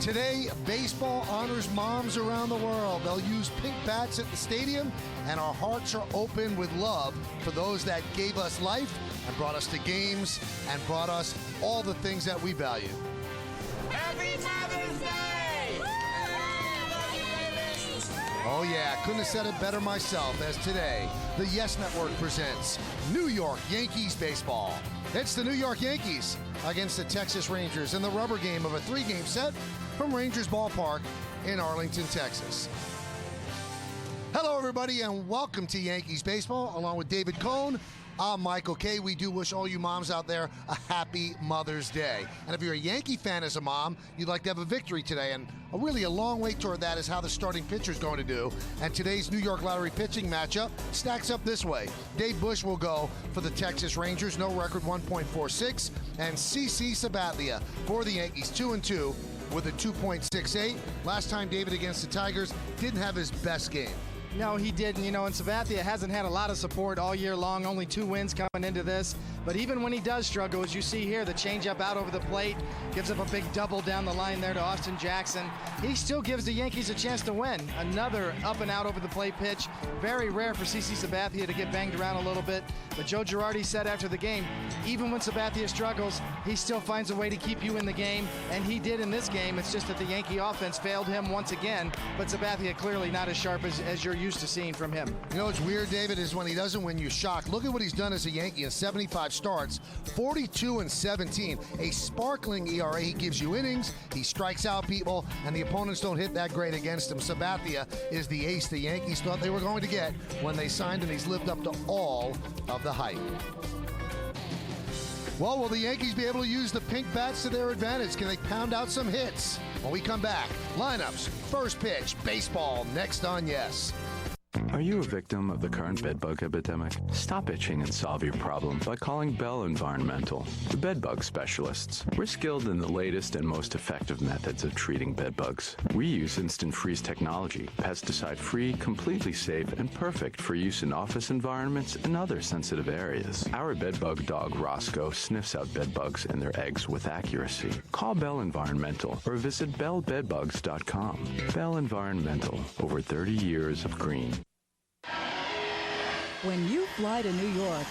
Today, baseball honors moms around the world. They'll use pink bats at the stadium, and our hearts are open with love for those that gave us life and brought us to games and brought us all the things that we value. Happy Mother's Day! Oh yeah, couldn't have said it better myself, as today, the Yes Network presents New York Yankees baseball. It's the New York Yankees against the Texas Rangers in the rubber game of a 3-game set from Rangers Ballpark in Arlington, Texas. Hello, everybody, and welcome to Yankees baseball. Along with David Cohn, I'm Michael Kay. We do wish all you moms out there a happy Mother's Day. And if you're a Yankee fan as a mom, you'd like to have a victory today. And really a long way toward that is how the starting pitcher is going to do. And today's New York Lottery pitching matchup stacks up this way. Dave Bush will go for the Texas Rangers, no record 1.46. And CC Sabathia for the Yankees, 2-2 with a 2.68. Last time David against the Tigers didn't have his best game. No, he didn't. You know, and Sabathia hasn't had a lot of support all year long, only 2 wins coming into this. But even when he does struggle, as you see here, the changeup out over the plate, gives up a big double down the line there to Austin Jackson. He still gives the Yankees a chance to win. Another up and out over the plate pitch. Very rare for CC Sabathia to get banged around a little bit. But Joe Girardi said after the game, even when Sabathia struggles, he still finds a way to keep you in the game. And he did in this game. It's just that the Yankee offense failed him once again. But Sabathia clearly not as sharp as you're used to seeing from him. You know what's weird, David, is when he doesn't win, you're shocked. Look at what he's done as a Yankee in 75 starts, 42-17, a sparkling ERA. He gives you innings, he strikes out people, and the opponents don't hit that great against him. Sabathia is the ace the Yankees thought they were going to get when they signed him. He's lived up to all of the hype. Well, will the Yankees be able to use the pink bats to their advantage? Can they pound out some hits? When we come back, lineups, first pitch, baseball, next on Yes. Are you a victim of the current bedbug epidemic? Stop itching and solve your problem by calling Bell Environmental, the bedbug specialists. We're skilled in the latest and most effective methods of treating bedbugs. We use instant freeze technology, pesticide-free, completely safe, and perfect for use in office environments and other sensitive areas. Our bedbug dog, Roscoe, sniffs out bedbugs and their eggs with accuracy. Call Bell Environmental or visit bellbedbugs.com. Bell Environmental, over 30 years of green. When you fly to New York,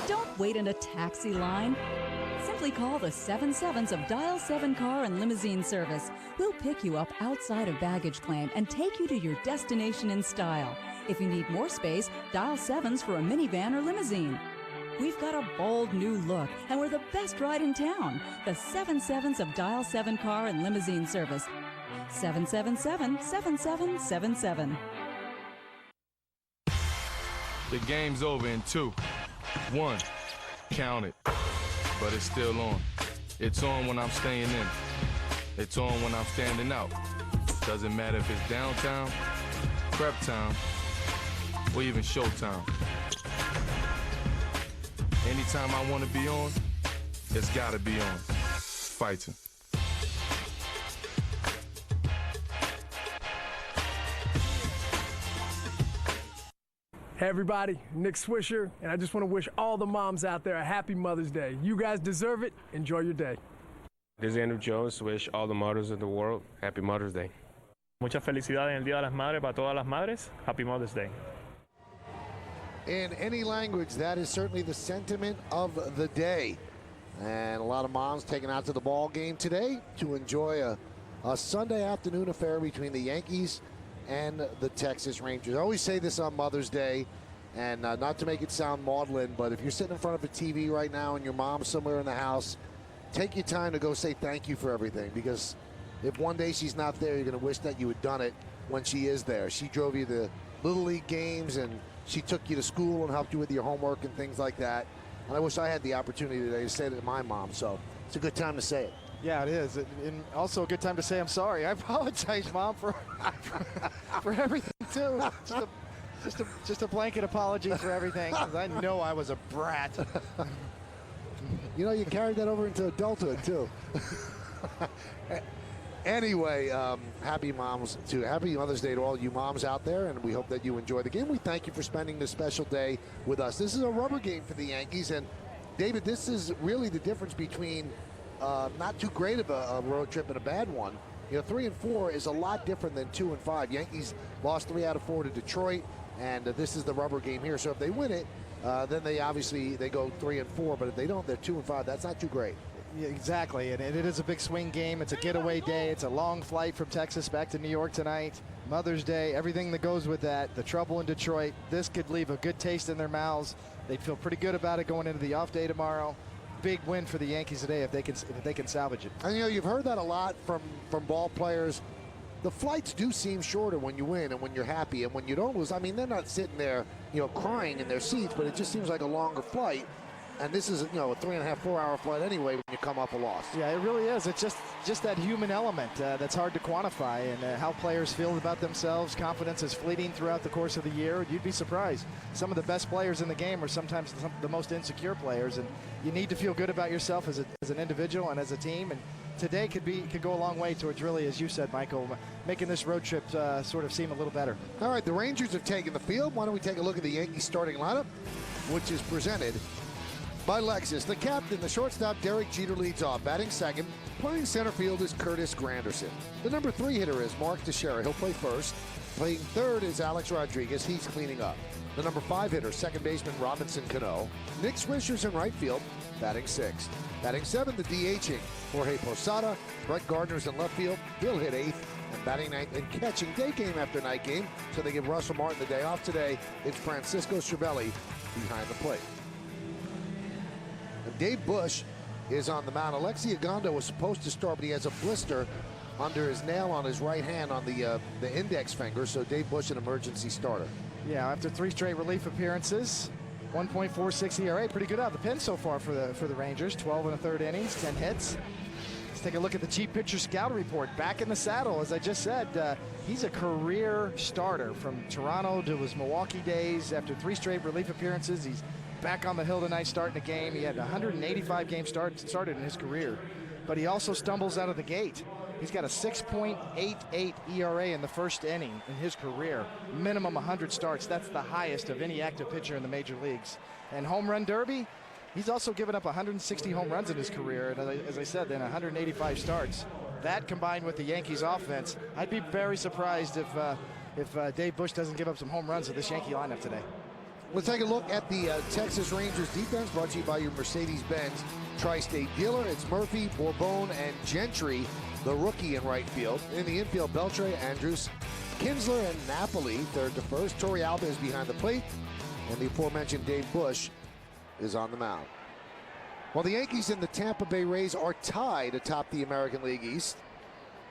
don't wait in a taxi line. Simply call the 77s of Dial 7 Car and Limousine Service. We'll pick you up outside of baggage claim and take you to your destination in style. If you need more space, dial 7s for a minivan or limousine. We've got a bold new look, and we're the best ride in town. The 77s of Dial 7 Car and Limousine Service. 777-7777. The game's over in 2. 1. Count it. But it's still on. It's on when I'm staying in. It's on when I'm standing out. Doesn't matter if it's downtown, prep time, or even showtime. Anytime I want to be on, it's gotta be on. Fighting. Hey everybody, Nick Swisher, and I just want to wish all the moms out there a happy Mother's Day. You guys deserve it. Enjoy your day. This is Andrew Jones. Wish all the mothers of the world happy Mother's Day. Muchas felicidades en el Día de las Madres para todas las madres. Happy Mother's Day. In any language, that is certainly the sentiment of the day. And a lot of moms taking out to the ball game today to enjoy a Sunday afternoon affair between the Yankees and the Texas Rangers. I always say this on Mother's Day, and not to make it sound maudlin, but if you're sitting in front of a TV right now and your mom's somewhere in the house, take your time to go say thank you for everything, because if one day she's not there, you're going to wish that you had done it when she is there. She drove you to Little League games, and she took you to school and helped you with your homework and things like that. And I wish I had the opportunity today to say that to my mom, so it's a good time to say it. Yeah, it is. And also a good time to say I'm sorry. I apologize, Mom, for everything, too. Just a blanket apology for everything, because I know I was a brat. You know, you carried that over into adulthood, too. Anyway, happy Mother's Day to all you moms out there, and we hope that you enjoy the game. We thank you for spending this special day with us. This is a rubber game for the Yankees, and David, this is really the difference between not too great of a road trip and a bad one. 3-4 is a lot different than 2-5. Yankees lost 3 out of 4 to Detroit, and this is the rubber game here. So if they win it, then they go 3-4. But if they don't, they're 2-5. That's not too great. Yeah, exactly, and it is a big swing game. It's a getaway day. It's a long flight from Texas back to New York tonight. Mother's Day, everything that goes with that. The trouble in Detroit. This could leave a good taste in their mouths. They'd feel pretty good about it going into the off day tomorrow. Big win for the Yankees today if they can salvage it. And you've heard that a lot from ball players. The flights do seem shorter when you win and when you're happy, and when you don't lose. I mean, they're not sitting there, crying in their seats, but it just seems like a longer flight. And this is, a 3.5, 4-hour flight anyway when you come off a loss. Yeah, it really is. It's just that human element that's hard to quantify, and how players feel about themselves. Confidence is fleeting throughout the course of the year. You'd be surprised. Some of the best players in the game are sometimes the most insecure players, and you need to feel good about yourself as an individual and as a team. And today could go a long way towards, really, as you said, Michael, making this road trip sort of seem a little better. All right, the Rangers have taken the field. Why don't we take a look at the Yankees starting lineup, which is presented by Lexus. The captain, the shortstop, Derek Jeter, leads off. Batting second, playing center field is Curtis Granderson. The number 3 hitter is Mark Teixeira. He'll play first. Playing third is Alex Rodriguez. He's cleaning up. The number 5 hitter, second baseman Robinson Cano. Nick Swisher's in right field, batting sixth. Batting seventh, the DHing Jorge Posada. Brett Gardner's in left field. He'll hit eighth. And batting ninth and catching day game after night game. So they give Russell Martin the day off today. It's Francisco Cervelli behind the plate. Dave Bush is on the mound. Alexi Ogando was supposed to start, but he has a blister under his nail on his right hand on the index finger, so Dave Bush an emergency starter. Yeah, after 3 straight relief appearances, 1.46 ERA, pretty good out of the pen so far for the Rangers. 12 1/3 innings, 10 hits. Let's take a look at the Chief Pitcher Scout Report. Back in the saddle, as I just said, he's a career starter from Toronto to his Milwaukee days. After 3 straight relief appearances, he's back on the hill tonight starting the game. He had 185 games started in his career, but he also stumbles out of the gate. He's got a 6.88 ERA in the first inning in his career. Minimum 100 starts. That's the highest of any active pitcher in the major leagues. And home run derby, he's also given up 160 home runs in his career. And as I said, then 185 starts. That combined with the Yankees offense, I'd be very surprised if Dave Bush doesn't give up some home runs to this Yankee lineup today. Let's take a look at the Texas Rangers defense, brought to you by your Mercedes-Benz Tri-State dealer. It's Murphy, Bourbon, and Gentry, the rookie in right field. In the infield, Beltre, Andrews, Kinsler, and Napoli, third to first. Torrey Alba is behind the plate, and the aforementioned Dave Bush is on the mound. While the Yankees and the Tampa Bay Rays are tied atop the American League East,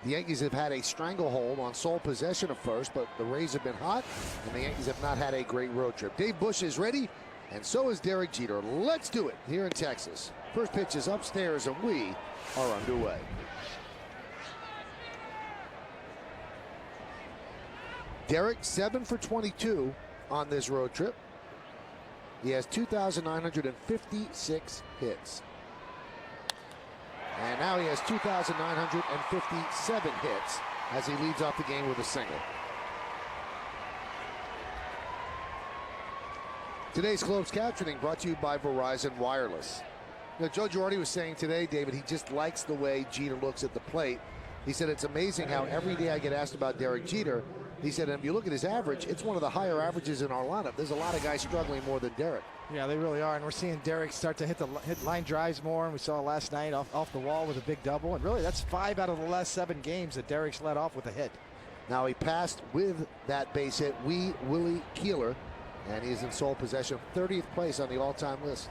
the Yankees have had a stranglehold on sole possession of first, but the Rays have been hot, and the Yankees have not had a great road trip. Dave Bush is ready, and so is Derek Jeter. Let's do it here in Texas. First pitch is upstairs, and we are underway. Derek, 7 for 22 on this road trip. He has 2,956 hits. And now he has 2,957 hits as he leads off the game with a single. Today's closed captioning brought to you by Verizon Wireless. Joe Girardi was saying today, David, he just likes the way Jeter looks at the plate. He said it's amazing how every day I get asked about Derek Jeter. He said, and if you look at his average, it's one of the higher averages in our lineup. There's a lot of guys struggling more than Derek. Yeah, they really are, and we're seeing Derek start to hit line drives more, and we saw last night off the wall with a big double, and really that's 5 out of the last 7 games that Derek's led off with a hit. Now he passed with that base hit, Willie Keeler, and he's in sole possession, 30th place on the all-time list.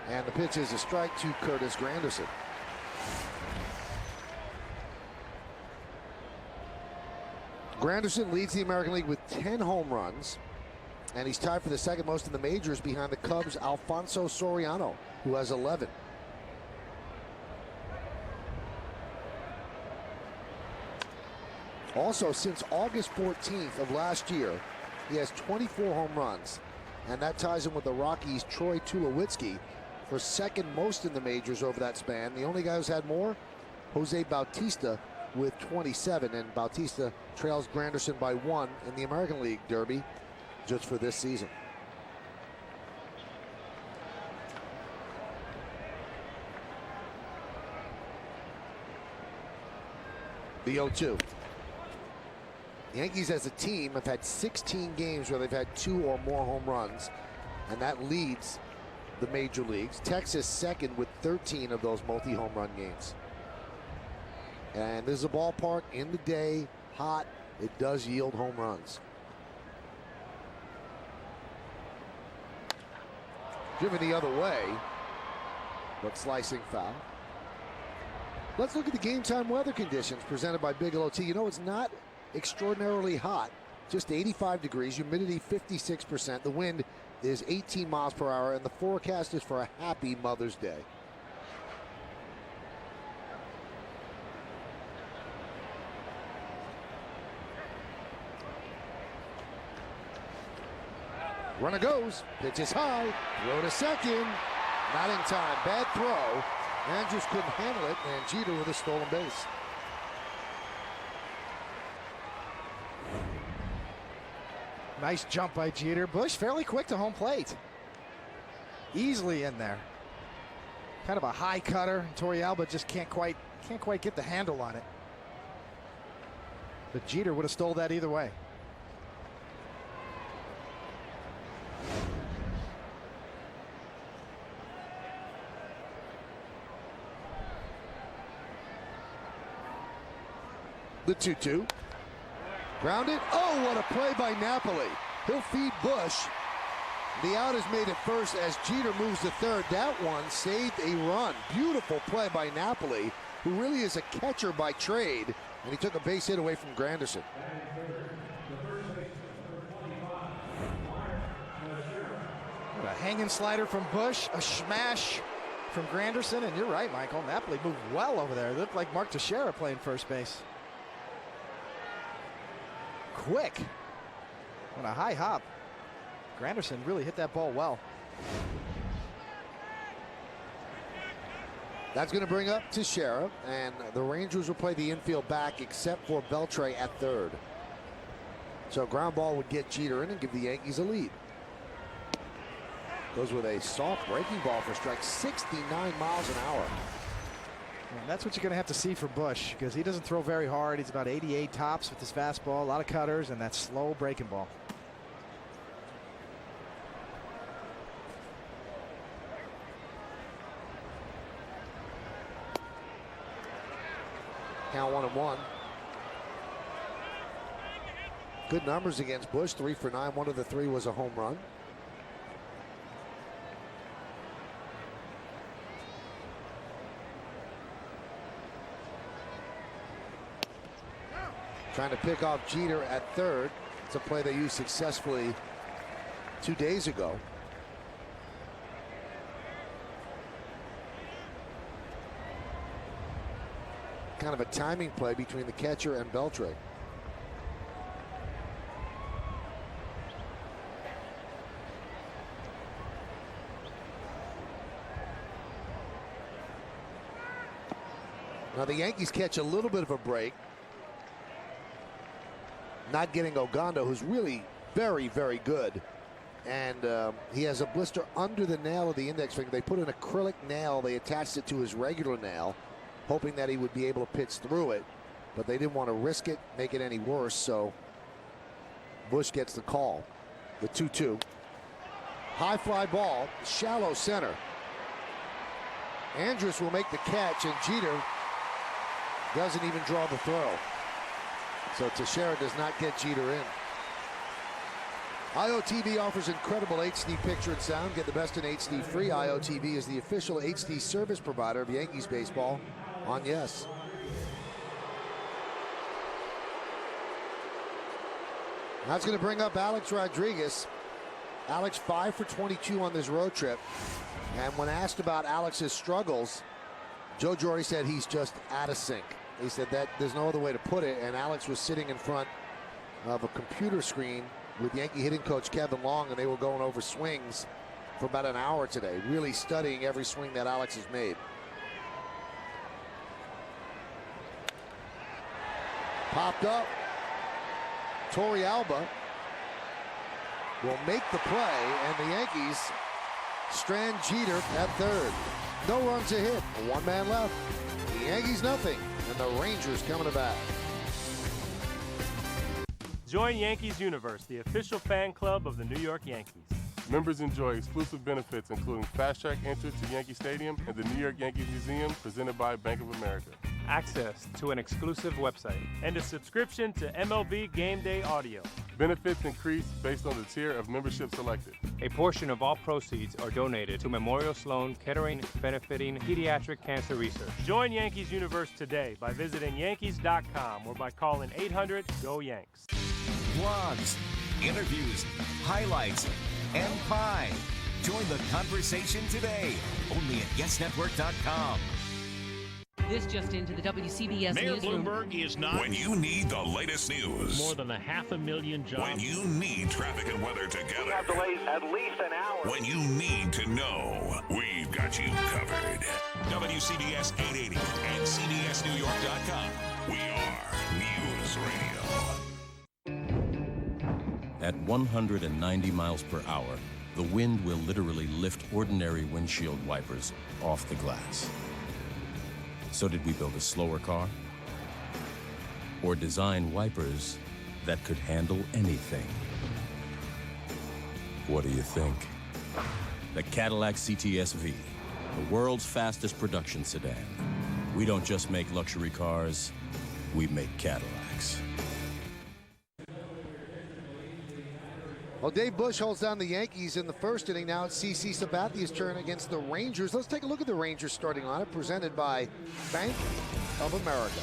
And the pitch is a strike to Curtis Granderson. Granderson leads the American League with 10 home runs, and he's tied for the second most in the majors behind the Cubs' Alfonso Soriano, who has 11. Also, since August 14th of last year, he has 24 home runs, and that ties him with the Rockies' Troy Tulowitzki for second most in the majors over that span. The only guy who's had more, Jose Bautista, with 27, and Bautista trails Granderson by 1 in the American League Derby just for this season. The 0-2. The Yankees as a team have had 16 games where they've had 2 or more home runs, and that leads the major leagues. Texas second with 13 of those multi-home run games. And this is a ballpark in the day, hot. It does yield home runs. Driven the other way, but slicing foul. Let's look at the game time weather conditions presented by Bigelow Tea. You know, it's not extraordinarily hot, just 85 degrees, humidity 56%. The wind is 18 miles per hour, and the forecast is for a happy Mother's Day. Runner goes, pitch is high, throw to second, not in time, bad throw. Andrews couldn't handle it, and Jeter with a stolen base. Nice jump by Jeter. Bush fairly quick to home plate. Easily in there. Kind of a high cutter. Torrealba just can't quite get the handle on it. But Jeter would have stole that either way. The 2-2. Grounded. Oh, what a play by Napoli. He'll feed Bush. The out is made at first as Jeter moves to third. That one saved a run. Beautiful play by Napoli, who really is a catcher by trade. And he took a base hit away from Granderson. A hanging slider from Bush, a smash from Granderson, and you're right, Michael. Napoli moved well over there. It looked like Mark Teixeira playing first base. Quick. On a high hop. Granderson really hit that ball well. That's going to bring up Teixeira, and the Rangers will play the infield back except for Beltre at third. So ground ball would get Jeter in and give the Yankees a lead. Goes with a soft breaking ball for strike, 69 miles an hour. And that's what you're going to have to see for Bush, because he doesn't throw very hard. He's about 88 tops with his fastball, a lot of cutters, and that slow breaking ball. Count 1-1. Good numbers against Bush, 3 for 9. One of the 3 was a home run. Trying to pick off Jeter at third. It's a play they used successfully 2 days ago. Kind of a timing play between the catcher and Beltre. Now the Yankees catch a little bit of a break. Not getting Ogando, who's really very, very good. And he has a blister under the nail of the index finger. They put an acrylic nail. They attached it to his regular nail, hoping that he would be able to pitch through it. But they didn't want to risk it, make it any worse. So Bush gets the call. The 2-2. High fly ball, shallow center. Andrus will make the catch, and Jeter doesn't even draw the throw. So Teixeira does not get Jeter in. IOTV offers incredible HD picture and sound. Get the best in HD free. IOTV is the official HD service provider of Yankees baseball on Yes. That's going to bring up Alex Rodriguez. Alex 5 for 22 on this road trip. And when asked about Alex's struggles, Joe Girardi said he's just out of sync. He said that there's no other way to put it, and Alex was sitting in front of a computer screen with Yankee hitting coach Kevin Long, and they were going over swings for about an hour today, really studying every swing that Alex has made. Popped up. Torrealba will make the play, and the Yankees strand Jeter at third. No runs to hit. One man left. The Yankees nothing, and the Rangers coming to bat. Join Yankees Universe, the official fan club of the New York Yankees. Members enjoy exclusive benefits, including fast-track entry to Yankee Stadium and the New York Yankees Museum, presented by Bank of America. Access to an exclusive website and a subscription to MLB Game Day Audio. Benefits increase based on the tier of membership selected. A portion of all proceeds are donated to Memorial Sloan Kettering, benefiting pediatric cancer research. Join Yankees Universe today by visiting Yankees.com or by calling 800-GO-YANKS. Blogs, interviews, highlights, and pie. Join the conversation today, only at YesNetwork.com. This just into the WCBS Mayor newsroom. Bloomberg is not. When you need the latest news. More than 500,000 jobs. When you need traffic and weather together. We have delays at least an hour. When you need to know, we've got you covered. WCBS 880 and CBSNewYork.com. We are News Radio. At 190 miles per hour, the wind will literally lift ordinary windshield wipers off the glass. So did we build a slower car? Or design wipers that could handle anything? What do you think? The Cadillac CTS-V, the world's fastest production sedan. We don't just make luxury cars, we make Cadillacs. Well, Dave Bush holds down the Yankees in the first inning. Now it's CC Sabathia's turn against the Rangers. Let's take a look at the Rangers starting lineup, presented by Bank of America.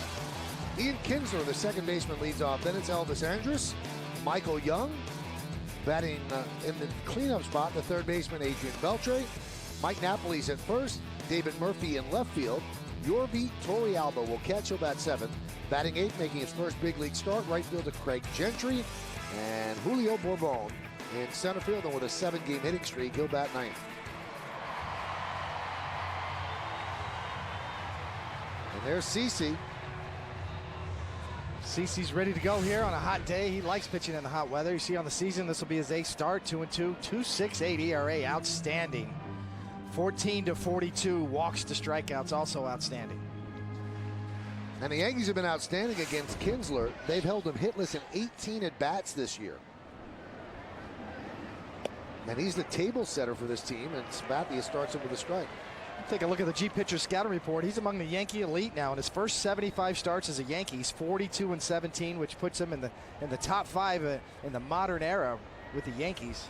Ian Kinsler, the second baseman, leads off. Then it's Elvis Andrus, Michael Young, batting in the cleanup spot, the third baseman, Adrian Beltre. Mike Napoli's at first, David Murphy in left field. Yorvi Torrealba will catch, he'll bat seventh. Batting eighth, making his first big league start, right fielder Craig Gentry. And Julio Bourbon in center field, and with a 7-game hitting streak, he'll bat ninth. And there's CC. CC's ready to go here on a hot day. He likes pitching in the hot weather. You see on the season, this will be his 8th start, 2-2, 2.68 ERA, outstanding. 14-42 walks to strikeouts, also outstanding. And the Yankees have been outstanding against Kinsler. They've held him hitless in 18 at-bats this year. And he's the table setter for this team, and Sabathia starts him with a strike. Take a look at the G-Pitcher scouting report. He's among the Yankee elite now. In his first 75 starts as a Yankee, he's 42-17, which puts him in the top 5 in the modern era with the Yankees.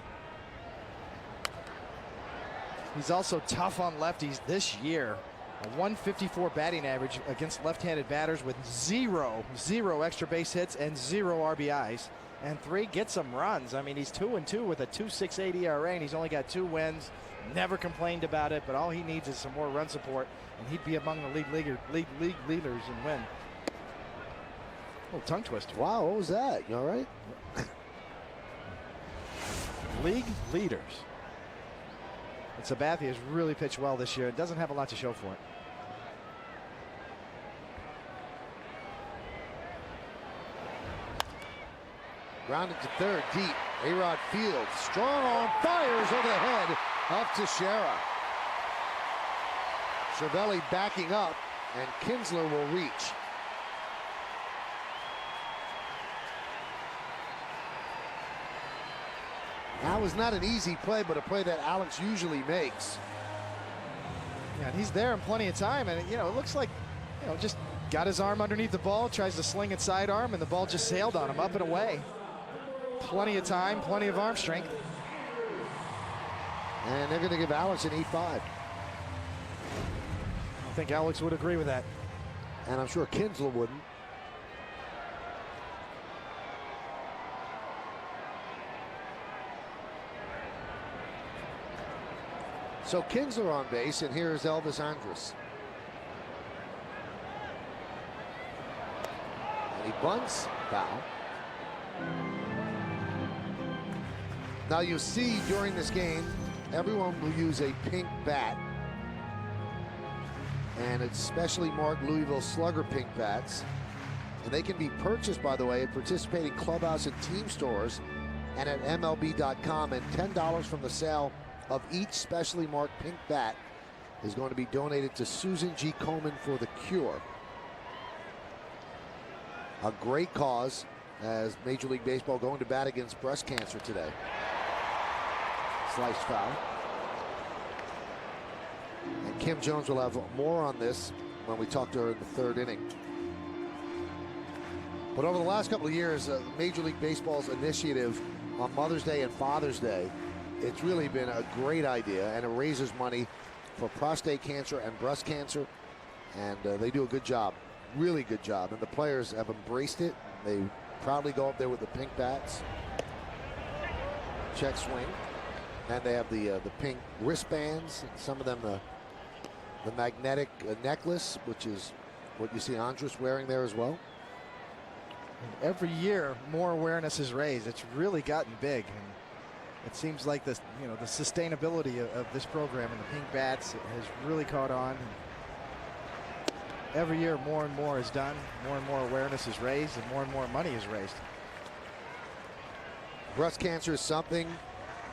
He's also tough on lefties this year. A 154 batting average against left-handed batters with zero extra base hits and 0 RBIs. And 3 gets some runs. I mean, he's 2-2 with a 2.68 ERA, and he's only got 2 wins. Never complained about it, but all he needs is some more run support, and he'd be among the league leaders in win. Oh, tongue twister. Wow, what was that? You all right? League leaders. And Sabathia has really pitched well this year. It doesn't have a lot to show for it. Grounded to third, deep. A-Rod fields, strong arm, fires over the head of Teixeira. Cervelli backing up, and Kinsler will reach. That was not an easy play, but a play that Alex usually makes. Yeah, and he's there in plenty of time, and it looks like, just got his arm underneath the ball, tries to sling it sidearm, and the ball just sailed on him up and away. Plenty of time, plenty of arm strength. And they're going to give Alex an E5. I think Alex would agree with that. And I'm sure Kinsler wouldn't. So Kinsler on base, and here is Elvis Andrus. And he bunts, foul. Now you'll see during this game, everyone will use a pink bat. And it's specially marked Louisville Slugger pink bats. And they can be purchased, by the way, at participating clubhouse and team stores and at MLB.com. And $10 from the sale of each specially marked pink bat is going to be donated to Susan G. Komen for the Cure. A great cause, as Major League Baseball going to bat against breast cancer today. Sliced foul. And Kim Jones will have more on this when we talk to her in the third inning. But over the last couple of years, Major League Baseball's initiative on Mother's Day and Father's Day, it's really been a great idea, and it raises money for prostate cancer and breast cancer, and they do a good job, really good job, and the players have embraced it. They proudly go up there with the pink bats, check swing, and they have the pink wristbands, and some of them the magnetic necklace, which is what you see Andres wearing there as well. And every year, more awareness is raised. It's really gotten big, and it seems like this, the sustainability of this program and the pink bats has really caught on. Every year, more and more is done, more and more awareness is raised, and more money is raised. Breast cancer is something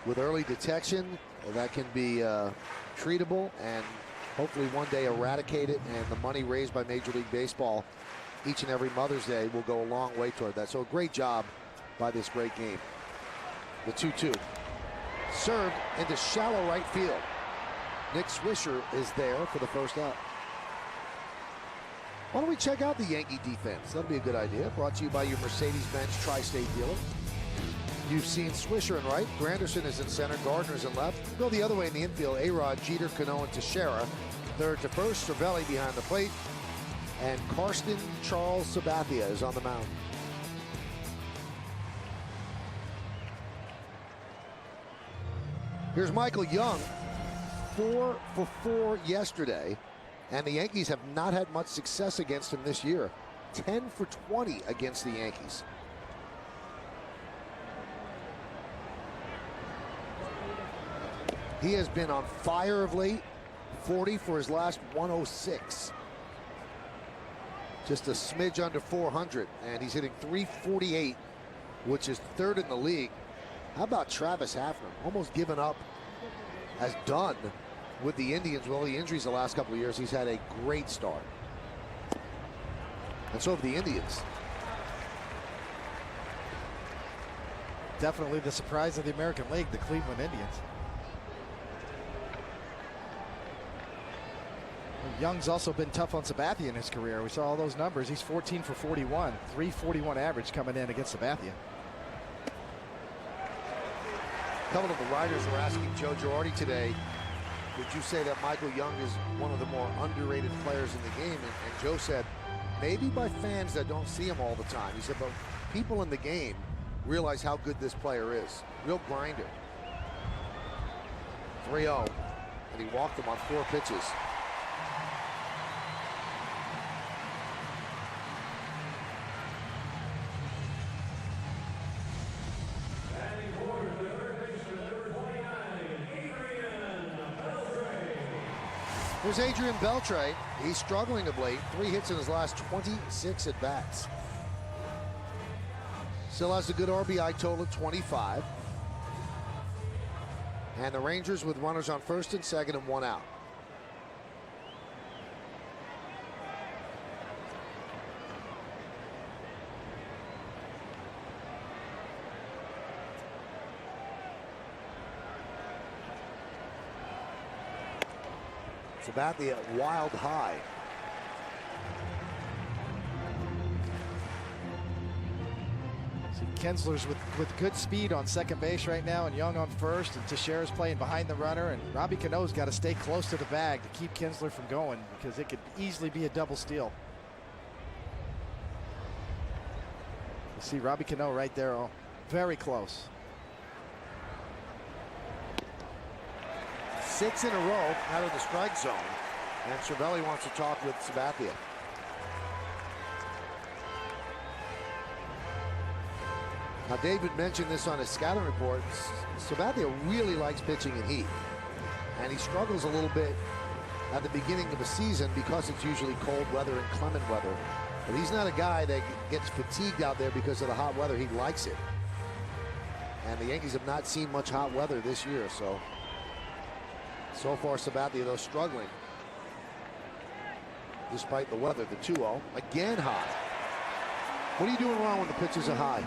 with early detection that can be treatable and hopefully one day eradicate it, and the money raised by Major League Baseball each and every Mother's Day will go a long way toward that. So a great job by this great game. The 2-2. Served into shallow right field. Nick Swisher is there for the first out. Why don't we check out the Yankee defense? That'll be a good idea. Brought to you by your Mercedes-Benz Tri-State dealer. You've seen Swisher in right. Granderson is in center. Gardner's in left. Go the other way in the infield. A-Rod, Jeter, Cano, and Teixeira. Third to first. Cervelli behind the plate. And Karsten Charles Sabathia is on the mound. Here's Michael Young, 4 for 4 yesterday, and the Yankees have not had much success against him this year. 10 for 20 against the Yankees. He has been on fire of late, 40 for his last 106. Just a smidge under 400, and he's hitting .348, which is third in the league. How about Travis Hafner? Almost given up as done with the Indians. With all the injuries the last couple of years, he's had a great start. And so have the Indians. Definitely the surprise of the American League, the Cleveland Indians. Young's also been tough on Sabathia in his career. We saw all those numbers. He's 14 for 41, .341 average coming in against Sabathia. A couple of the writers were asking Joe Girardi today, would you say that Michael Young is one of the more underrated players in the game? And Joe said, maybe by fans that don't see him all the time. He said, but people in the game realize how good this player is. Real grinder. 3-0, and he walked him on 4 pitches. Here's Adrian Beltre. He's struggling of late. 3 hits in his last 26 at-bats. Still has a good RBI total of 25. And the Rangers with runners on first and second and 1 out. Sabathia wild high. See Kinsler's with good speed on second base right now, and Young on first, and Teixeira's playing behind the runner, and Robbie Cano's got to stay close to the bag to keep Kinsler from going, because it could easily be a double steal. You see Robbie Cano right there, very close. 6 in a row out of the strike zone, and Cervelli wants to talk with Sabathia. Now, David mentioned this on his scouting report. Sabathia really likes pitching in heat, and he struggles a little bit at the beginning of a season because it's usually cold weather and clement weather. But he's not a guy that gets fatigued out there because of the hot weather. He likes it. And the Yankees have not seen much hot weather this year, so far Sabathia, though, struggling despite the weather. The 2-0 again high. What are you doing wrong when the pitches are high?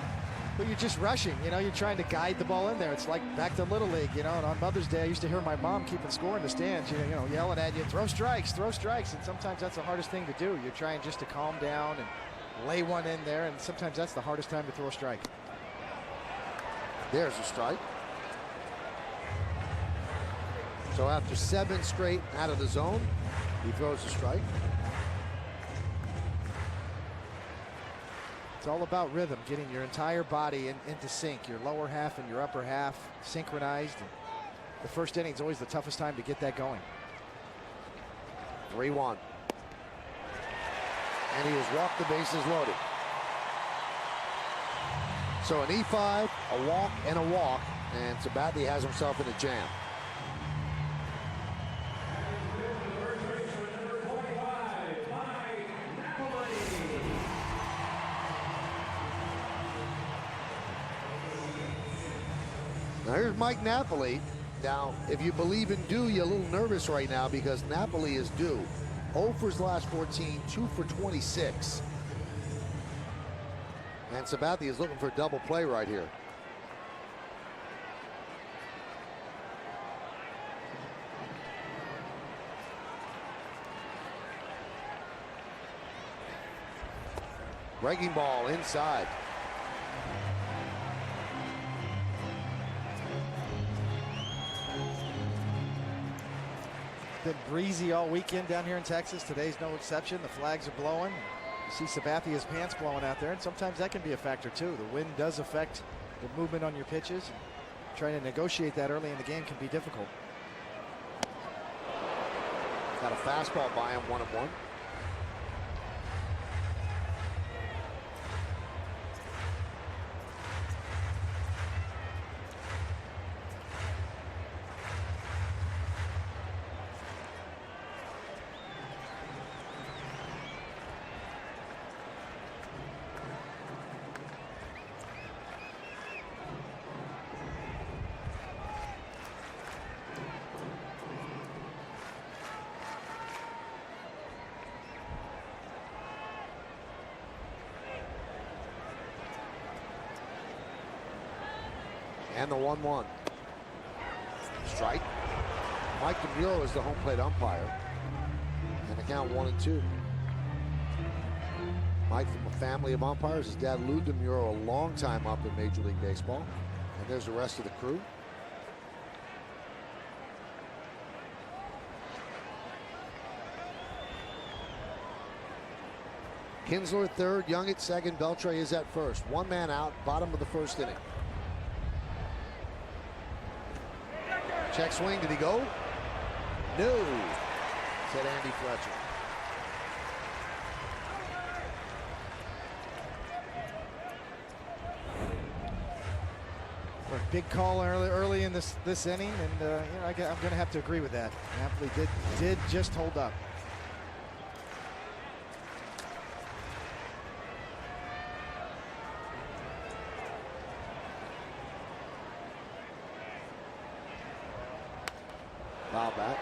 Well, you're just rushing. You know, you're trying to guide the ball in there. It's like back to Little League, you know. And on Mother's Day, I used to hear my mom keeping score in the stands, you know, yelling at you, throw strikes. And sometimes that's the hardest thing to do. You're trying just to calm down and lay one in there. And sometimes that's the hardest time to throw a strike. There's a strike. So after 7 straight out of the zone, he throws a strike. It's all about rhythm, getting your entire body into sync, your lower half and your upper half synchronized. And the first inning is always the toughest time to get that going. 3-1. And he has walked the bases loaded. So an E5, a walk, and Sabathia has himself in a jam. Now here's Mike Napoli. Now, if you believe in due, you're a little nervous right now because Napoli is due. 0 for his last 14, 2 for 26. And Sabathia is looking for a double play right here. Breaking ball inside. Been breezy all weekend down here in Texas. Today's no exception. The flags are blowing. You see Sabathia's pants blowing out there, and sometimes that can be a factor too. The wind does affect the movement on your pitches. Trying to negotiate that early in the game can be difficult. Got a fastball by him, 1-1. And the 1-1. Strike. Mike DeMuro is the home plate umpire. And the count 1-2. Mike from a family of umpires. His dad, Lou DeMuro, a long time up in Major League Baseball. And there's the rest of the crew. Kinsler at third, Young at second, Beltre is at first. One man out, bottom of the first inning. Check swing, did he go? No, said Andy Fletcher. A big call early in this inning, and you know, I'm going to have to agree with that. Napoli did just hold up. Foul back.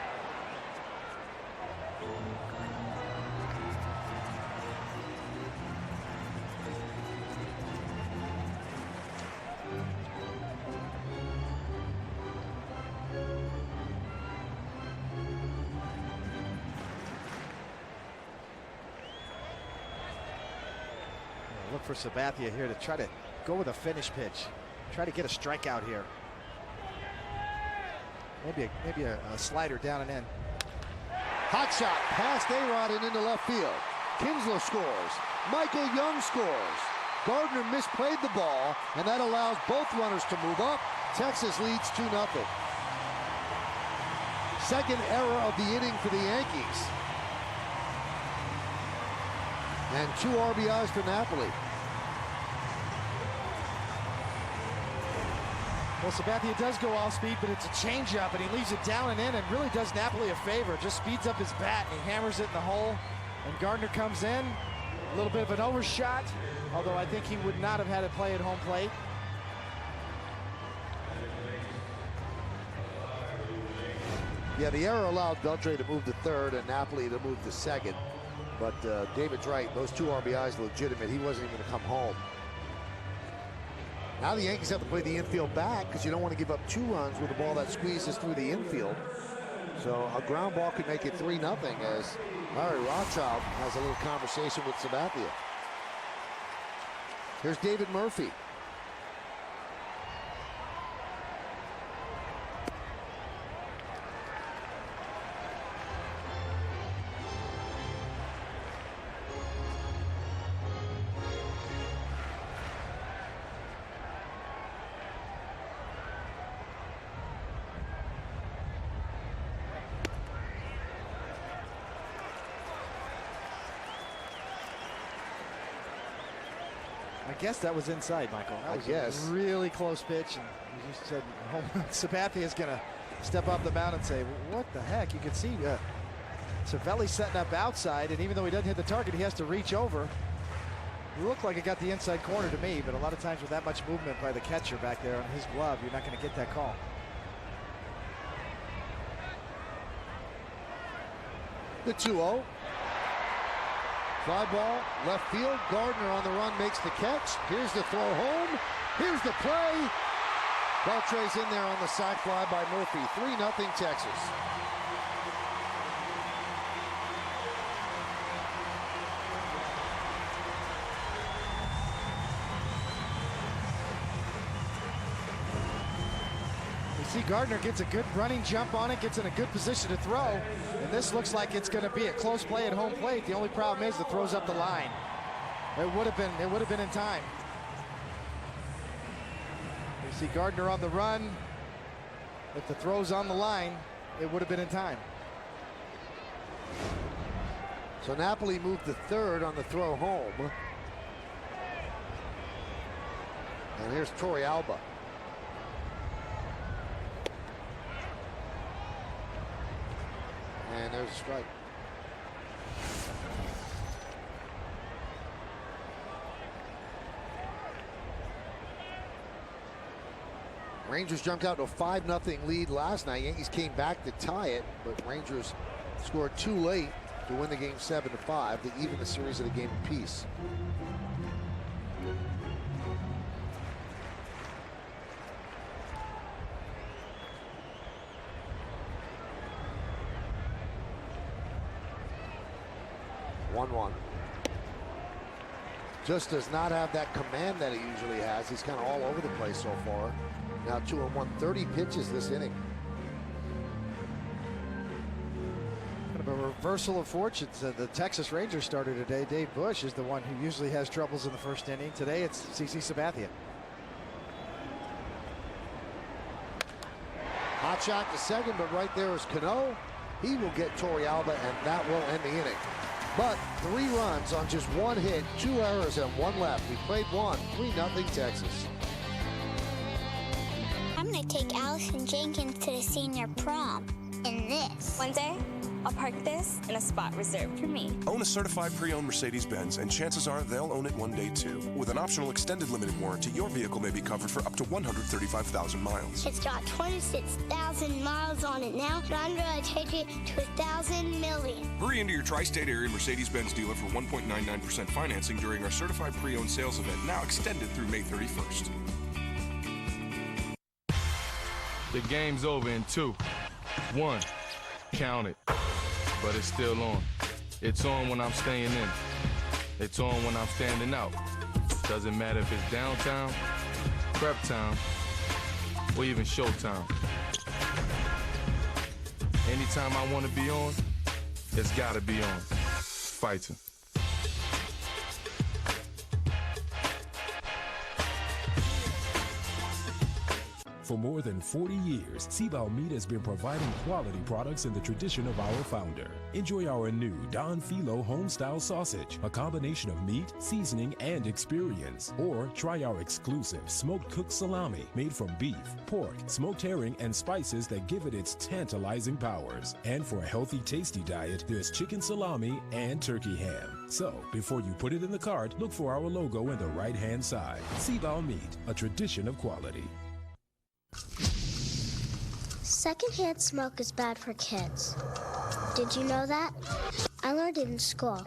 Look for Sabathia here to try to go with a finish pitch. Try to get a strikeout here. Maybe a slider down and in. Hot shot past A-Rod and into left field. Kinsler scores. Michael Young scores. Gardner misplayed the ball, and that allows both runners to move up. Texas leads 2-0. Second error of the inning for the Yankees. And 2 RBIs for Napoli. Well, Sabathia does go off speed, but it's a changeup, and he leaves it down and in and really does Napoli a favor. Just speeds up his bat, and he hammers it in the hole. And Gardner comes in. A little bit of an overshot, although I think he would not have had it play at home plate. Yeah, the error allowed Beltre to move to third and Napoli to move to second. But David's right. Those 2 RBIs legitimate. He wasn't even going to come home. Now the Yankees have to play the infield back because you don't want to give up 2 runs with a ball that squeezes through the infield. So a ground ball could make it 3-0 as Larry Rothschild has a little conversation with Sabathia. Here's David Murphy. I guess that was inside, Michael. That was a really close pitch. And you just said Sabathia is going to step up the mound and say, what the heck? You can see Cervelli setting up outside, and even though he doesn't hit the target, he has to reach over. It looked like it got the inside corner to me, but a lot of times with that much movement by the catcher back there on his glove, you're not going to get that call. The 2-0. Fly ball, left field. Gardner on the run makes the catch. Here's the throw home. Here's the play. Beltre's in there on the sac fly by Murphy. 3-0 Texas. See, Gardner gets a good running jump on it, gets in a good position to throw, and this looks like it's going to be a close play at home plate. The only problem is the throw's up the line. It would have been in time. You see Gardner on the run. If the throw's on the line, it would have been in time. So Napoli moved to third on the throw home. And here's Torey Alba. And there's a strike. Rangers jumped out to a 5-0 lead last night. Yankees came back to tie it, but Rangers scored too late to win the game 7-5 to even the series at a game apiece. Just does not have that command that he usually has. He's kind of all over the place so far. Now 2-1, 30 pitches this inning. Kind of a reversal of fortunes. The Texas Rangers starter today, Dave Bush, is the one who usually has troubles in the first inning. Today it's CC Sabathia. Hot shot to second, but right there is Cano. He will get Torey Alba, and that will end the inning. But 3 runs on just 1 hit, 2 errors, and 1 left. We played 1, 3-0 Texas. I'm gonna take Allison Jenkins to the senior prom in this. One day, I'll park this in a spot reserved for me. Own a certified pre-owned Mercedes-Benz, and chances are they'll own it one day too. With an optional extended limited warranty, your vehicle may be covered for up to 135,000 miles. It's got 26,000 miles on it now, but I'm gonna take it to 1,000 million. Hurry into your tri-state area Mercedes-Benz dealer for 1.99% financing during our certified pre-owned sales event, now extended through May 31st. The game's over in 2, 1, count it, but it's still on. It's on when I'm staying in. It's on when I'm standing out. Doesn't matter if it's downtown, prep time, or even showtime. Anytime I want to be on, it's gotta be on. Fighting. For more than 40 years, Seabow Meat has been providing quality products in the tradition of our founder. Enjoy our new Don Filo home-style sausage, a combination of meat, seasoning, and experience. Or try our exclusive smoked cooked salami made from beef, pork, smoked herring, and spices that give it its tantalizing powers. And for a healthy, tasty diet, there's chicken salami and turkey ham. So, before you put it in the cart, look for our logo in the right-hand side. Seabow Meat, a tradition of quality. Secondhand smoke is bad for kids. Did you know that? I learned it in school.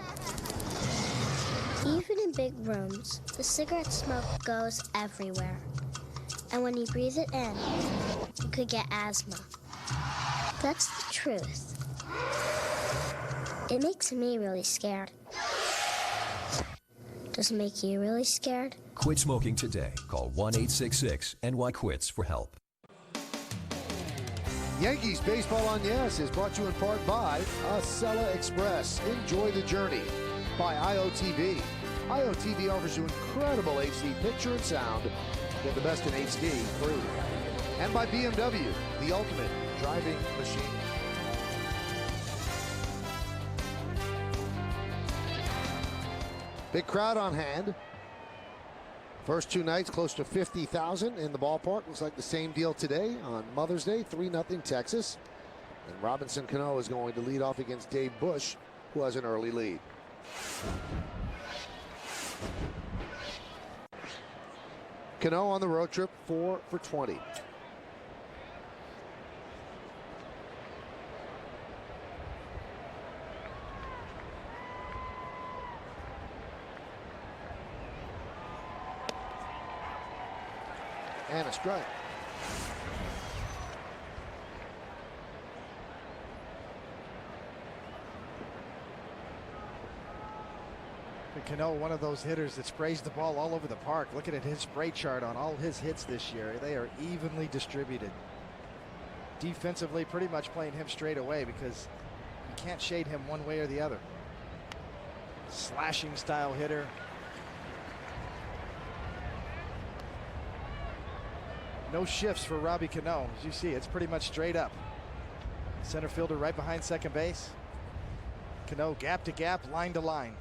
Even in big rooms, the cigarette smoke goes everywhere. And when you breathe it in, you could get asthma. That's the truth. It makes me really scared. Does it make you really scared? Quit smoking today. Call 1-866-NY-QUITS for help. Yankees Baseball on Yes is brought to you in part by Acela Express. Enjoy the journey. By IOTV. IOTV offers you incredible HD picture and sound. Get the best in HD free. And by BMW, the ultimate driving machine. Big crowd on hand. First two nights, close to 50,000 in the ballpark. Looks like the same deal today on Mother's Day, 3-0 Texas. And Robinson Cano is going to lead off against Dave Bush, who has an early lead. Cano on the road trip, 4 for 20. And a strike. Cano, one of those hitters that sprays the ball all over the park. Looking at his spray chart on all his hits this year, they are evenly distributed. Defensively, pretty much playing him straight away because you can't shade him one way or the other. Slashing style hitter. No shifts for Robbie Cano. As you see, it's pretty much straight up. Center fielder right behind second base. Cano gap to gap, line to line.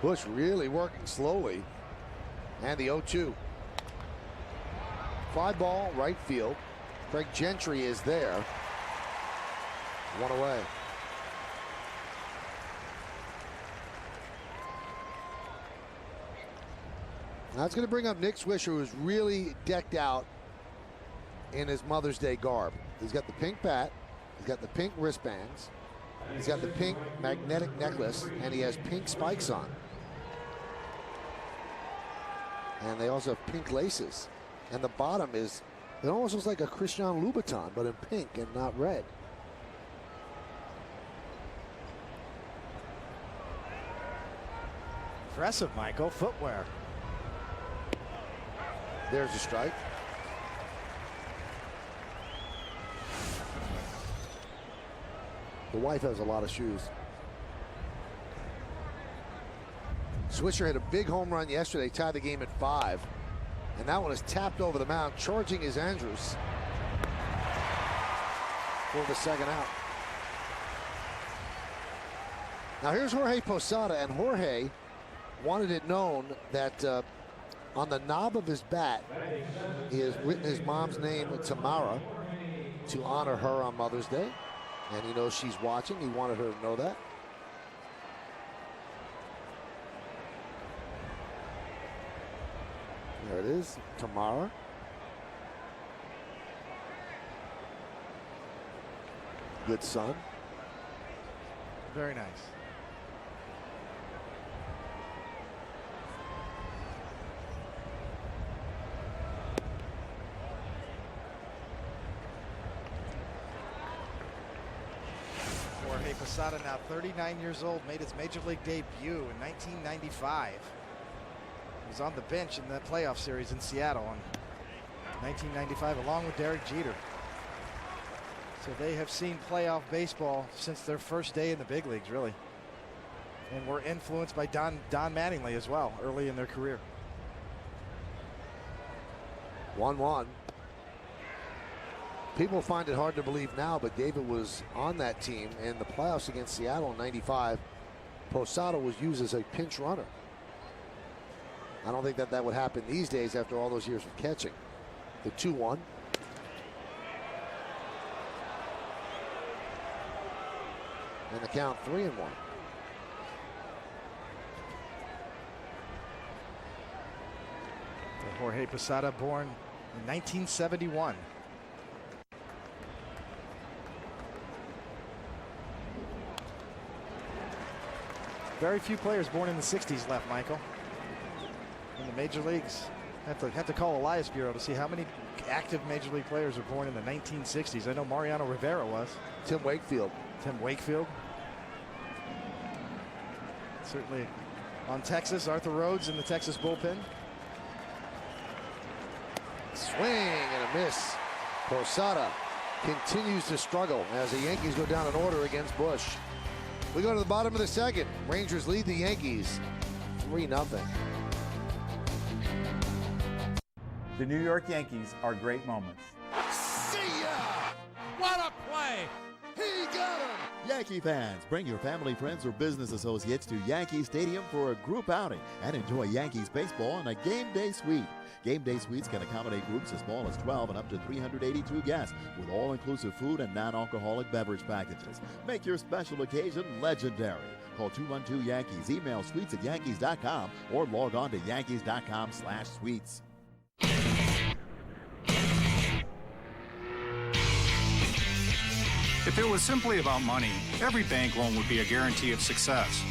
Bush really working slowly. And the 0-2. Fly ball, right field. Craig Gentry is there. One away. That's going to bring up Nick Swisher, who's really decked out in his Mother's Day garb. He's got the pink bat. He's got the pink wristbands. He's got the pink magnetic necklace, and he has pink spikes on. And they also have pink laces. And the bottom is, it almost looks like a Christian Louboutin, but in pink and not red. Impressive, Michael. Footwear. There's a strike. The wife has a lot of shoes. Swisher hit a big home run yesterday, tied the game at 5. And that one is tapped over the mound. Charging is Andrews for the second out. Now here's Jorge Posada, and Jorge wanted it known that on the knob of his bat, he has written his mom's name, Tamara, to honor her on Mother's Day. And he knows she's watching. He wanted her to know that. There it is, Tamara. Good son. Very nice. Jorge Posada, now 39 years old, made his major league debut in 1995. He was on the bench in that playoff series in Seattle in 1995, along with Derek Jeter. So they have seen playoff baseball since their first day in the big leagues, really. And were influenced by Don Mattingly as well, early in their career. 1-1. People find it hard to believe now, but David was on that team in the playoffs against Seattle in '95. Posada was used as a pinch runner. I don't think that would happen these days after all those years of catching. The 2-1. And the count 3-1. Jorge Posada, born in 1971. Very few players born in the 60s left, Michael. In the major leagues. Have to call Elias Bureau to see how many active major league players were born in the 1960s. I know Mariano Rivera was. Tim Wakefield. Tim Wakefield. Certainly on Texas. Arthur Rhodes in the Texas bullpen. Swing and a miss. Posada continues to struggle as the Yankees go down in order against Bush. We go to the bottom of the second. Rangers lead the Yankees 3-0. The New York Yankees are great moments. See ya! What a play! He got him! Yankee fans, bring your family, friends, or business associates to Yankee Stadium for a group outing and enjoy Yankees baseball in a game day suite. Game day suites can accommodate groups as small as 12 and up to 382 guests with all-inclusive food and non-alcoholic beverage packages. Make your special occasion legendary. Call 212-YANKEES, email suites@yankees.com, or log on to yankees.com/suites. If it was simply about money, every bank loan would be a guarantee of success.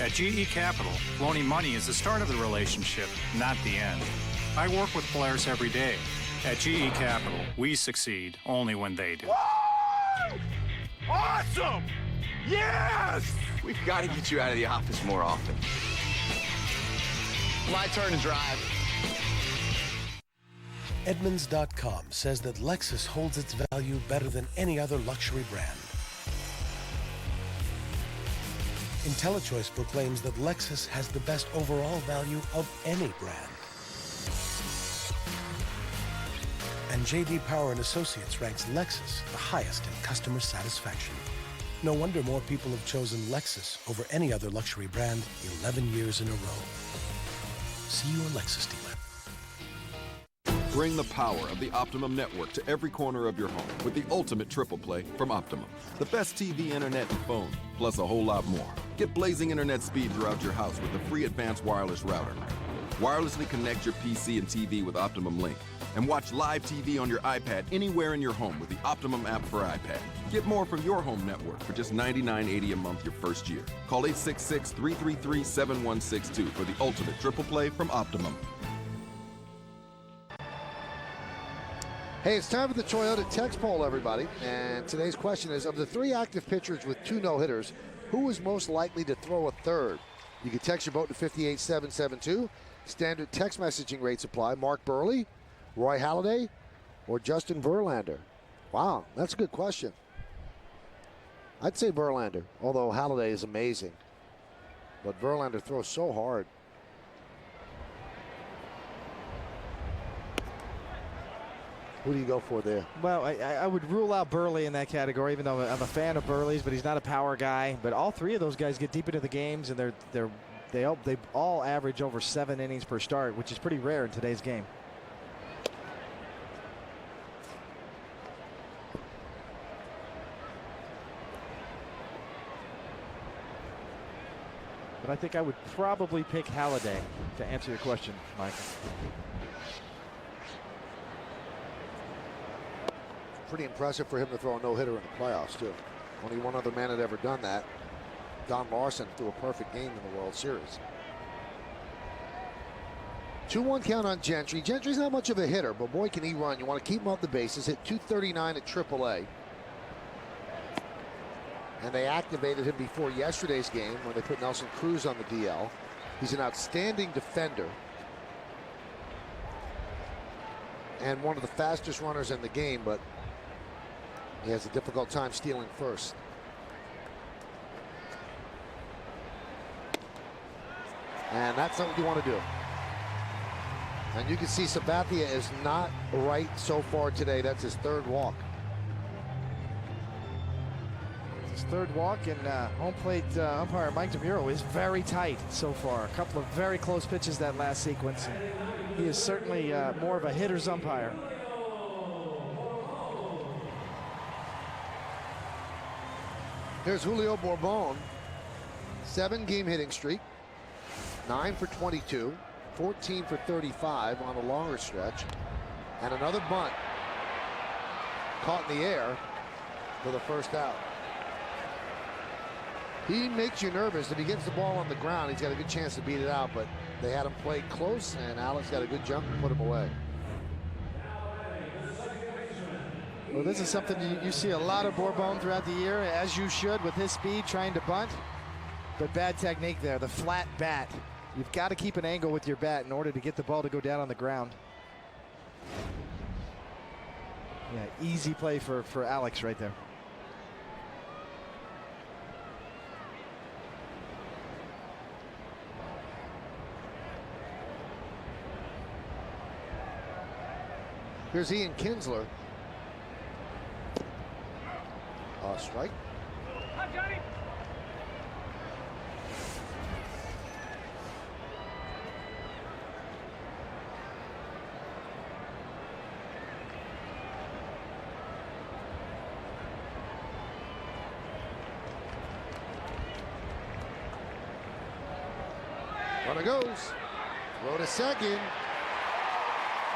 At GE Capital, loaning money is the start of the relationship, not the end. I work with players every day. At GE Capital, we succeed only when they do. Woo! Awesome! Yes! We've got to get you out of the office more often. My turn to drive. Edmunds.com says that Lexus holds its value better than any other luxury brand. IntelliChoice proclaims that Lexus has the best overall value of any brand. And J.D. Power and Associates ranks Lexus the highest in customer satisfaction. No wonder more people have chosen Lexus over any other luxury brand 11 years in a row. See your Lexus dealer. Bring the power of the Optimum network to every corner of your home with the ultimate triple play from Optimum. The best TV, internet, and phone, plus a whole lot more. Get blazing internet speed throughout your house with the free advanced wireless router. Wirelessly connect your PC and TV with Optimum Link. And watch live TV on your iPad anywhere in your home with the Optimum app for iPad. Get more from your home network for just $99.80 a month your first year. Call 866-333-7162 for the ultimate triple play from Optimum. Hey, it's time for the Toyota Text Poll, everybody. And today's question is, of the 3 active pitchers with 2 no-hitters, who is most likely to throw a third? You can text your vote to 58772. Standard text messaging rates apply. Mark Burley, Roy Halladay, or Justin Verlander? Wow, that's a good question. I'd say Verlander, although Halladay is amazing. But Verlander throws so hard. Who do you go for there? Well, I would rule out Burley in that category, even though I'm a fan of Burley's, but he's not a power guy. But all 3 of those guys get deep into the games, and they all average over 7 innings per start, which is pretty rare in today's game. But I think I would probably pick Halladay to answer your question, Michael. Pretty impressive for him to throw a no-hitter in the playoffs, too. Only one other man had ever done that. Don Larson threw a perfect game in the World Series. 2-1 count on Gentry. Gentry's not much of a hitter, but boy, can he run. You want to keep him off the bases. Hit .239 at AAA. And they activated him before yesterday's game when they put Nelson Cruz on the DL. He's an outstanding defender. And one of the fastest runners in the game, but he has a difficult time stealing first. And that's not what you want to do. And you can see Sabathia is not right so far today. That's his 3rd walk. His 3rd walk, and home plate umpire Mike DeMuro is very tight so far. A couple of very close pitches that last sequence. He is certainly more of a hitter's umpire. Here's Julio Bourbon. 7-game hitting streak. 9 for 22. 14 for 35 on a longer stretch. And another bunt caught in the air for the first out. He makes you nervous. If he gets the ball on the ground, he's got a good chance to beat it out, but they had him play close, and Alex got a good jump and put him away. Well, this is something you see a lot of Bourbon throughout the year, as you should, with his speed trying to bunt. But bad technique there, the flat bat. You've got to keep an angle with your bat in order to get the ball to go down on the ground. Yeah, easy play for Alex right there. Here's Ian Kinsler. Strike. Hi, Johnny. Runner goes. Throw to second.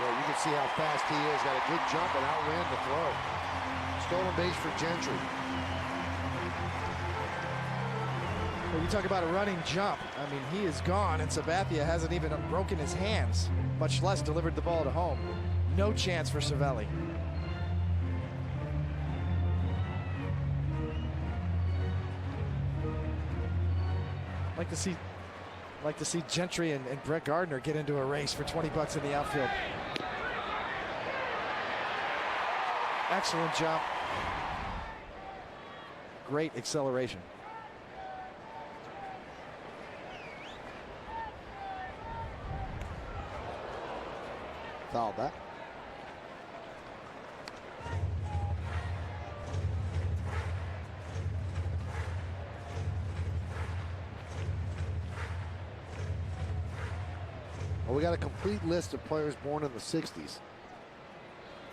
Well, you can see how fast he is. Got a good jump and outran the throw. Stolen base for Gentry. Well, you talk about a running jump. I mean, he is gone, and Sabathia hasn't even broken his hands, much less delivered the ball to home. No chance for Cervelli. Like to see Gentry and Brett Gardner get into a race for 20 bucks in the outfield. Excellent jump. Great acceleration. Foul back. Well, we got a complete list of players born in the 60s.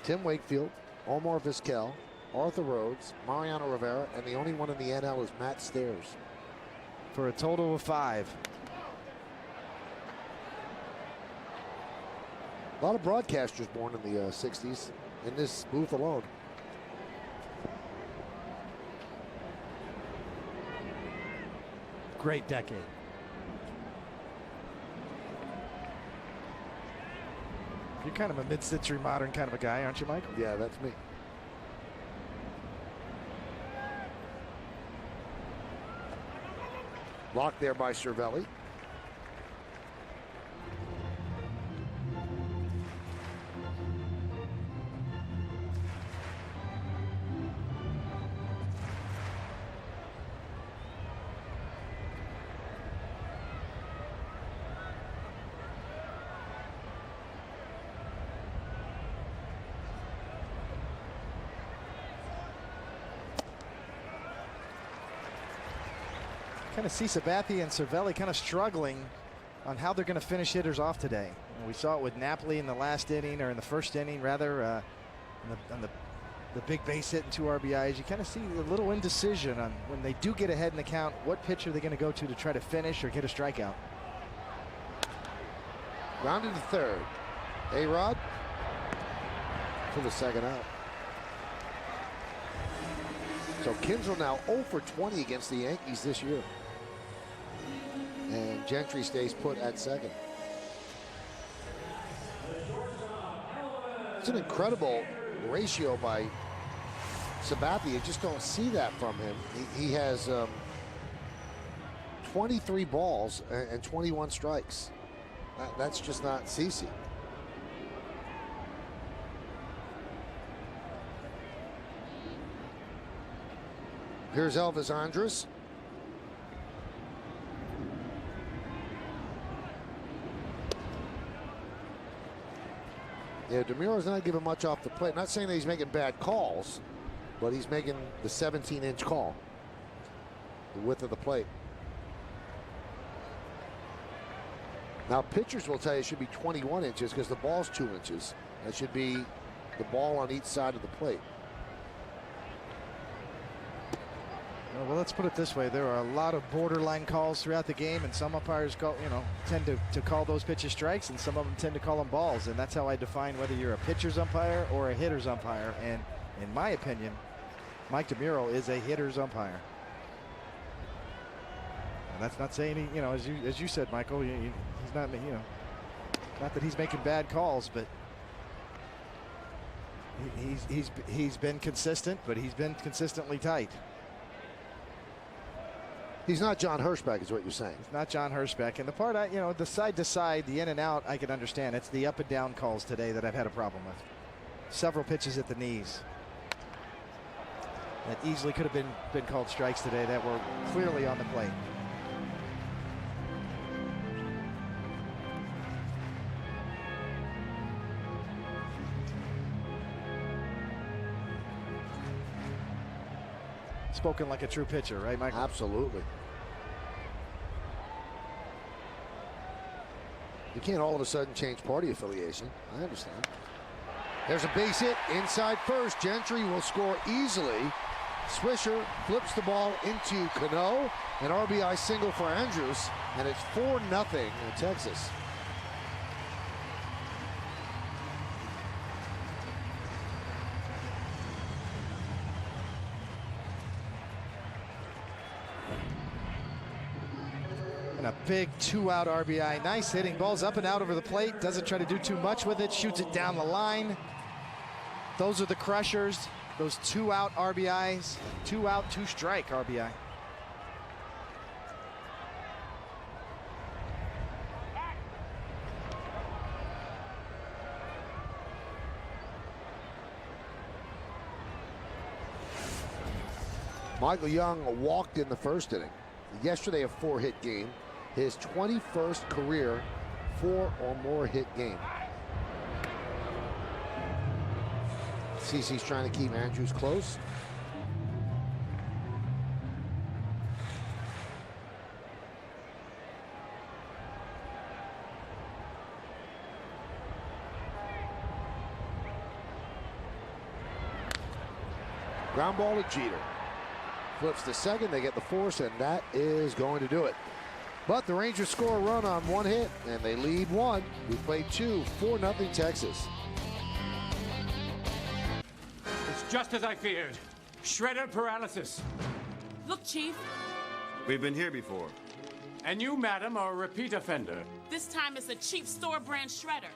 Tim Wakefield, Omar Vizquel, Arthur Rhodes, Mariano Rivera, and the only one in the NL is Matt Stairs. For a total of 5. A lot of broadcasters born in the 60s in this booth alone. Great decade. You're kind of a mid-century modern kind of a guy, aren't you, Michael? Yeah, that's me. Blocked there by Cervelli. Kind of see Sabathia and Cervelli kind of struggling on how they're going to finish hitters off today. And we saw it with Napoli in the last inning, or in the first inning rather, on the big base hit and 2 RBIs. You kind of see a little indecision on when they do get ahead in the count, what pitch are they going to go to try to finish or get a strikeout. Grounded to third. A-Rod for the second out. So Kinsler now 0 for 20 against the Yankees this year. And Gentry stays put at second. It's an incredible ratio by Sabathia. You just don't see that from him. He has 23 balls and 21 strikes. That's just not CC. Here's Elvis Andrus. Yeah, DeMuro's not giving much off the plate. Not saying that he's making bad calls, but he's making the 17-inch call. The width of the plate. Now, pitchers will tell you it should be 21 inches because the ball's 2 inches. That should be the ball on each side of the plate. Well, let's put it this way. There are a lot of borderline calls throughout the game, and some umpires tend to call those pitches strikes, and some of them tend to call them balls. And that's how I define whether you're a pitcher's umpire or a hitter's umpire. And in my opinion, Mike DeMuro is a hitter's umpire. And that's not saying he, as you said, Michael, he's not, not that he's making bad calls, but he's been consistent, but he's been consistently tight. He's not John Hirschbeck, is what you're saying. He's not John Hirschbeck. And the part, the side to side, the in and out, I can understand. It's the up and down calls today that I've had a problem with. Several pitches at the knees that easily could have been called strikes today that were clearly on the plate. Spoken like a true pitcher, right, Michael? Absolutely. You can't all of a sudden change party affiliation. I understand. There's a base hit inside first. Gentry will score easily. Swisher flips the ball into Cano. An RBI single for Andrews, and it's 4-0 in Texas. A big 2-out RBI. Nice hitting. Ball's up and out over the plate. Doesn't try to do too much with it. Shoots it down the line. Those are the crushers. Those 2-out RBIs. 2-out, 2-strike RBI. Michael Young walked in the first inning. Yesterday, a 4-hit game. His 21st career 4 or more hit game. CeCe's trying to keep Andrews close. Ground ball to Jeter. Flips to second, they get the force, and that is going to do it. But the Rangers score a run on 1 hit, and they lead 1. We played 2, 4-0 Texas. It's just as I feared. Shredder paralysis. Look, Chief. We've been here before. And you, madam, are a repeat offender. This time it's a cheap store brand shredder.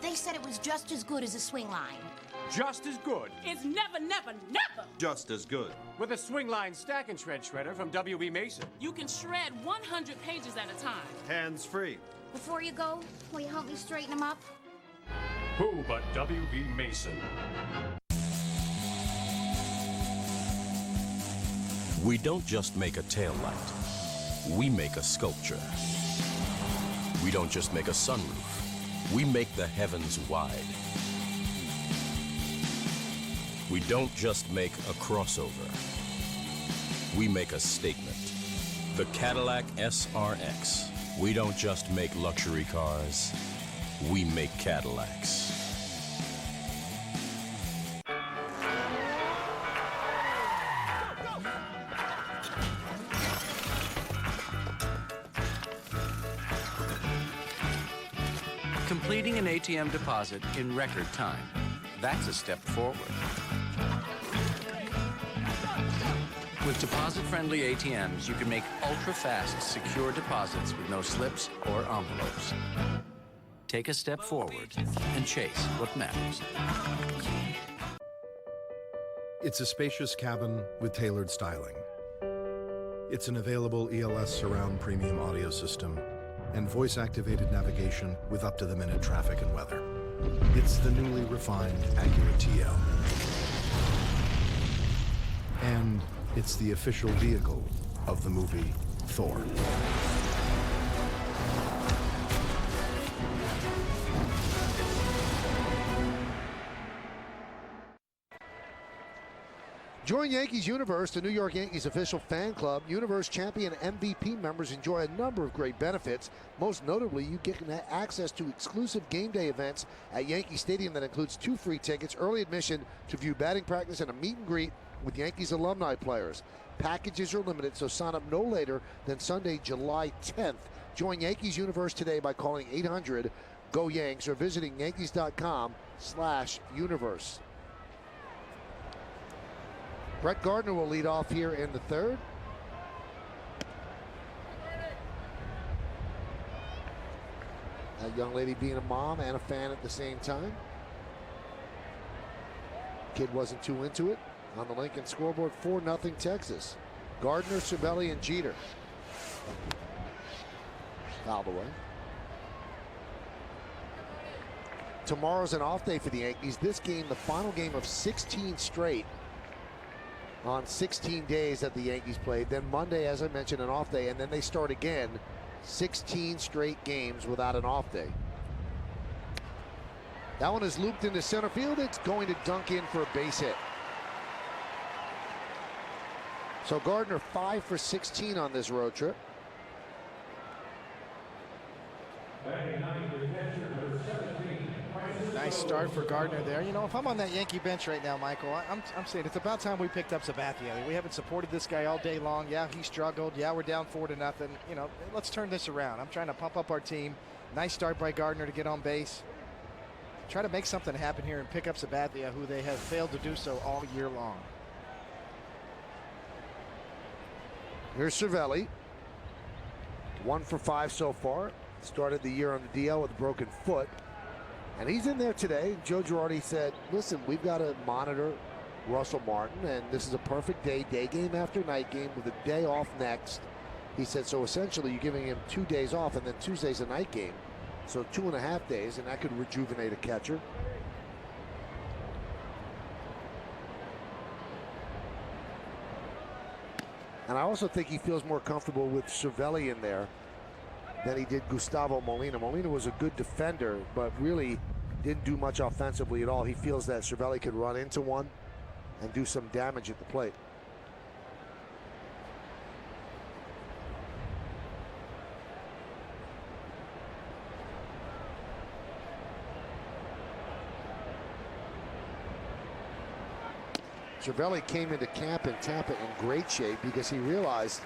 They said it was just as good as a swing line. Just as good. It's never, never, never. Just as good. With a swing line stack and shred shredder from W.B. Mason. You can shred 100 pages at a time. Hands free. Before you go, will you help me straighten them up? Who but W.B. Mason? We don't just make a tail light. We make a sculpture. We don't just make a sunroof. We make the heavens wide. We don't just make a crossover. We make a statement. The Cadillac SRX. We don't just make luxury cars. We make Cadillacs. Completing an ATM deposit in record time. That's a step forward. With deposit-friendly ATMs, you can make ultra-fast, secure deposits with no slips or envelopes. Take a step forward and chase what matters. It's a spacious cabin with tailored styling. It's an available ELS surround premium audio system and voice-activated navigation with up-to-the-minute traffic and weather. It's the newly refined Acura TL. And it's the official vehicle of the movie Thor. Join Yankees Universe, the New York Yankees official fan club. Universe Champion MVP members enjoy a number of great benefits. Most notably, you get access to exclusive game day events at Yankee Stadium that includes 2 free tickets, early admission to view batting practice, and a meet and greet with Yankees alumni players. Packages are limited, so sign up no later than Sunday, July 10th. Join Yankees Universe today by calling 800-GO-YANKS or visiting Yankees.com/universe. Brett Gardner will lead off here in the third. That young lady being a mom and a fan at the same time. Kid wasn't too into it. On the Lincoln scoreboard, 4-0 Texas. Gardner, Cervelli, and Jeter. Fouled away. Tomorrow's an off day for the Yankees. This game, the final game of 16 straight on 16 days that the Yankees played. Then Monday, as I mentioned, an off day, and then they start again 16 straight games without an off day. That one is looped into center field. It's going to dunk in for a base hit. So Gardner 5 for 16 on this road trip. Nice start for Gardner there. You know, if I'm on that Yankee bench right now, Michael, I'm saying it's about time we picked up Sabathia. We haven't supported this guy all day long. Yeah, he struggled. Yeah, we're down 4-0. You know, let's turn this around. I'm trying to pump up our team. Nice start by Gardner to get on base. Try to make something happen here and pick up Sabathia, who they have failed to do so all year long. Here's Cervelli. 1 for 5 so far. Started the year on the DL with a broken foot. And he's in there today. Joe Girardi said, listen, we've got to monitor Russell Martin, and this is a perfect day game after night game with a day off next. He said, so essentially you're giving him 2 days off, and then Tuesday's a night game. So 2.5 days, and that could rejuvenate a catcher. And I also think he feels more comfortable with Cervelli in there than he did Gustavo Molina. Molina was a good defender, but really didn't do much offensively at all. He feels that Cervelli could run into one and do some damage at the plate. Cervelli came into camp in Tampa in great shape because he realized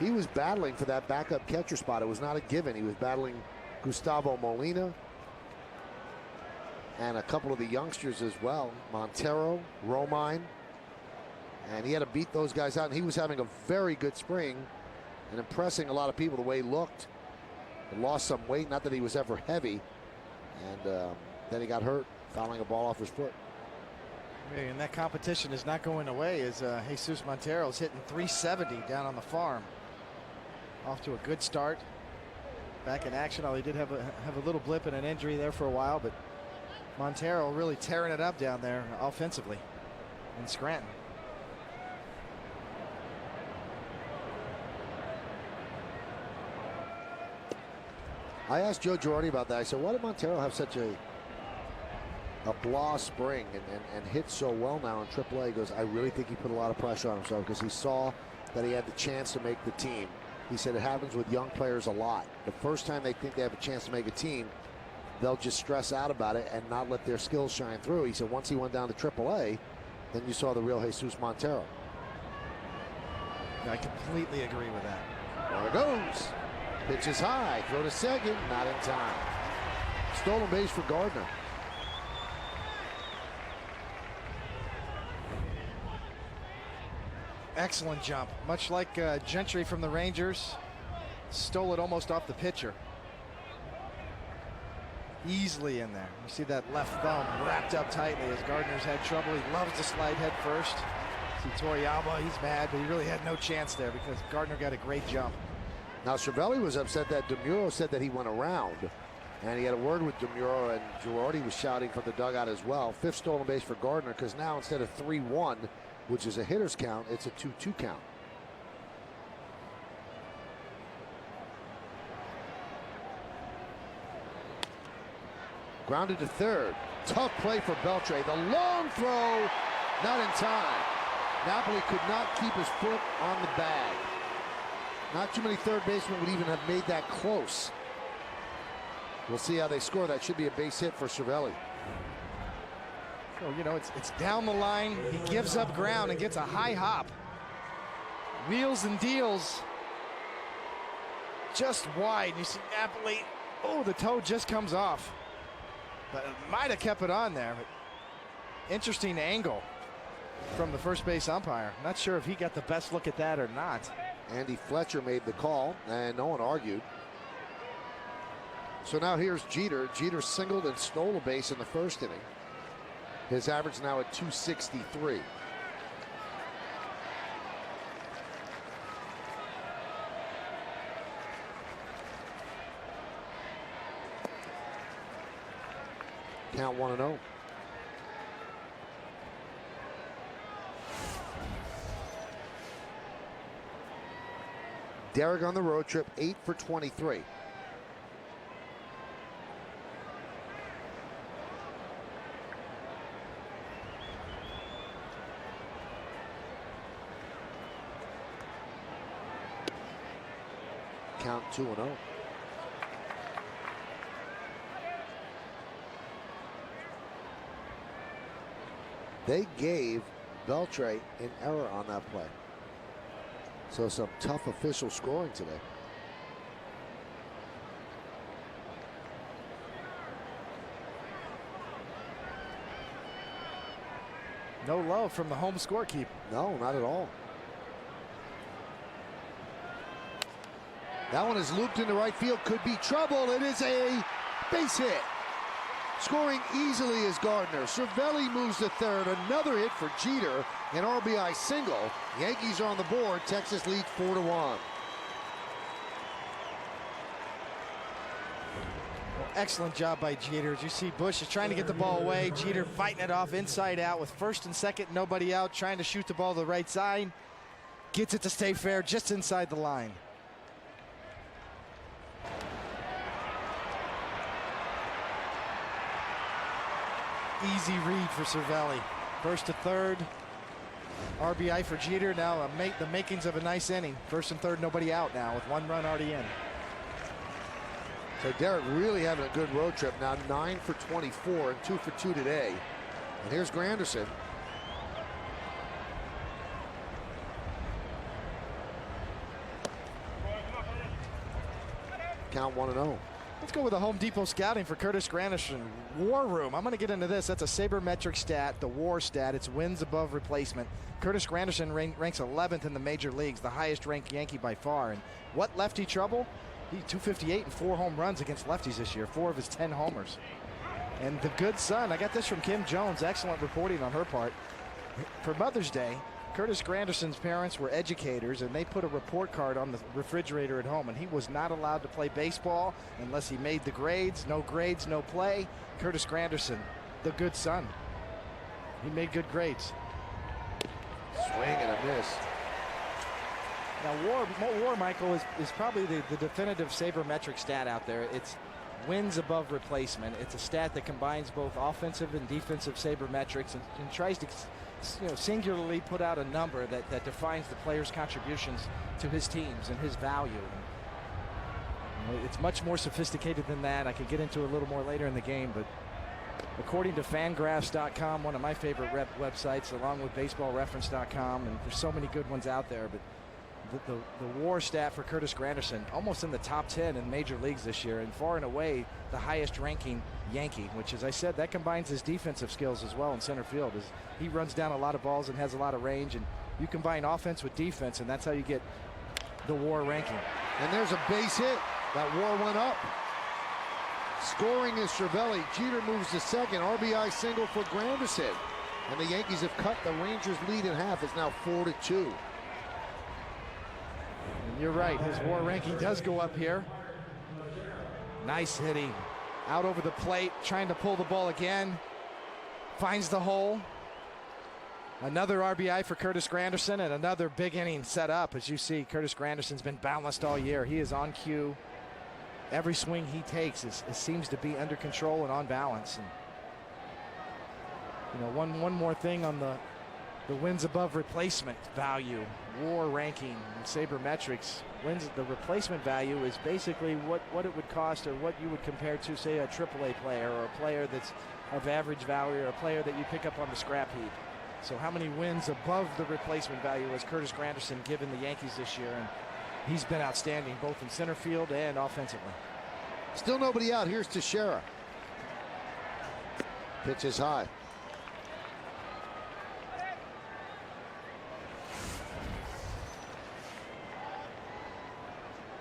he was battling for that backup catcher spot. It was not a given. He was battling Gustavo Molina and a couple of the youngsters as well, Montero, Romine, and he had to beat those guys out, and he was having a very good spring and impressing a lot of people the way he looked. He lost some weight, not that he was ever heavy, and then he got hurt, fouling a ball off his foot. And that competition is not going away as Jesus Montero is hitting 370 down on the farm. Off to a good start. Back in action. He did have a little blip and an injury there for a while, but Montero really tearing it up down there offensively in Scranton. I asked Joe Girardi about that. I said, why did Montero have such a blah spring and hit so well now in AAA? He goes, I really think he put a lot of pressure on himself because he saw that he had the chance to make the team. He said it happens with young players a lot. The first time they think they have a chance to make a team, they'll just stress out about it and not let their skills shine through. He said once he went down to AAA, then you saw the real Jesus Montero. I completely agree with that. There it goes. Pitch is high. Throw to second. Not in time. Stolen base for Gardner. Excellent jump. Much like Gentry from the Rangers. Stole it almost off the pitcher. Easily in there. You see that left thumb wrapped up tightly as Gardner's had trouble. He loves to slide head first. See Toriyama, he's mad, but he really had no chance there because Gardner got a great jump. Now Cervelli was upset that DeMuro said that he went around, and he had a word with DeMuro, and Girardi was shouting from the dugout as well. 5th stolen base for Gardner, because now instead of 3-1, which is a hitter's count, it's a 2-2 count. Grounded to third. Tough play for Beltre. The long throw, not in time. Napoli could not keep his foot on the bag. Not too many third basemen would even have made that close. We'll see how they score. That should be a base hit for Cervelli. So, you know, it's down the line. He gives up ground and gets a high hop. Wheels and deals. Just wide. You see Napoli. Oh, the toe just comes off. But it might have kept it on there. But interesting angle from the first base umpire. Not sure if he got the best look at that or not. Andy Fletcher made the call, and no one argued. So now here's Jeter. Jeter singled and stole a base in the first inning. His average now at 263. Count 1-0. Derek on the road trip, 8 for 23. Count 2-0. They gave Beltre an error on that play. So some tough official scoring today. No love from the home scorekeeper. No, not at all. That one is looped into right field. Could be trouble. It is a base hit. Scoring easily is Gardner. Cervelli moves to third. Another hit for Jeter. An RBI single. Yankees are on the board. Texas leads 4-1. Well, excellent job by Jeter. As you see, Bush is trying to get the ball away. Jeter fighting it off inside out with first and second, nobody out, trying to shoot the ball to the right side. Gets it to stay fair just inside the line. Easy read for Cervelli. First to third. RBI for Jeter. Now the makings of a nice inning. First and third, nobody out now with 1 run already in. So Derek really having a good road trip now. 9 for 24 and 2 for 2 today. And here's Granderson. Count 1-0. Let's go with the Home Depot scouting for Curtis Granderson. War room. I'm going to get into this. That's a sabermetric stat, the WAR stat. It's wins above replacement. Curtis Granderson ranks 11th in the major leagues, the highest ranked Yankee by far. And what lefty trouble? He 258 and 4 home runs against lefties this year, 4 of his 10 homers. And the good son, I got this from Kim Jones, excellent reporting on her part. For Mother's Day, Curtis Granderson's parents were educators, and they put a report card on the refrigerator at home, and he was not allowed to play baseball unless he made the grades. No grades, no play. Curtis Granderson, the good son. He made good grades. Swing and a miss. Now, WAR, Michael, is probably the definitive sabermetric stat out there. It's wins above replacement. It's a stat that combines both offensive and defensive sabermetrics and tries to singularly put out a number that defines the player's contributions to his teams and his value. And, it's much more sophisticated than that. I can get into a little more later in the game, but according to Fangraphs.com, one of my favorite websites, along with BaseballReference.com, and there's so many good ones out there, but the WAR stat for Curtis Granderson, almost in the top 10 in major leagues this year, and far and away the highest ranking Yankee, which, as I said, that combines his defensive skills as well in center field. As he runs down a lot of balls and has a lot of range, and you combine offense with defense, and that's how you get the WAR ranking. And there's a base hit. That WAR went up. Scoring is Cervelli. Jeter moves to second. RBI single for Granderson. And the Yankees have cut the Rangers' lead in half. It's now 4-2. You're right, his WAR ranking does go up here. Nice hitting. Out over the plate, trying to pull the ball again. Finds the hole. Another RBI for Curtis Granderson, and another big inning set up. As you see, Curtis Granderson's been balanced all year. He is on cue. Every swing he takes seems to be under control and on balance. And, one more thing on the wins above replacement value, WAR ranking, and sabermetrics. The replacement value is basically what it would cost, or what you would compare to, say, a AAA player, or a player that's of average value, or a player that you pick up on the scrap heap. So how many wins above the replacement value has Curtis Granderson given the Yankees this year? And he's been outstanding both in center field and offensively. Still nobody out. Here's Teixeira. Pitch is high.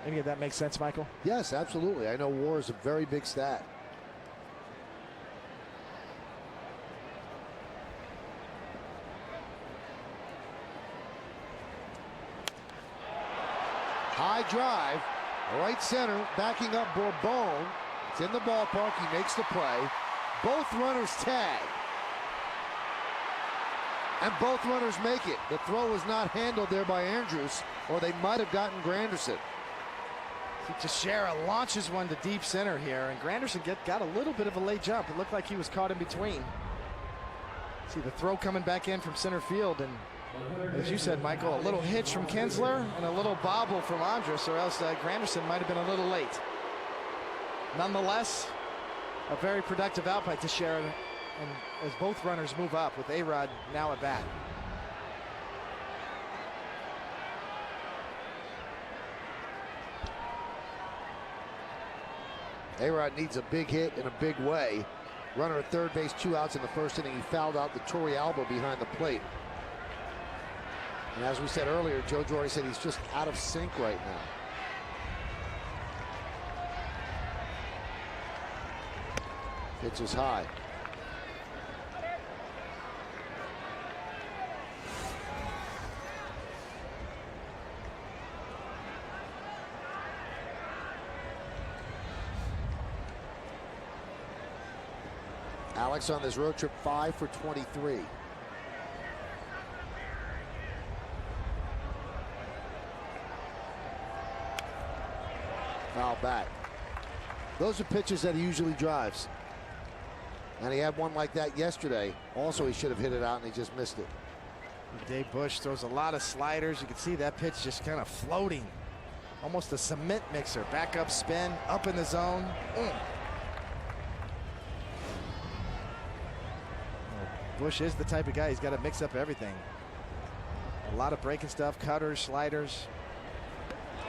Any of that makes sense, Michael? Yes, absolutely. I know WAR is a very big stat. High drive, right center, backing up Bourbon. It's in the ballpark. He makes the play. Both runners tag. And both runners make it. The throw was not handled there by Andrews, or they might have gotten Granderson. Teixeira launches one to deep center here, and Granderson got a little bit of a late jump. It looked like he was caught in between. See the throw coming back in from center field, and as you said, Michael, a little hitch from Kinsler and a little bobble from Andrus, or else Granderson might have been a little late. Nonetheless, a very productive out by Teixeira, and as both runners move up with A-Rod now at bat. A-Rod needs a big hit in a big way. Runner at third base, 2 outs in the first inning. He fouled out the Torrey Alba behind the plate. And as we said earlier, Joe Girardi said he's just out of sync right now. Pitch is high. Alex on this road trip 5 for 23. Foul back. Those are pitches that he usually drives. And he had one like that yesterday. Also, he should have hit it out and he just missed it. Dave Bush throws a lot of sliders. You can see that pitch just kind of floating. Almost a cement mixer. Back up spin, up in the zone. Bush is the type of guy, he's got to mix up everything. A lot of breaking stuff, cutters, sliders.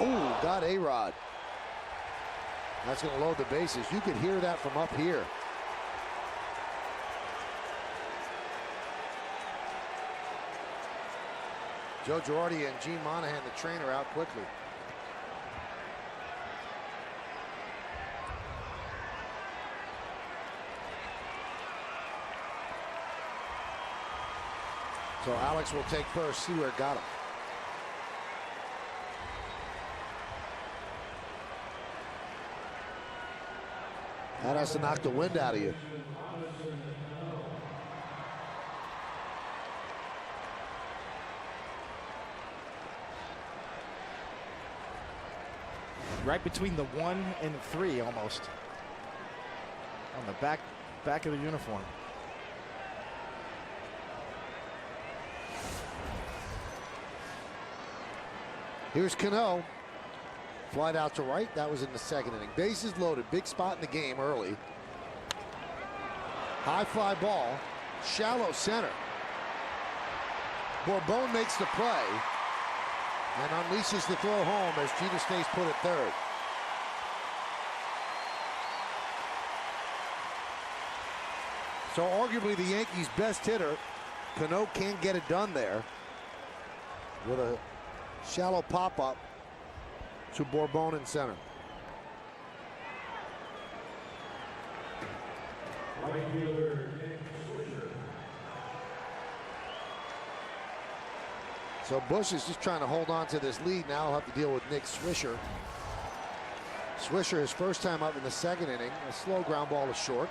Oh, got A-Rod. That's going to load the bases. You could hear that from up here. Joe Girardi and Gene Monahan, the trainer, out quickly. So Alex will take first, see where it got him. That has to knock the wind out of you. Right between the 1 and 3 almost. On the back of the uniform. Here's Cano. Flied out to right. That was in the second inning. Bases loaded. Big spot in the game early. High fly ball. Shallow center. Bourbon makes the play and unleashes the throw home as Jeter stays put at third. So arguably the Yankees' best hitter. Cano can't get it done there with a shallow pop-up to Bourbon in center. So Bush is just trying to hold on to this lead. Now he'll have to deal with Nick Swisher. Swisher, his first time up in the second inning. A slow ground ball to short.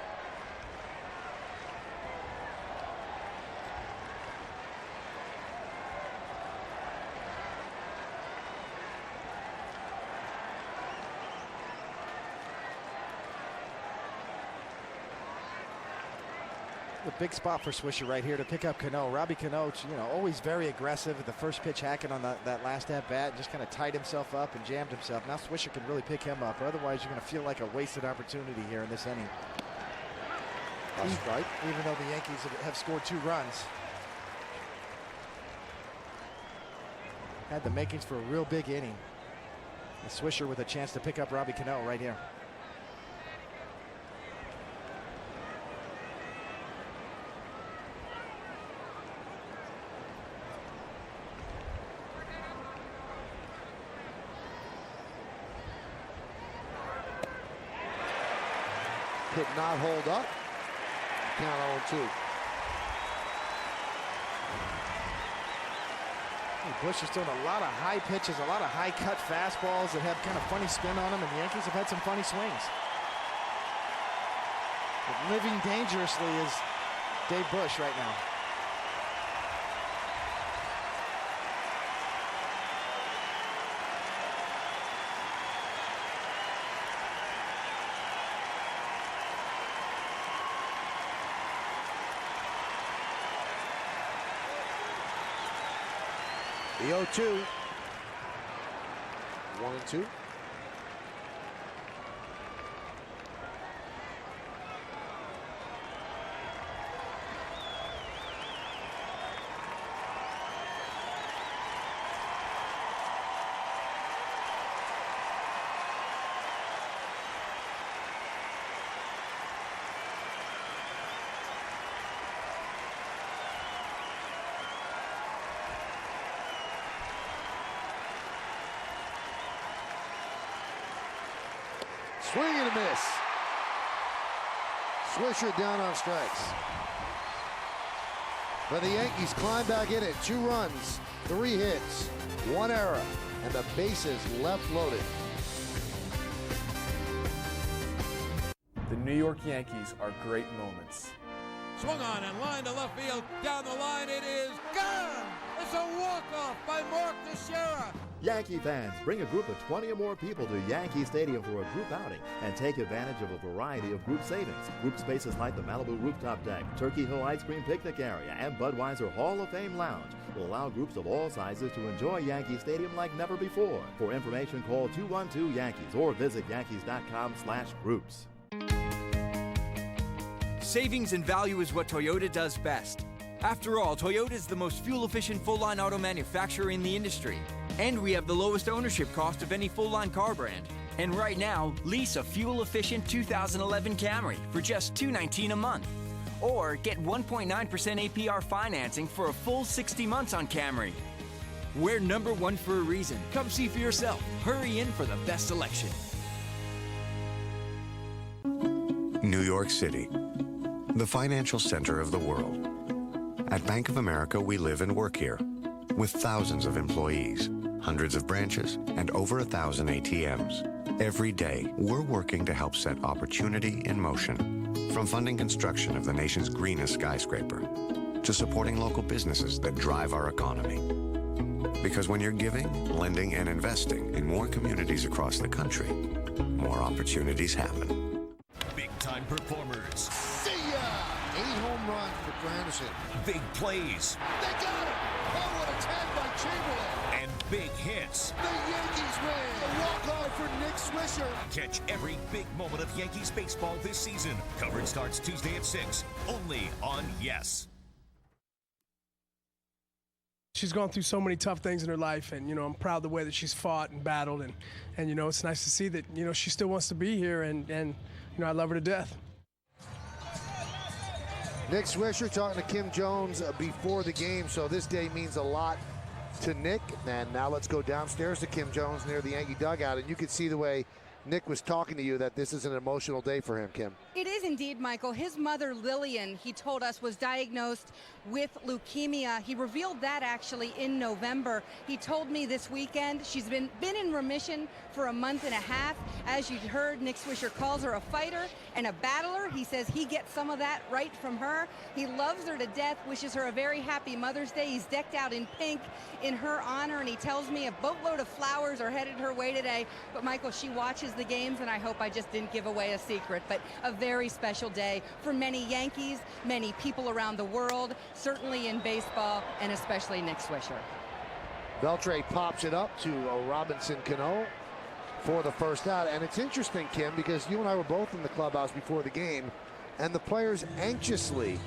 The big spot for Swisher right here to pick up Cano. Robbie Cano, you know, always very aggressive at the first pitch, hacking on that last at bat, just kind of tied himself up and jammed himself. Now Swisher can really pick him up. Otherwise, you're going to feel like a wasted opportunity here in this inning. That's right. Even though the Yankees have scored 2 runs. had the makings for a real big inning. And Swisher with a chance to pick up Robbie Cano right here. Could not hold up. Count 0-2. Bush is throwing a lot of high pitches, a lot of high cut fastballs that have kind of funny spin on them, and the Yankees have had some funny swings. But living dangerously is Dave Bush right now. The 0-2. 1-2. Swing and a miss. Swisher down on strikes. But the Yankees climb back in it. 2 runs, 3 hits, 1 error, and the bases left loaded. The New York Yankees are great moments. Swung on and line to left field. Down the line, it is gone. It's a walk-off by Mark Teixeira. Yankee fans, bring a group of 20 or more people to Yankee Stadium for a group outing and take advantage of a variety of group savings. Group spaces like the Malibu Rooftop Deck, Turkey Hill Ice Cream Picnic Area, and Budweiser Hall of Fame Lounge will allow groups of all sizes to enjoy Yankee Stadium like never before. For information, call 212-YANKEES or visit yankees.com/groups. Savings and value is what Toyota does best. After all, Toyota is the most fuel-efficient full-line auto manufacturer in the industry. And we have the lowest ownership cost of any full-line car brand. And right now, lease a fuel-efficient 2011 Camry for just $219 a month. Or get 1.9% APR financing for a full 60 months on Camry. We're #1 for a reason. Come see for yourself. Hurry in for the best selection. New York City, the financial center of the world. At Bank of America, we live and work here, with thousands of employees, hundreds of branches, and over 1,000 ATMs. Every day, we're working to help set opportunity in motion. From funding construction of the nation's greenest skyscraper, to supporting local businesses that drive our economy. Because when you're giving, lending, and investing in more communities across the country, more opportunities happen. Big-time performers. See ya! 8 home runs for Granderson. Big plays. They got it! Oh, what a tag by Chamberlain! And big hits. The Yankees win! A walk-off for Nick Swisher. Catch every big moment of Yankees baseball this season. Coverage starts Tuesday at 6, only on Yes. She's gone through so many tough things in her life, and, I'm proud of the way that she's fought and battled, and it's nice to see that, she still wants to be here, and I love her to death. Nick Swisher talking to Kim Jones before the game, so this day means a lot to Nick. And now let's go downstairs to Kim Jones near the Yankee dugout, and you could see the way Nick was talking to you that this is an emotional day for him, Kim. It is indeed, Michael. His mother, Lillian, he told us, was diagnosed with leukemia. He revealed that actually in November. He told me this weekend she's been in remission for a month and a half. As you heard, Nick Swisher calls her a fighter and a battler. He says he gets some of that right from her. He loves her to death, wishes her a very happy Mother's Day. He's decked out in pink in her honor, and he tells me a boatload of flowers are headed her way today. But Michael, she watches the games, and I hope I just didn't give away a secret, but a very special day for many Yankees, many people around the world, certainly in baseball, and especially Nick Swisher. Beltre pops it up to Robinson Cano for the first out. And it's interesting, Kim, because you and I were both in the clubhouse before the game, and the players anxiously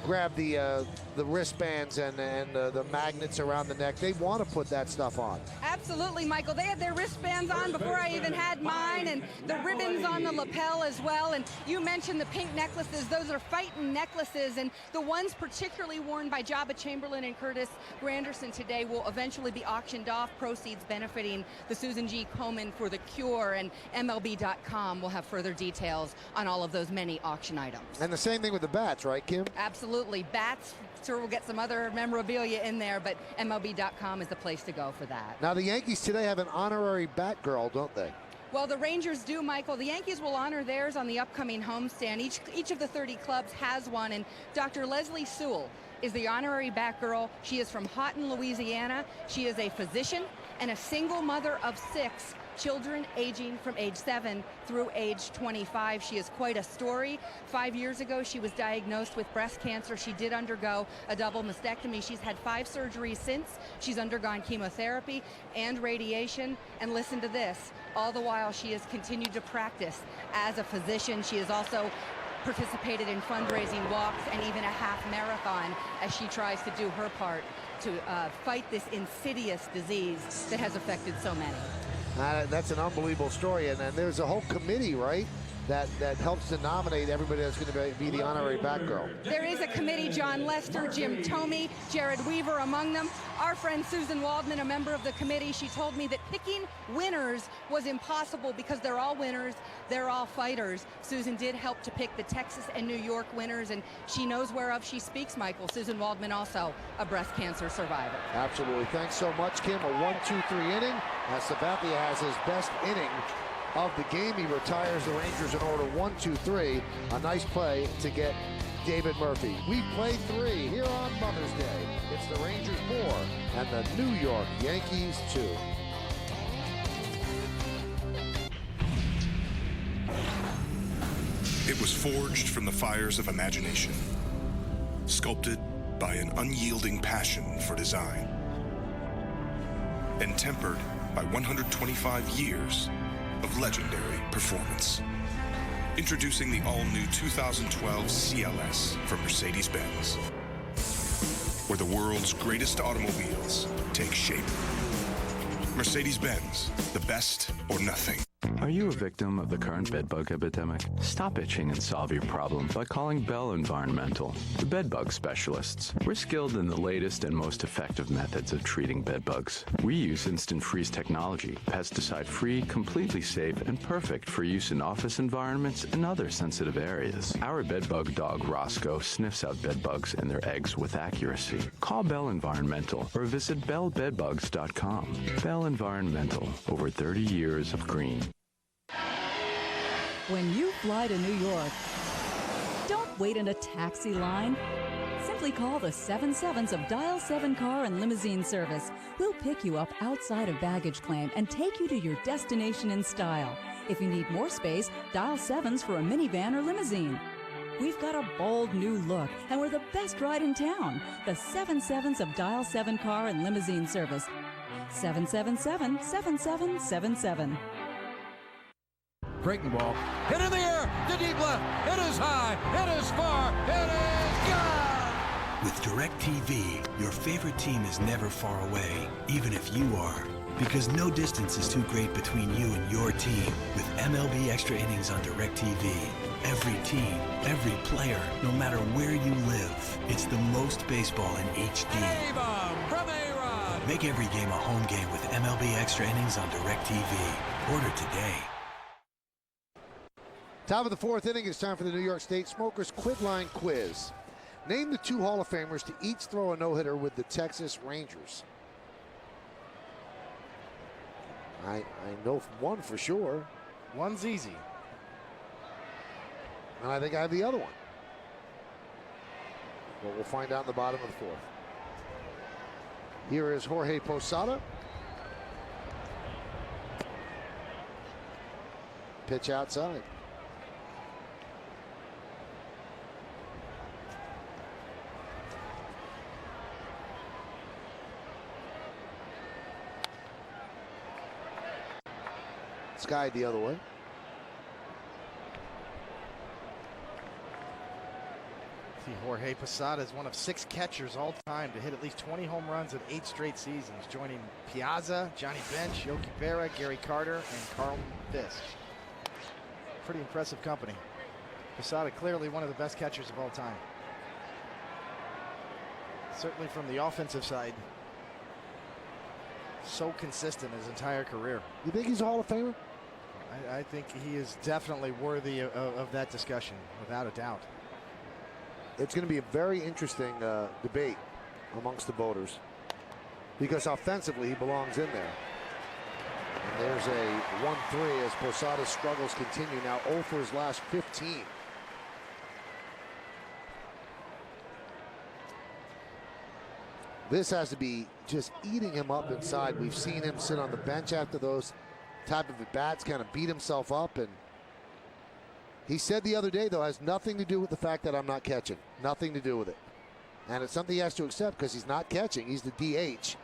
grab the wristbands and the magnets around the neck. They want to put that stuff on. Absolutely, Michael. They had their wristbands on before I even had mine, and the ribbons on the lapel as well. And you mentioned the pink necklaces. Those are fighting necklaces, and the ones particularly worn by Jabba Chamberlain and Curtis Granderson today will eventually be auctioned off, proceeds benefiting the Susan G. Komen for the Cure, and MLB.com will have further details on all of those many auction items. And the same thing with the bats, right, Kim? Absolutely. Bats, sure we'll get some other memorabilia in there, but MLB.com is the place to go for that. Now, the Yankees today have an honorary bat girl, don't they? Well, the Rangers do, Michael. The Yankees will honor theirs on the upcoming homestand. Each of the 30 clubs has one, and Dr. Leslie Sewell is the honorary Batgirl. She is from Houghton, Louisiana. She is a physician and a single mother of 6 children aging from age 7 through age 25. She is quite a story. 5 years ago, she was diagnosed with breast cancer. She did undergo a double mastectomy. She's had 5 surgeries since. She's undergone chemotherapy and radiation. And listen to this, all the while she has continued to practice as a physician. She has also participated in fundraising walks and even a half marathon as she tries to do her part to fight this insidious disease that has affected so many. That's an unbelievable story, and then there's a whole committee, right, that helps to nominate everybody that's going to be the honorary Batgirl. There is a committee, John Lester, Jim Tomey, Jared Weaver among them. Our friend Susan Waldman, a member of the committee, she told me that picking winners was impossible because they're all winners, they're all fighters. Susan did help to pick the Texas and New York winners, and she knows whereof she speaks, Michael. Susan Waldman, also a breast cancer survivor. Absolutely. Thanks so much, Kim. A 1-2-3 inning. As Sabathia has his best inning of the game. He retires the Rangers in order 1-2-3. A nice play to get David Murphy. We play 3 here on Mother's Day. It's the Rangers 4 and the New York Yankees 2. It was forged from the fires of imagination, sculpted by an unyielding passion for design, and tempered by 125 years of legendary performance. Introducing the all-new 2012 CLS from Mercedes-Benz, where the world's greatest automobiles take shape. Mercedes-Benz, the best or nothing. Are you a victim of the current bedbug epidemic? Stop itching and solve your problem by calling Bell Environmental, the bedbug specialists. We're skilled in the latest and most effective methods of treating bedbugs. We use instant freeze technology, pesticide-free, completely safe, and perfect for use in office environments and other sensitive areas. Our bedbug dog, Roscoe, sniffs out bedbugs and their eggs with accuracy. Call Bell Environmental or visit bellbedbugs.com. Bell Environmental, over 30 years of green. When you fly to New York, don't wait in a taxi line. Simply call the 77s of Dial 7 Car and Limousine Service. We'll pick you up outside of baggage claim and take you to your destination in style. If you need more space, dial 7s for a minivan or limousine. We've got a bold new look, and we're the best ride in town. The 77s of Dial 7 Car and Limousine Service. 777-7777. Breaking ball. Hit in the air. To deep left. It is high. It is far. It is gone. With DirecTV, your favorite team is never far away, even if you are. Because no distance is too great between you and your team. With MLB Extra Innings on DirecTV. Every team, every player, no matter where you live. It's the most baseball in HD. A-bomb from A-Rod. Make every game a home game with MLB Extra Innings on DirecTV. Order today. Top of the 4th inning, it's time for the New York State Smokers Quitline Quiz. Name the 2 Hall of Famers to each throw a no-hitter with the Texas Rangers. I know one for sure. One's easy. And I think I have the other one. But we'll find out in the bottom of the 4th. Here is Jorge Posada. Pitch outside. Sky the other way. See, Jorge Posada is one of 6 catchers all time to hit at least 20 home runs in 8 straight seasons, joining Piazza, Johnny Bench, Yogi Berra, Gary Carter, and Carlton Fisk. Pretty impressive company. Posada clearly one of the best catchers of all time. Certainly from the offensive side. So consistent his entire career. You think he's a Hall of Famer? I think he is definitely worthy of that discussion, without a doubt. It's going to be a very interesting debate amongst the voters, because offensively he belongs in there. And there's a 1-3 as Posada's struggles continue. Now 0 for his last 15. This has to be just eating him up inside. We've seen him sit on the bench after those type of at-bats, kind of beat himself up. And he said the other day, though, has nothing to do with the fact that I'm not catching. Nothing to do with it. And it's something he has to accept, because he's not catching. He's the DH.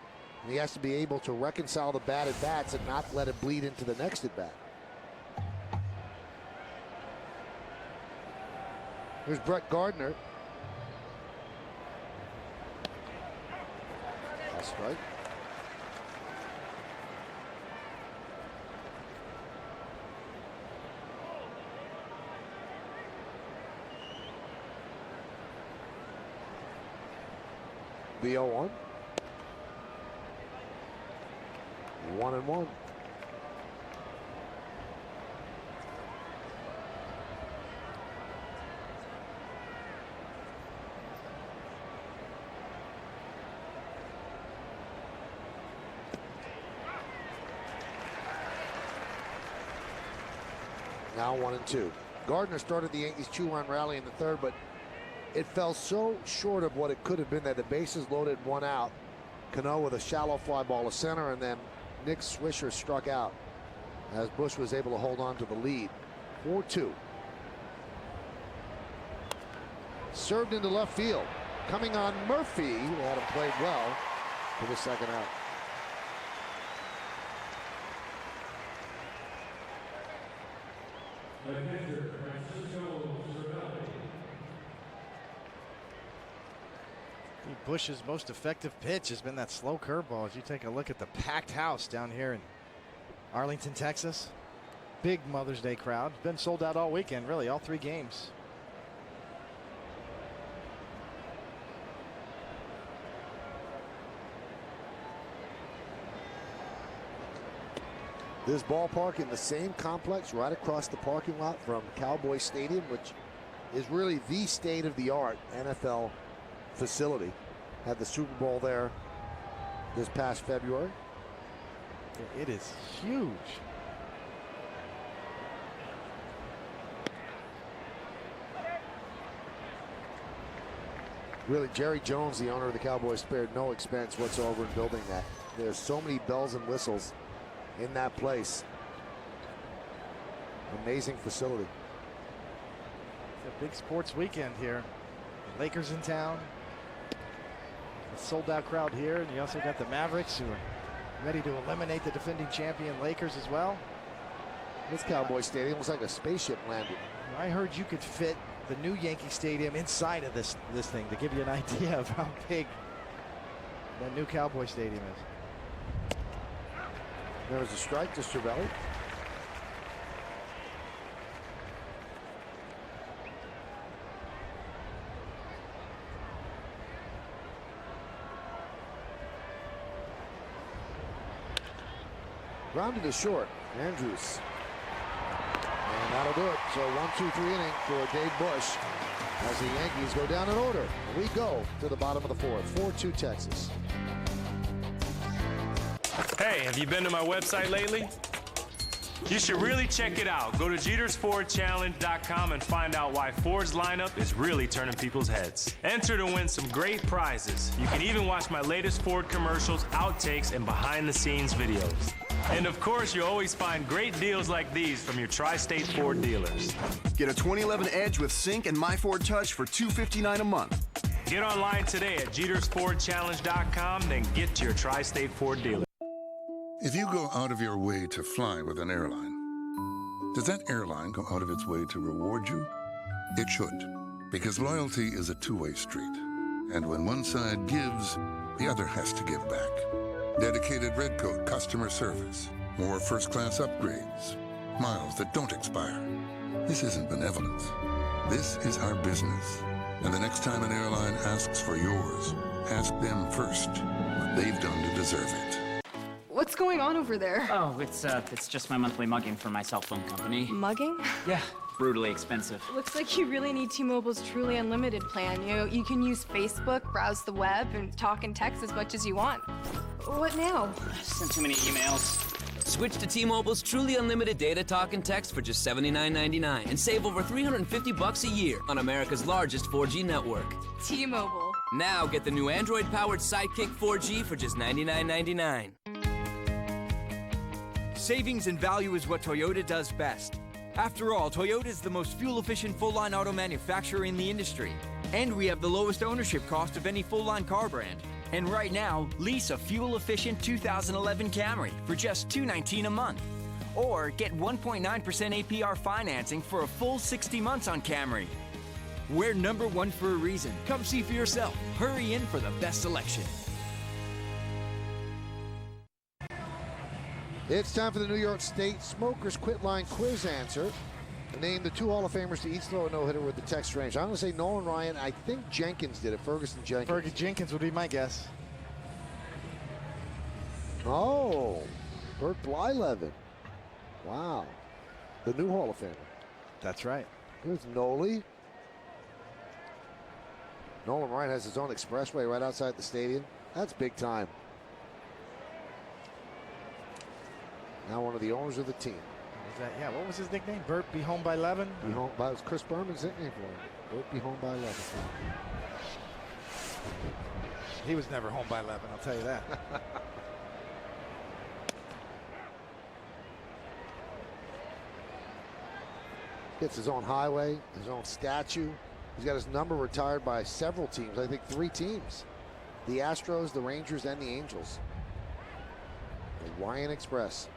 And he has to be able to reconcile the bad at-bats and not let it bleed into the next at-bat. Here's Brett Gardner. That's right. The 0-1. 1-1. Now 1-2. Gardner started the Yankees 2-run rally in the third, but it fell so short of what it could have been that the bases loaded, 1 out. Cano with a shallow fly ball to center, and then Nick Swisher struck out as Bush was able to hold on to the lead. 4-2. Served into left field. Coming on Murphy, who had him played well for the second out. Bush's most effective pitch has been that slow curveball. As you take a look at the packed house down here in Arlington, Texas. Big Mother's Day crowd. Been sold out all weekend, really, all 3 games. This ballpark in the same complex right across the parking lot from Cowboy Stadium, which is really the state-of-the-art NFL facility. Had the Super Bowl there this past February. It is huge. Really, Jerry Jones, the owner of the Cowboys, spared no expense whatsoever in building that. There's so many bells and whistles in that place. Amazing facility. It's a big sports weekend here. The Lakers in town. A sold-out crowd here, and you also got the Mavericks, who are ready to eliminate the defending champion Lakers as well. This Cowboy Stadium looks like a spaceship landed. I heard you could fit the new Yankee Stadium inside of this thing, to give you an idea of how big that new Cowboy Stadium is. There was a strike to Cervelli. Grounded to short. Andrews. And that'll do it. So 1-2-3 inning for Dave Bush as the Yankees go down in order. We go to the bottom of the 4th. 4-2 Texas. Hey, have you been to my website lately? You should really check it out. Go to JetersFordChallenge.com and find out why Ford's lineup is really turning people's heads. Enter to win some great prizes. You can even watch my latest Ford commercials, outtakes, and behind-the-scenes videos. And of course, you'll always find great deals like these from your Tri-State Ford dealers. Get a 2011 Edge with Sync and My Ford Touch for $259 a month. Get online today at JetersFordChallenge.com, then get to your Tri-State Ford dealer. If you go out of your way to fly with an airline, does that airline go out of its way to reward you? It should. Because loyalty is a two-way street. And when one side gives, the other has to give back. Dedicated Redcoat customer service. More first-class upgrades. Miles that don't expire. This isn't benevolence. This is our business. And the next time an airline asks for yours, ask them first what they've done to deserve it. What's going on over there? Oh, it's just my monthly mugging for my cell phone company. Mugging? Yeah, brutally expensive. Looks like you really need T-Mobile's truly unlimited plan. You can use Facebook, browse the web, and talk and text as much as you want. What now? Sent too many emails. Switch to T-Mobile's truly unlimited data, talk, and text for just $79.99 and save over $350 a year on America's largest 4G network. T-Mobile. Now get the new Android-powered Sidekick 4G for just $99.99. Savings and value is what Toyota does best. After all, Toyota is the most fuel-efficient full-line auto manufacturer in the industry. And we have the lowest ownership cost of any full-line car brand. And right now, lease a fuel-efficient 2011 Camry for just $219 a month. Or get 1.9% APR financing for a full 60 months on Camry. We're #1 for a reason. Come see for yourself. Hurry in for the best selection. It's time for the New York State Smokers Quit Line quiz answer. Name the 2 Hall of Famers to each throw a no-hitter with the text range. I'm going to say Nolan Ryan. I think Jenkins did it. Ferguson Jenkins. Fergie Jenkins would be my guess. Oh, Bert Blyleven. Wow. The new Hall of Famer. That's right. Here's Noli. Nolan Ryan has his own expressway right outside the stadium. That's big time. Now one of the owners of the team. Yeah, what was his nickname? Bert Be Home by 11? Be home by, it was Chris Berman's nickname for him. Bert Be Home by 11. He was never home by 11, I'll tell you that. Gets his own highway, his own statue. He's got his number retired by several teams. I think 3 teams. The Astros, the Rangers, and the Angels. The Ryan Express.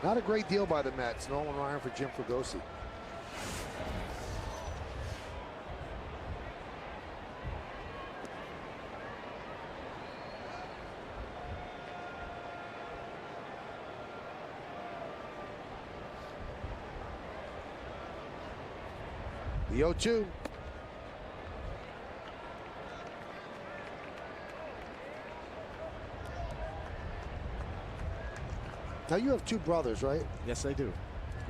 Not a great deal by the Mets. Nolan Ryan for Jim Fregosi. The 0-2. Now you have 2 brothers, right? Yes, I do.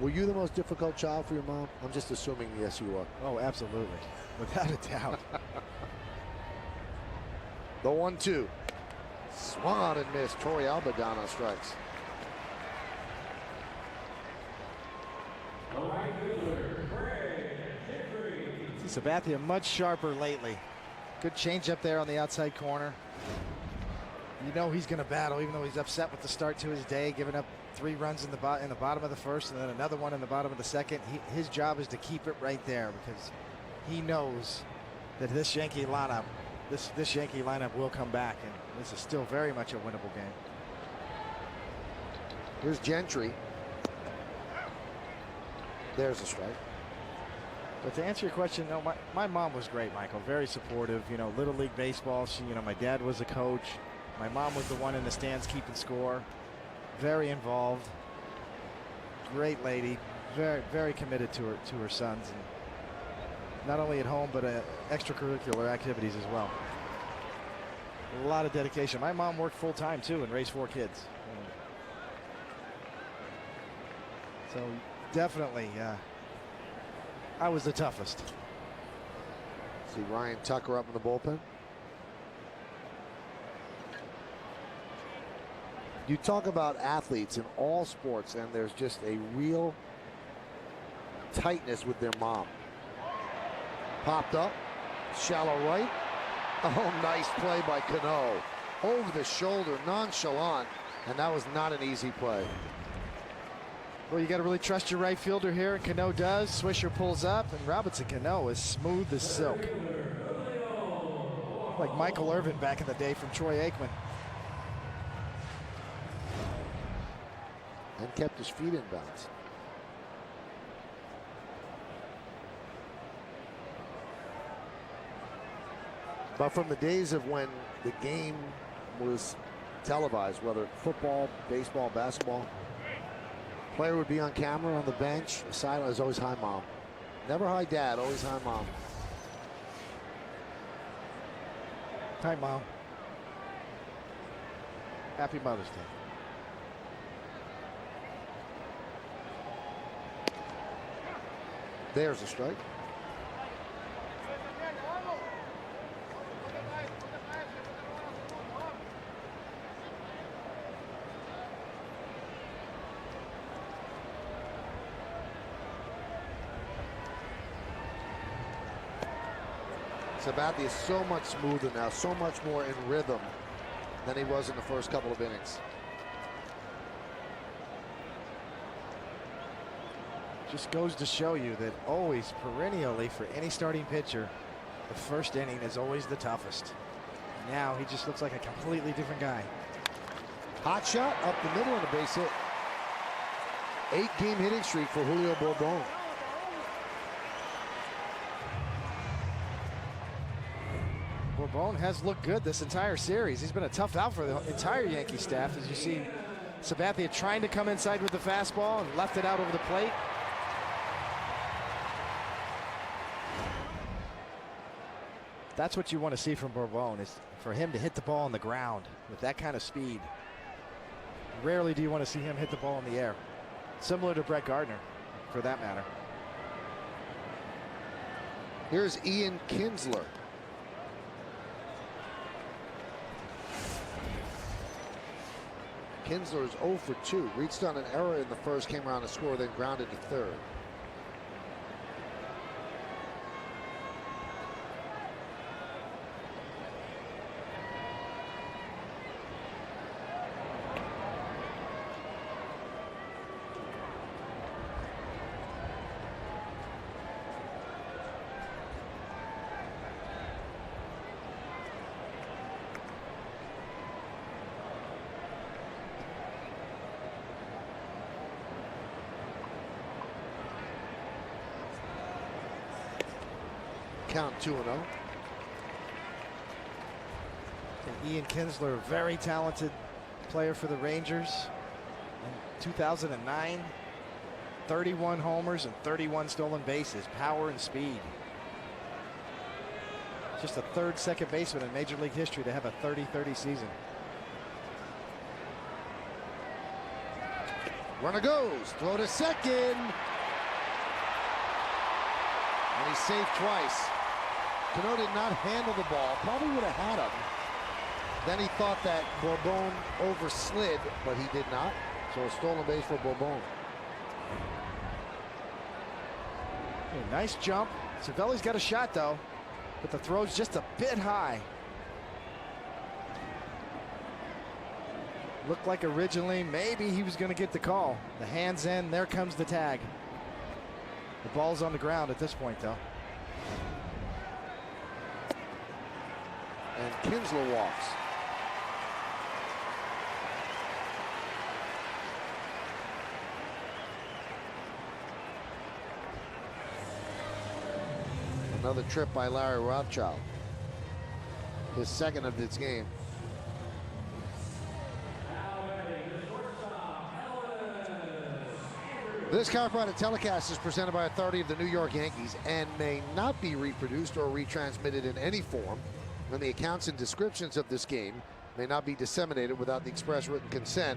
Were you the most difficult child for your mom? I'm just assuming yes, you are. Oh, absolutely. Without a doubt. The 1-2. Swung on and missed. Torrey Alba down on strikes. Sabathia much sharper lately. Good changeup there on the outside corner. You know he's going to battle, even though he's upset with the start to his day, giving up 3 runs in the bottom of the first and then another one in the bottom of the second. His job is to keep it right there because he knows that this Yankee lineup will come back, and this is still very much a winnable game. Here's Gentry. There's a strike. But to answer your question, no, my mom was great, Michael. Very supportive. You know, Little League baseball. My dad was a coach. My mom was the one in the stands keeping score. Very involved. Great lady. Very, very committed to her sons, and not only at home but extracurricular activities as well. A lot of dedication. My mom worked full time too and raised 4 kids. So definitely, I was the toughest. See Ryan Tucker up in the bullpen. You talk about athletes in all sports, and there's just a real tightness with their mom. Popped up, shallow right. Oh, nice play by Cano. Over the shoulder, nonchalant, and that was not an easy play. Well, you got to really trust your right fielder here, and Cano does. Swisher pulls up, and Robinson Cano is smooth as silk. Like Michael Irvin back in the day from Troy Aikman. And kept his feet in bounds. But from the days of when the game was televised, whether football, baseball, basketball, player would be on camera on the bench. The silent is always hi, mom. Never hi, dad, always hi, mom. Hi, Mom. Happy Mother's Day. There's a strike. Sabathia is so much smoother now, so much more in rhythm than he was in the first couple of innings. Just goes to show you that always, perennially, for any starting pitcher, the first inning is always the toughest. Now he just looks like a completely different guy. Hot shot up the middle and a base hit. 8-game hitting streak for Julio Bourbon. Bourbon has looked good this entire series. He's been a tough out for the entire Yankee staff, as you see Sabathia trying to come inside with the fastball and left it out over the plate. That's what you want to see from Bourbon, is for him to hit the ball on the ground with that kind of speed. Rarely do you want to see him hit the ball in the air. Similar to Brett Gardner, for that matter. Here's Ian Kinsler. Kinsler is 0 for 2. Reached on an error in the first, came around to score, then grounded to third. Count 2-0. And Ian Kinsler, a very talented player for the Rangers. In 2009, 31 homers and 31 stolen bases, power and speed. Just a third second baseman in Major League history to have a 30-30 season. Runner goes, throw to second. And he's saved twice. Cano did not handle the ball, probably would have had him. Then he thought that Bourbon overslid, but he did not. So a stolen base for Bourbon. Hey, nice jump. Cervelli's got a shot though, but the throw's just a bit high. Looked like originally maybe he was going to get the call. The hands in, there comes the tag. The ball's on the ground at this point though. And Kinsler walks. Another trip by Larry Rothschild. His second of this game. This chiropractic telecast is presented by authority of the New York Yankees and may not be reproduced or retransmitted in any form. And the accounts and descriptions of this game may not be disseminated without the express written consent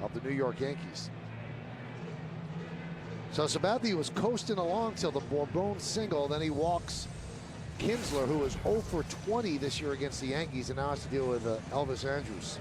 of the New York Yankees. So Sabathia was coasting along till the Bourbon single, then he walks Kinsler, who is 0 for 20 this year against the Yankees, and now has to deal with Elvis Andrus.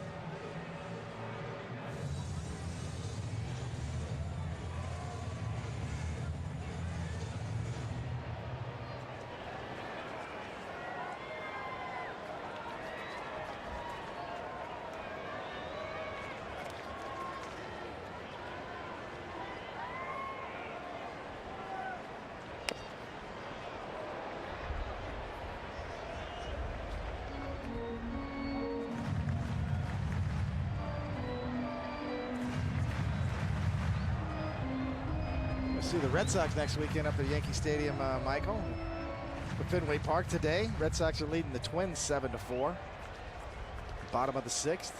See the Red Sox next weekend up at Yankee Stadium, Michael. At Fenway Park today, Red Sox are leading the Twins 7-4. Bottom of the 6th.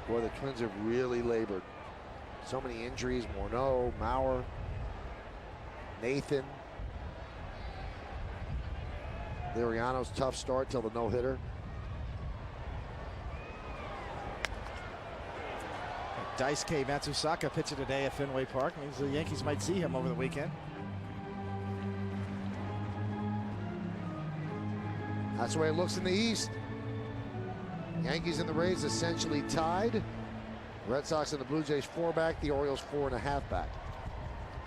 Boy, the Twins have really labored. So many injuries, Morneau, Maurer, Nathan. Liriano's tough start till the no-hitter. Daisuke Matsusaka pitching today at Fenway Park. Means the Yankees might see him over the weekend. That's the way it looks in the East. Yankees and the Rays essentially tied. Red Sox and the Blue Jays 4 back, the Orioles 4.5 back.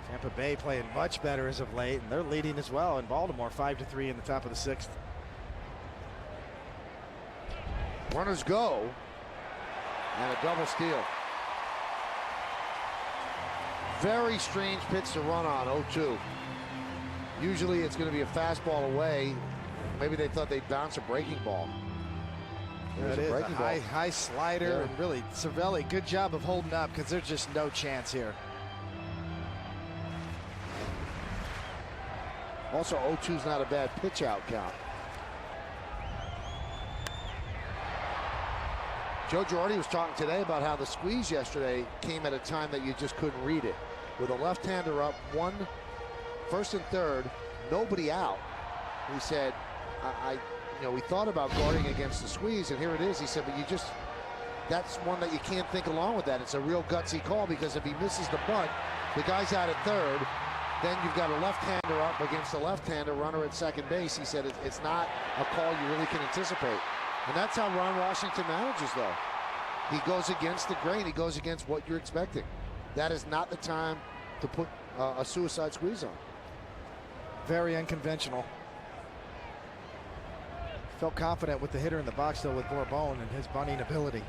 Tampa Bay playing much better as of late, and they're leading as well in Baltimore 5-3 in the top of the 6th. Runners go, and a double steal. Very strange pitch to run on, 0-2. Usually it's going to be a fastball away. Maybe they thought they'd bounce a breaking ball. There's a breaking ball. High slider, and really, Cervelli, good job of holding up because there's just no chance here. Also, 0-2's not a bad pitch out count. Joe Girardi was talking today about how the squeeze yesterday came at a time that you just couldn't read it. With a left-hander up, first and third, nobody out. He said, we thought about guarding against the squeeze, and here it is. He said, but that's one that you can't think along with that. It's a real gutsy call because if he misses the bunt, the guy's out at third. Then you've got a left-hander up against a left-hander runner at second base. He said it's not a call you really can anticipate. And that's how Ron Washington manages, though. He goes against the grain. He goes against what you're expecting. That is not the time to put a suicide squeeze on. Very unconventional. Felt confident with the hitter in the box, though, with Bourbon and his bunting ability.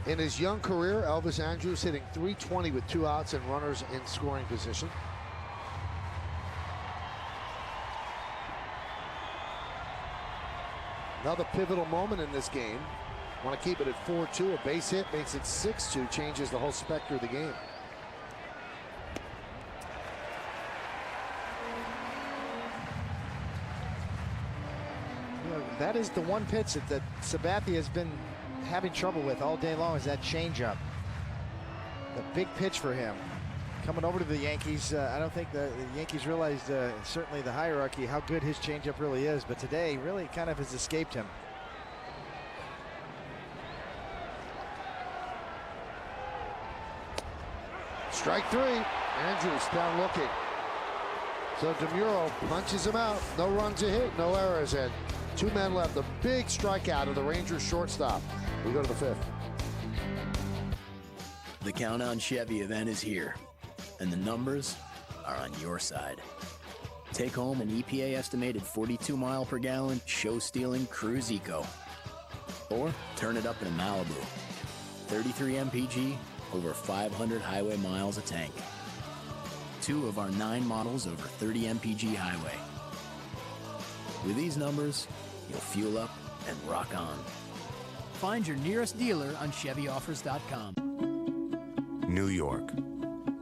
In his young career, Elvis Andrus hitting .320 with 2 outs and runners in scoring position. Another pivotal moment in this game. Want to keep it at 4-2. A base hit makes it 6-2, changes the whole specter of the game. That is the one pitch that Sabathia has been having trouble with all day long, is that changeup. The big pitch for him. Coming over to the Yankees, I don't think the Yankees realized, certainly the hierarchy, how good his changeup really is. But today, really kind of has escaped him. Strike 3. Andrus down looking. So DeMuro punches him out. No runs a hit, no errors, and 2 men left. A big strikeout of the Rangers shortstop. We go to the 5th. The Count On Chevy event is here, and the numbers are on your side. Take home an EPA estimated 42 mile per gallon show-stealing Cruise Eco. Or turn it up in a Malibu. 33 mpg, over 500 highway miles a tank. 2 of our 9 models over 30 mpg highway. With these numbers, you'll fuel up and rock on. Find your nearest dealer on ChevyOffers.com. New York.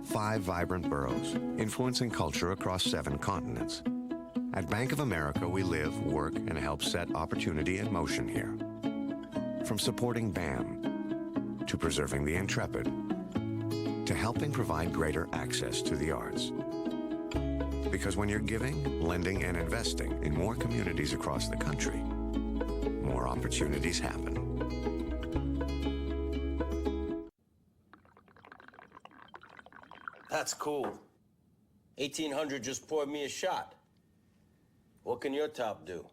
5 vibrant boroughs, influencing culture across 7 continents. At Bank of America, we live, work, and help set opportunity in motion here. From supporting BAM, to preserving the intrepid, to helping provide greater access to the arts. Because when you're giving, lending, and investing in more communities across the country, more opportunities happen. That's cool. 1800 just poured me a shot. What can your top do?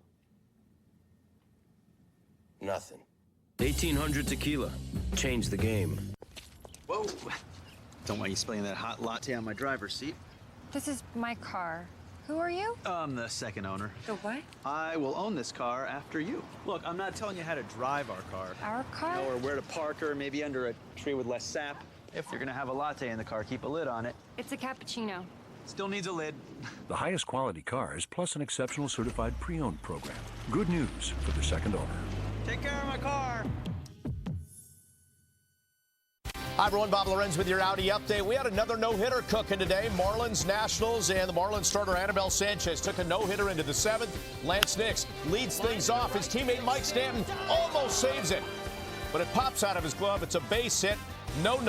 Nothing. 1800 tequila. Change the game. Whoa. Don't want you spilling that hot latte on my driver's seat. This is my car. Who are you? I'm the second owner. The what? I will own this car after you. Look, I'm not telling you how to drive our car. Our car? Or where to park her, maybe under a tree with less sap. If you're gonna have a latte in the car, keep a lid on it. It's a cappuccino. Still needs a lid. The highest quality cars plus an exceptional certified pre-owned program. Good news for the second owner. Take care of my car. Hi, everyone. Bob Lorenz with your Audi update. We had another no-hitter cooking today. Marlins, Nationals, and the Marlins starter Anibal Sanchez took a no-hitter into the 7th. Lance Nix leads things off. His teammate Mike Stanton almost saves it, but it pops out of his glove. It's a base hit. No.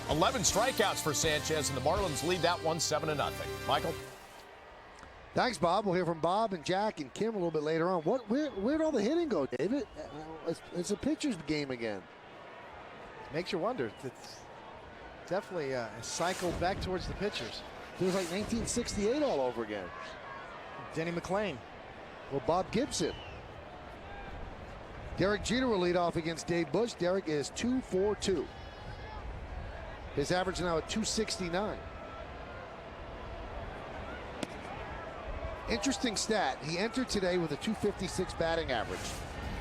11 strikeouts for Sanchez, and the Marlins lead that one 7-0. Michael? Thanks, Bob. We'll hear from Bob and Jack and Kim a little bit later on. Where'd all the hitting go, David? It's a pitcher's game again. Makes you wonder. It's definitely a cycle back towards the pitchers. Feels like 1968 all over again. Denny McLain. Well, Bob Gibson. Derek Jeter will lead off against Dave Bush. Derek is 2-for-2. His average now at 269. Interesting stat. He entered today with a 256 batting average.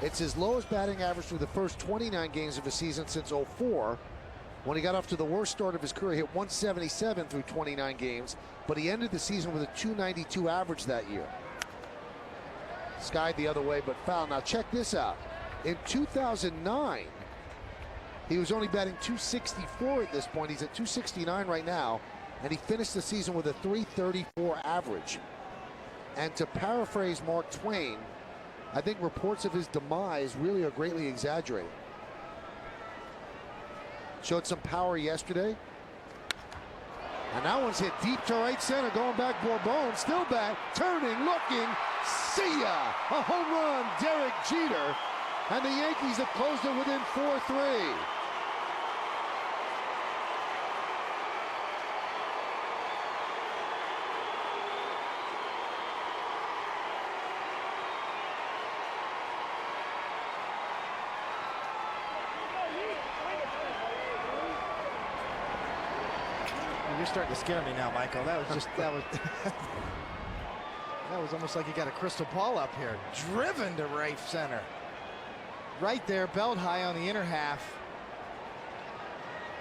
It's his lowest batting average through the first 29 games of the season since 04. When he got off to the worst start of his career, he hit 177 through 29 games, but he ended the season with a 292 average that year. Skied the other way, but foul. Now check this out. In 2009, he was only batting 264 at this point. He's at 269 right now, and he finished the season with a 334 average. And to paraphrase Mark Twain, I think reports of his demise really are greatly exaggerated. Showed some power yesterday. And that one's hit deep to right center, going back Bourbon, still back, turning, looking, see ya! A home run, Derek Jeter. And the Yankees have closed it within 4-3. You're starting to scare me now, Michael. That was just, that was almost like you got a crystal ball up here. Driven to right center. Right there, belt high on the inner half.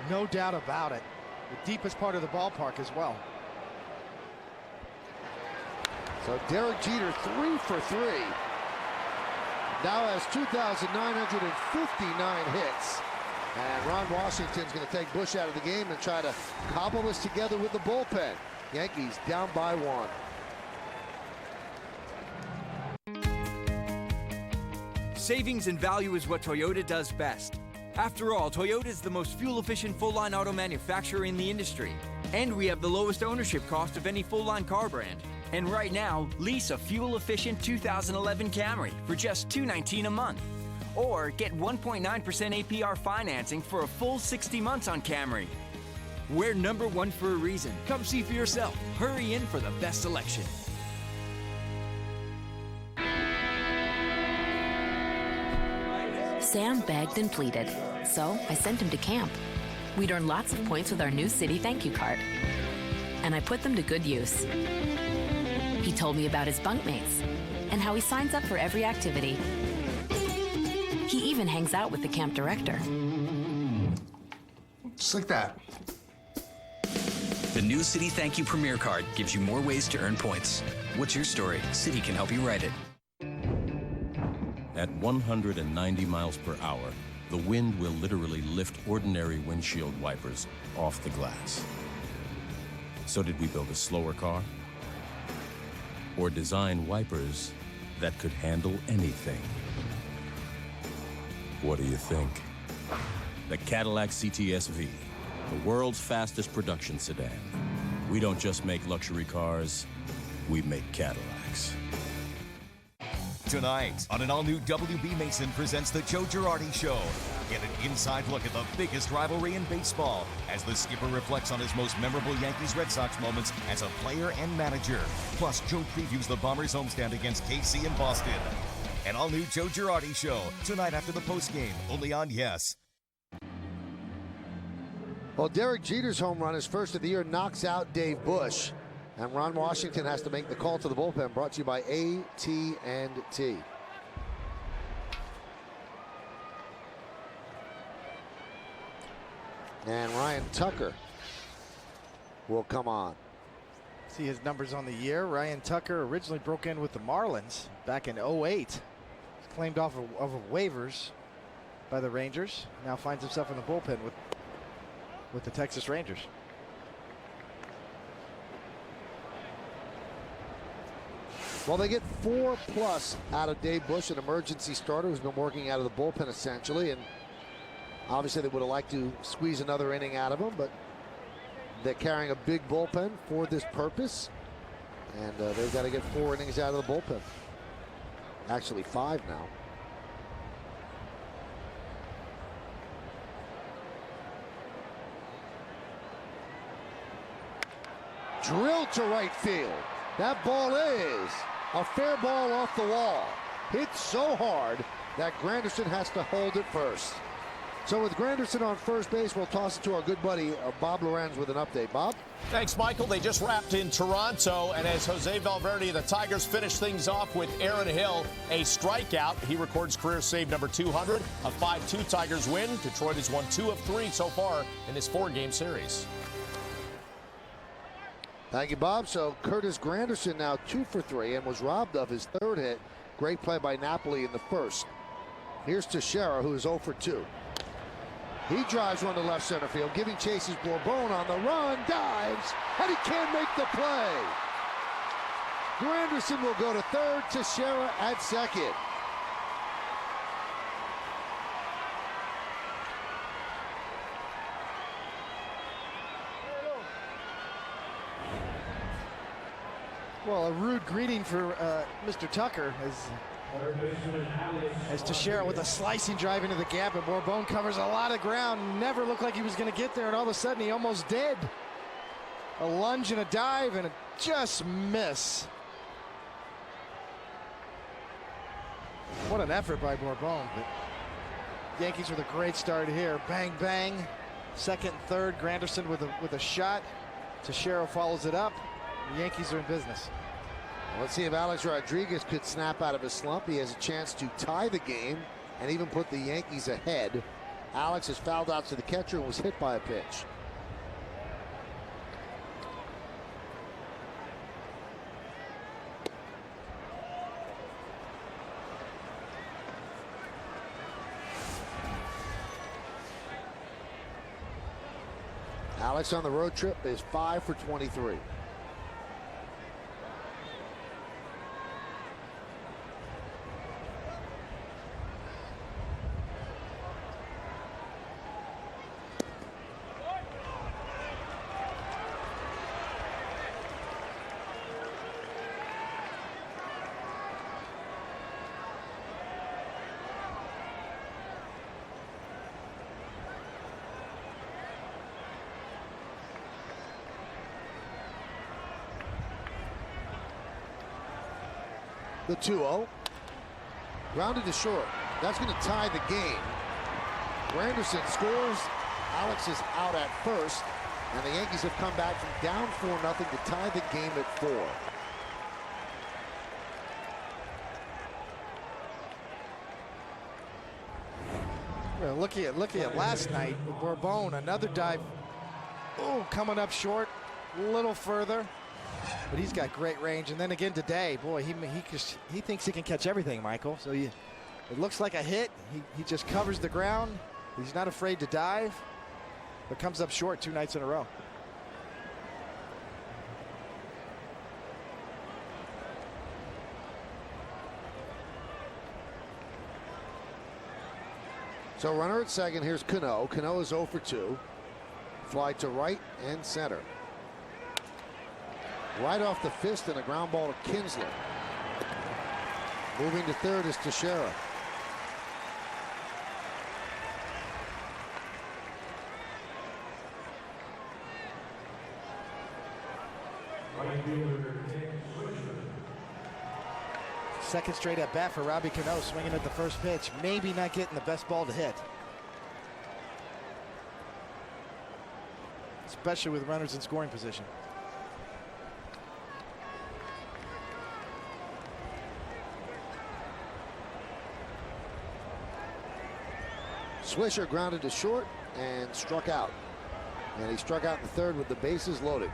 No doubt about it. The deepest part of the ballpark as well. So Derek Jeter 3 for 3. Now has 2,959 hits. And Ron Washington's going to take Bush out of the game and try to cobble this together with the bullpen. Yankees down by 1. Savings and value is what Toyota does best. After all, Toyota is the most fuel-efficient full-line auto manufacturer in the industry. And we have the lowest ownership cost of any full-line car brand. And right now, lease a fuel-efficient 2011 Camry for just $219 a month. Or get 1.9% APR financing for a full 60 months on Camry. We're #1 for a reason. Come see for yourself. Hurry in for the best selection. Sam begged and pleaded, so I sent him to camp. We'd earn lots of points with our new city thank you card. And I put them to good use. He told me about his bunkmates and how he signs up for every activity. He even hangs out with the camp director. Just like that. The new City Thank You Premier Card gives you more ways to earn points. What's your story? City can help you write it. At 190 miles per hour, the wind will literally lift ordinary windshield wipers off the glass. So did we build a slower car? Or design wipers that could handle anything? What do you think? The Cadillac CTS-V, the world's fastest production sedan. We don't just make luxury cars, we make Cadillacs. Tonight, on an all-new WB Mason presents The Joe Girardi Show. Get an inside look at the biggest rivalry in baseball as the skipper reflects on his most memorable Yankees-Red Sox moments as a player and manager. Plus, Joe previews the Bombers' homestand against KC in Boston. An all-new Joe Girardi Show, tonight after the postgame, only on Yes. Well, Derek Jeter's home run, his first of the year, knocks out Dave Bush. And Ron Washington has to make the call to the bullpen, brought to you by AT&T. And Ryan Tucker will come on. See his numbers on the year. Ryan Tucker originally broke in with the Marlins back in 08. claimed off of waivers by the Rangers. Now finds himself in the bullpen with the Texas Rangers. Well, they get 4+ out of Dave Bush, an emergency starter who's been working out of the bullpen essentially, and obviously they would have liked to squeeze another inning out of him, but they're carrying a big bullpen for this purpose, and they've got to get 4 innings out of the bullpen. Actually 5 now. Drilled to right field. That ball is a fair ball off the wall. Hit so hard that Granderson has to hold it first. So with Granderson on first base, we'll toss it to our good buddy Bob Lorenz with an update. Bob? Thanks, Michael. They just wrapped in Toronto, and as Jose Valverde, the Tigers finish things off with Aaron Hill, a strikeout. He records career save number 200, a 5-2 Tigers win. Detroit has won 2 of 3 so far in this 4-game series. Thank you, Bob. So Curtis Granderson now 2 for 3 and was robbed of his 3rd hit. Great play by Napoli in the 1st. Here's Teixeira, who is 0 for 2. He drives one to left center field, giving chases Bourbon on the run, dives, and he can't make the play. Granderson will go to 3rd, Teixeira at 2nd. Well, a rude greeting for Mr. Tucker as Teixeira with a slicing drive into the gap, and Bourbon covers a lot of ground. Never looked like he was going to get there, and all of a sudden he almost did. A lunge and a dive, and a just miss. What an effort by Bourbon. But Yankees with a great start here. Bang, bang. 2nd and 3rd. Granderson with a shot. Teixeira follows it up. The Yankees are in business. Let's see if Alex Rodriguez could snap out of his slump. He has a chance to tie the game and even put the Yankees ahead. Alex has fouled out to the catcher and was hit by a pitch. Alex on the road trip is 5 for 23. The 2-0. Grounded to short. That's going to tie the game. Granderson scores. Alex is out at first. And the Yankees have come back from down 4-0 to tie the game at 4. Well, looking at last night, Bourbon, another dive. Oh, coming up short, a little further. But he's got great range. And then again today, boy, he thinks he can catch everything, Michael. So it looks like a hit. He just covers the ground. He's not afraid to dive, but comes up short 2 nights in a row. So runner at 2nd, here's Cano. Cano is 0 for 2. Fly to right and center. Right off the fist and a ground ball to Kinsler. Moving to 3rd is Teixeira. Second straight at bat for Robbie Cano, swinging at the first pitch. Maybe not getting the best ball to hit. Especially with runners in scoring position. Swisher grounded to short and struck out. And he struck out in the 3rd with the bases loaded.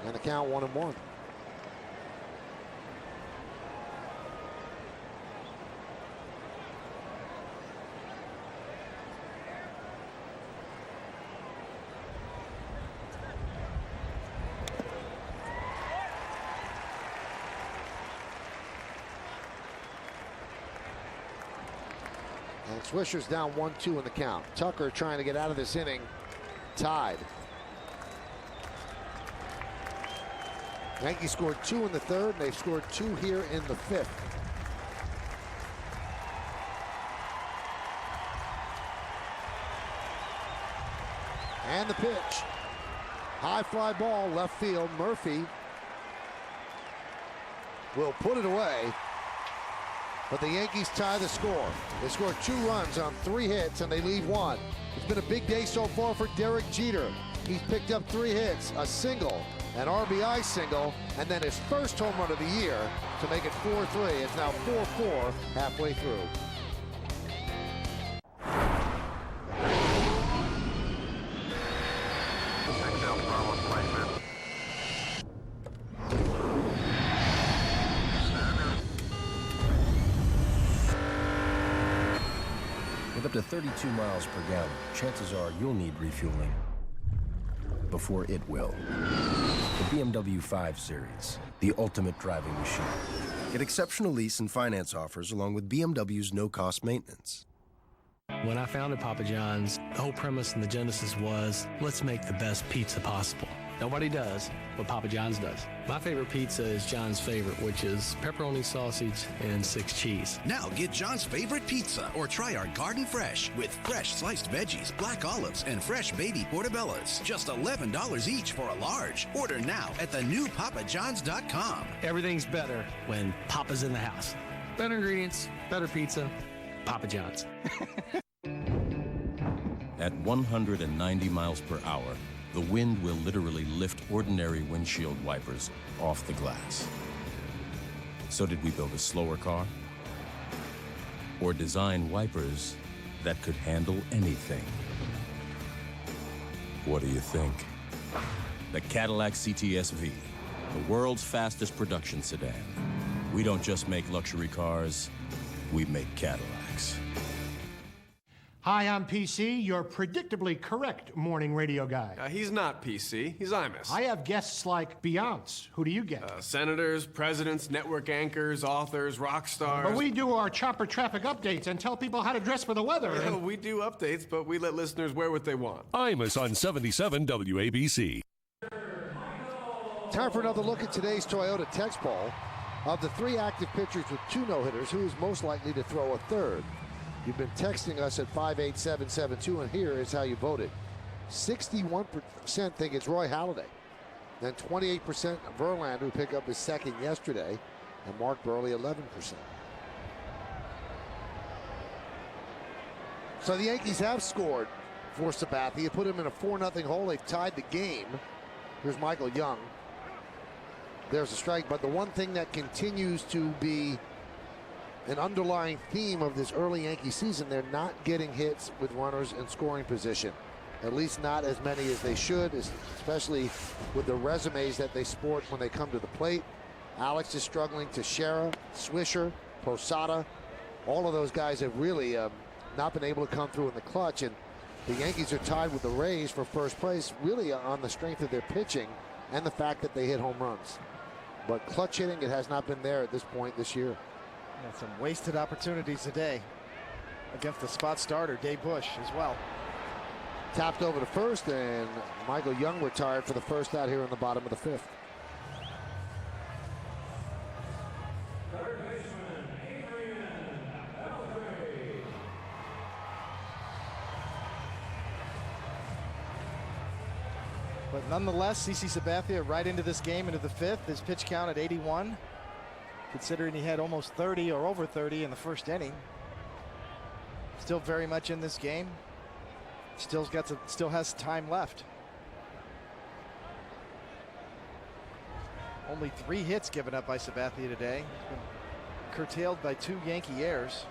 And the count 1-1. And Swisher's down 1-2 in the count. Tucker trying to get out of this inning, tied. Yankees scored 2 in the third, and they've scored 2 here in the fifth. And the pitch. High fly ball, left field. Murphy will put it away. But the Yankees tie the score. They scored 2 runs on 3 hits, and they lead 1. It's been a big day so far for Derek Jeter. He's picked up 3 hits, a single, an RBI single, and then his first home run of the year to make it 4-3. It's now 4-4 halfway through. With up to 32 miles per gallon, chances are you'll need refueling before it will. The BMW 5 Series, the ultimate driving machine. Get exceptional lease and finance offers along with BMW's no-cost maintenance. When I founded Papa John's, the whole premise and the genesis was, let's make the best pizza possible. Nobody does what Papa John's does. My favorite pizza is John's favorite, which is pepperoni, sausage, and 6 cheese. Now get John's favorite pizza or try our Garden Fresh with fresh sliced veggies, black olives, and fresh baby portobellos. Just $11 each for a large. Order now at the new papajohns.com. Everything's better when Papa's in the house. Better ingredients, better pizza, Papa John's. At 190 miles per hour, the wind will literally lift ordinary windshield wipers off the glass. So did we build a slower car? Or design wipers that could handle anything? What do you think? The Cadillac CTS-V, the world's fastest production sedan. We don't just make luxury cars, we make Cadillacs. Hi, I'm PC, your predictably correct morning radio guy. He's not PC, he's Imus. I have guests like Beyonce. Who do you get? Senators, presidents, network anchors, authors, rock stars. But we do our chopper traffic updates and tell people how to dress for the weather. Yeah, we do updates, but we let listeners wear what they want. Imus on 77 WABC. Time for another look at today's Toyota text poll. Of the 3 active pitchers with 2 no-hitters, who is most likely to throw a third? You've been texting us at 58772, and here is how you voted. 61% think it's Roy Halladay. Then 28% Verlander, who picked up his second yesterday, and Mark Burley 11%. So the Yankees have scored for Sabathia, put him in a 4-0 hole. They've tied the game. Here's Michael Young. There's a strike, but the one thing that continues to be an underlying theme of this early Yankee season, they're not getting hits with runners in scoring position. At least not as many as they should, especially with the resumes that they sport when they come to the plate. Alex is struggling. Teixeira, Swisher, Posada, all of those guys have really not been able to come through in the clutch, and the Yankees are tied with the Rays for first place, really on the strength of their pitching and the fact that they hit home runs. But clutch hitting, it has not been there at this point this year. And some wasted opportunities today against the spot starter, Dave Bush, as well. Tapped over to first, and Michael Young retired for the first out here in the bottom of the 5th. But nonetheless, CC Sabathia right into this game, into the 5th. His pitch count at 81. Considering he had almost 30 or over 30 in the first inning. Still very much in this game. Still has time left. Only 3 hits given up by Sabathia today. He's been curtailed by 2 Yankee errors,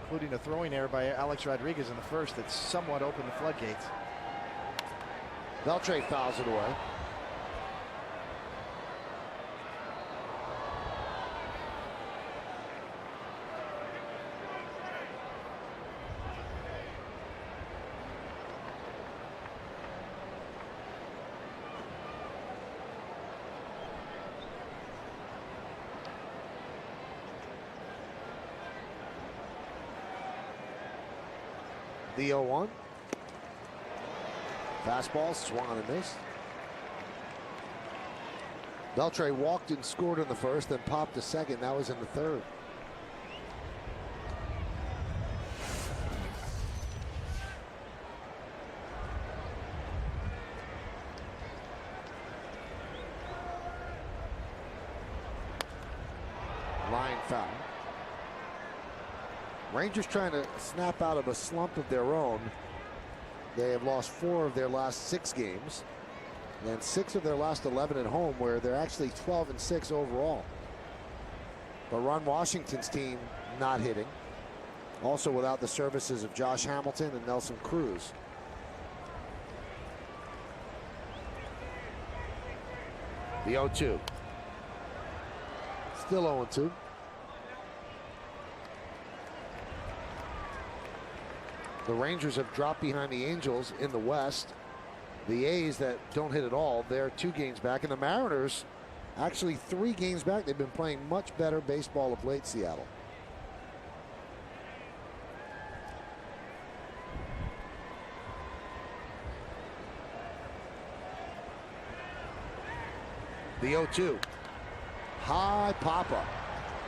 including a throwing error by Alex Rodriguez in the first that somewhat opened the floodgates. Beltre fouls it away. The 0-1. Fastball swung and missed. Beltre walked and scored in the first, then popped a second. That was in the third. Line foul. Rangers trying to snap out of a slump of their own. They have lost 4 of their last 6 games, and 6 of their last 11 at home, where they're actually 12-6 overall. But Ron Washington's team not hitting. Also without the services of Josh Hamilton and Nelson Cruz. The 0-2. Still 0-2. The Rangers have dropped behind the Angels in the West. The A's that don't hit at all, they're 2 games back. And the Mariners, actually 3 games back. They've been playing much better baseball of late, Seattle. The 0-2. High pop-up.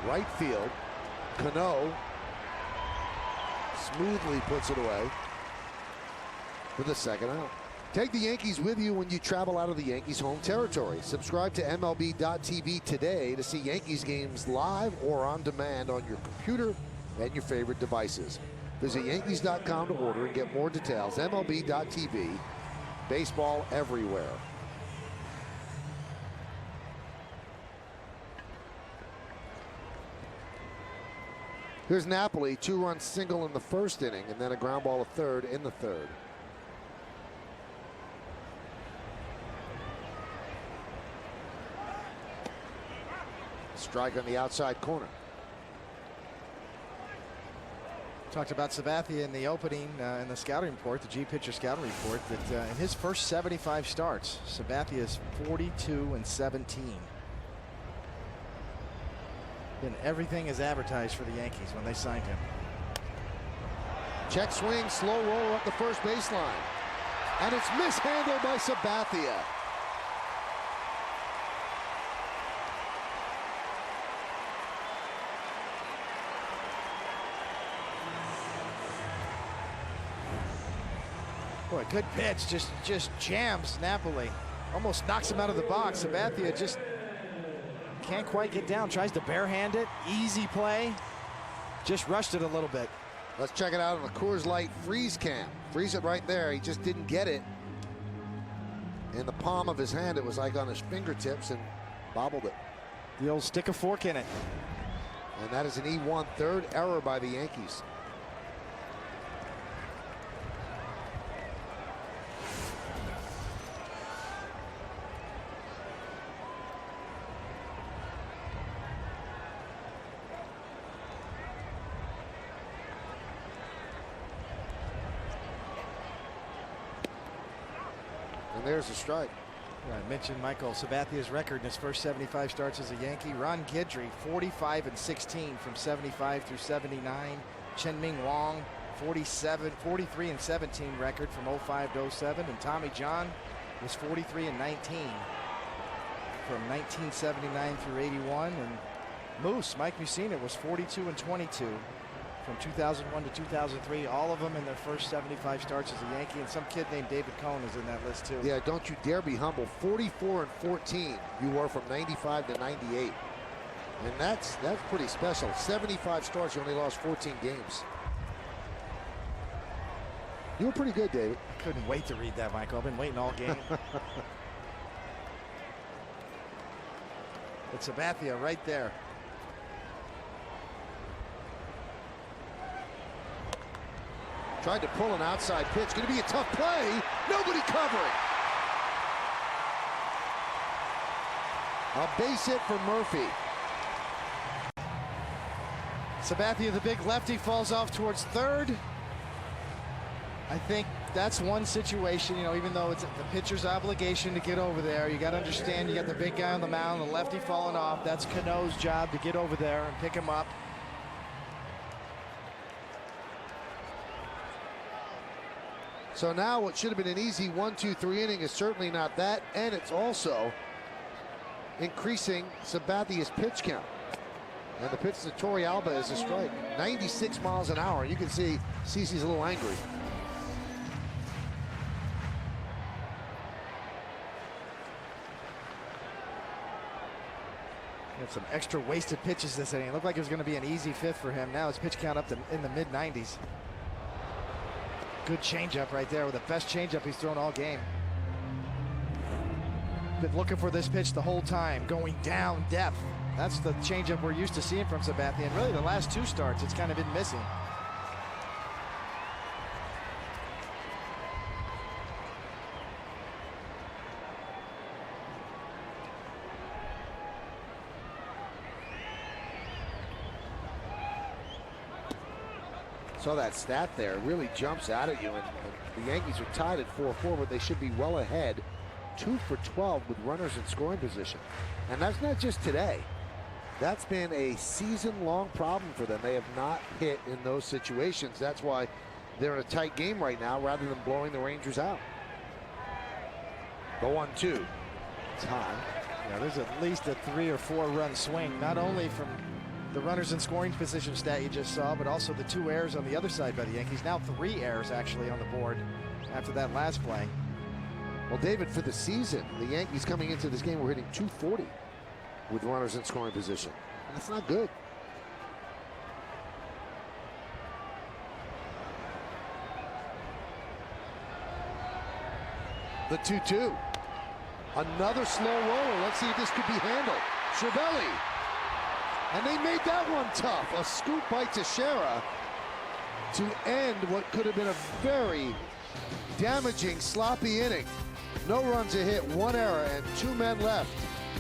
Right field. Cano smoothly puts it away for the second out. Take the Yankees with you when you travel out of the Yankees home territory. Subscribe to MLB.tv today to see Yankees games live or on demand on your computer and your favorite devices. Visit Yankees.com to order and get more details. MLB.tv. Baseball everywhere. Here's Napoli, 2-run single in the first inning, and then a ground ball to third in the third. Strike on the outside corner. Talked about Sabathia in the opening in the scouting report, the G-Pitcher scouting report, that in his first 75 starts, Sabathia is 42-17. And everything is advertised for the Yankees when they signed him. Check swing, slow roller up the first baseline. And it's mishandled by Sabathia. Boy, good pitch, just jams Napoli. Almost knocks him out of the box. Sabathia just can't quite get down, tries to barehand it. Easy play. Just rushed it a little bit. Let's check it out on the Coors Light freeze cam. Freeze it right there. He just didn't get it in the palm of his hand. It was like on his fingertips and bobbled it. The old stick a fork in it. And that is an E1, third error by the Yankees. And there's a strike. I mentioned Michael Sabathia's record in his first 75 starts as a Yankee. Ron Guidry, 45-16 from 75 through 79. Chen-Ming Wong, 43-17 record from 05 to 07. And Tommy John was 43-19 from 1979 through 81. And Moose, Mike Mussina, was 42-22 from 2001 to 2003. All of them in their first 75 starts as a Yankee. And some kid named David Cohn is in that list too. Yeah, don't you dare be humble. 44-14 you were from 95 to 98. And that's pretty special. 75 starts, you only lost 14 games. You were pretty good, David. I couldn't wait to read that, Michael. I've been waiting all game. It's Sabathia right there. Tried to pull an outside pitch. Going to be a tough play. Nobody covering. A base hit for Murphy. Sabathia, the big lefty, falls off towards third. I think that's one situation, you know, even though it's the pitcher's obligation to get over there, you got to understand you got the big guy on the mound, the lefty falling off. That's Cano's job to get over there and pick him up. So now what should have been an easy 1-2-3 inning is certainly not that, and it's also increasing Sabathia's pitch count. And the pitch to Torey Alba is a strike. 96 miles an hour. You can see CeCe's a little angry. Had some extra wasted pitches this inning. It looked like it was going to be an easy fifth for him. Now his pitch count up to in the mid-90s. Good changeup right there, with the best changeup he's thrown all game. Been looking for this pitch the whole time, going down depth. That's the changeup we're used to seeing from Sabathia. And really the last two starts, it's kind of been missing. Saw that stat there, really jumps out at you, and the Yankees are tied at 4-4, but they should be well ahead, 2 for 12 with runners in scoring position. And that's not just today. That's been a season-long problem for them. They have not hit in those situations. That's why they're in a tight game right now rather than blowing the Rangers out. The 1-2. It's high. Yeah, there's at least a 3 or 4 run swing, not only from the runners in scoring position stat you just saw, but also the 2 errors on the other side by the Yankees. Now 3 errors actually on the board after that last play. Well, David, for the season, the Yankees coming into this game were hitting .240 with runners in scoring position. And that's not good. The 2-2. Another slow roller. Let's see if this could be handled. Cervelli. And they made that one tough. A scoop by Teixeira to end what could have been a very damaging, sloppy inning. No runs a hit, 1 error, and 2 men left.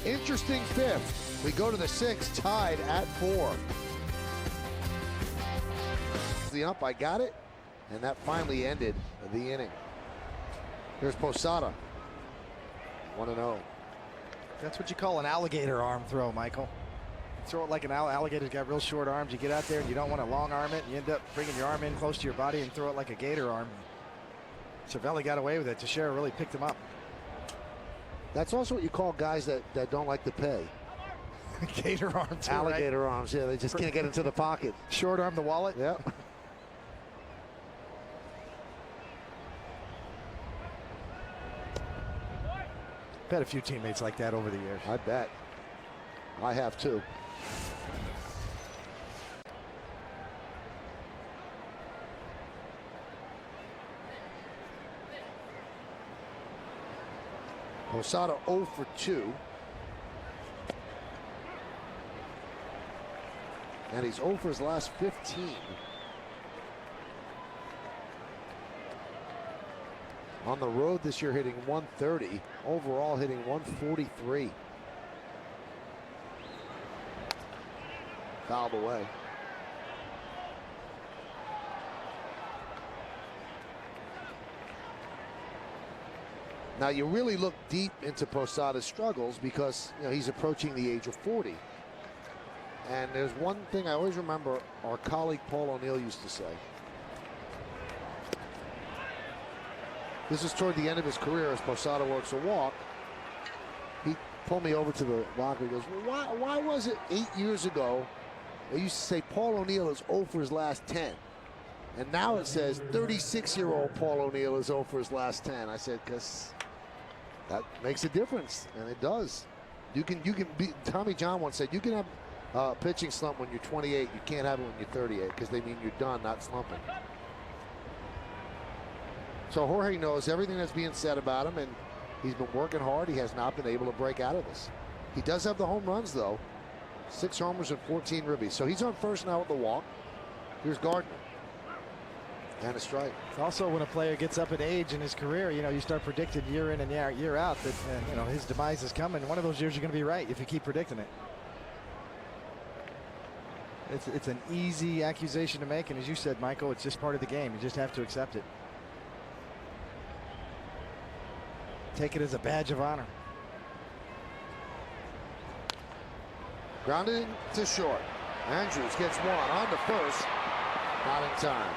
Interesting fifth. We go to the 6th, tied at 4. The ump, I got it, and that finally ended the inning. Here's Posada, 1-0. That's what you call an alligator arm throw, Michael. Throw it like an alligator's got real short arms. You get out there and you don't want to long arm it. And you end up bringing your arm in close to your body and throw it like a gator arm. Cervelli got away with it. Teixeira really picked him up. That's also what you call guys that don't like to pay. Gator arm too, alligator right? arms, yeah, they just can't get into the pocket. Short arm the wallet? Yeah. Bet a few teammates like that over the years. I bet. I have too. Posada 0 for 2. And he's 0 for his last 15. On the road this year, hitting 130. Overall, hitting 143. Fouled away. Now you really look deep into Posada's struggles because he's approaching the age of 40. And there's one thing I always remember our colleague Paul O'Neill used to say. This is toward the end of his career as Posada works a walk. He pulled me over to the locker. He goes, well, why was it 8 years ago they used to say Paul O'Neill is 0 for his last 10? And now it says 36-year-old Paul O'Neill is 0 for his last 10. I said, because that makes a difference, and it does. You can be, Tommy John once said, you can have a pitching slump when you're 28. You can't have it when you're 38 because they mean you're done, not slumping. So Jorge knows everything that's being said about him, and he's been working hard. He has not been able to break out of this. He does have the home runs, though. 6 homers and 14 ribbies. So he's on first now with the walk. Here's Gardner. And a strike. Also, when a player gets up in age in his career, you start predicting year in and year out that his demise is coming. One of those years you're going to be right if you keep predicting it. It's an easy accusation to make, and as you said, Michael, it's just part of the game. You just have to accept it. Take it as a badge of honor. Grounded to short. Andrews gets one on to first. Not in time.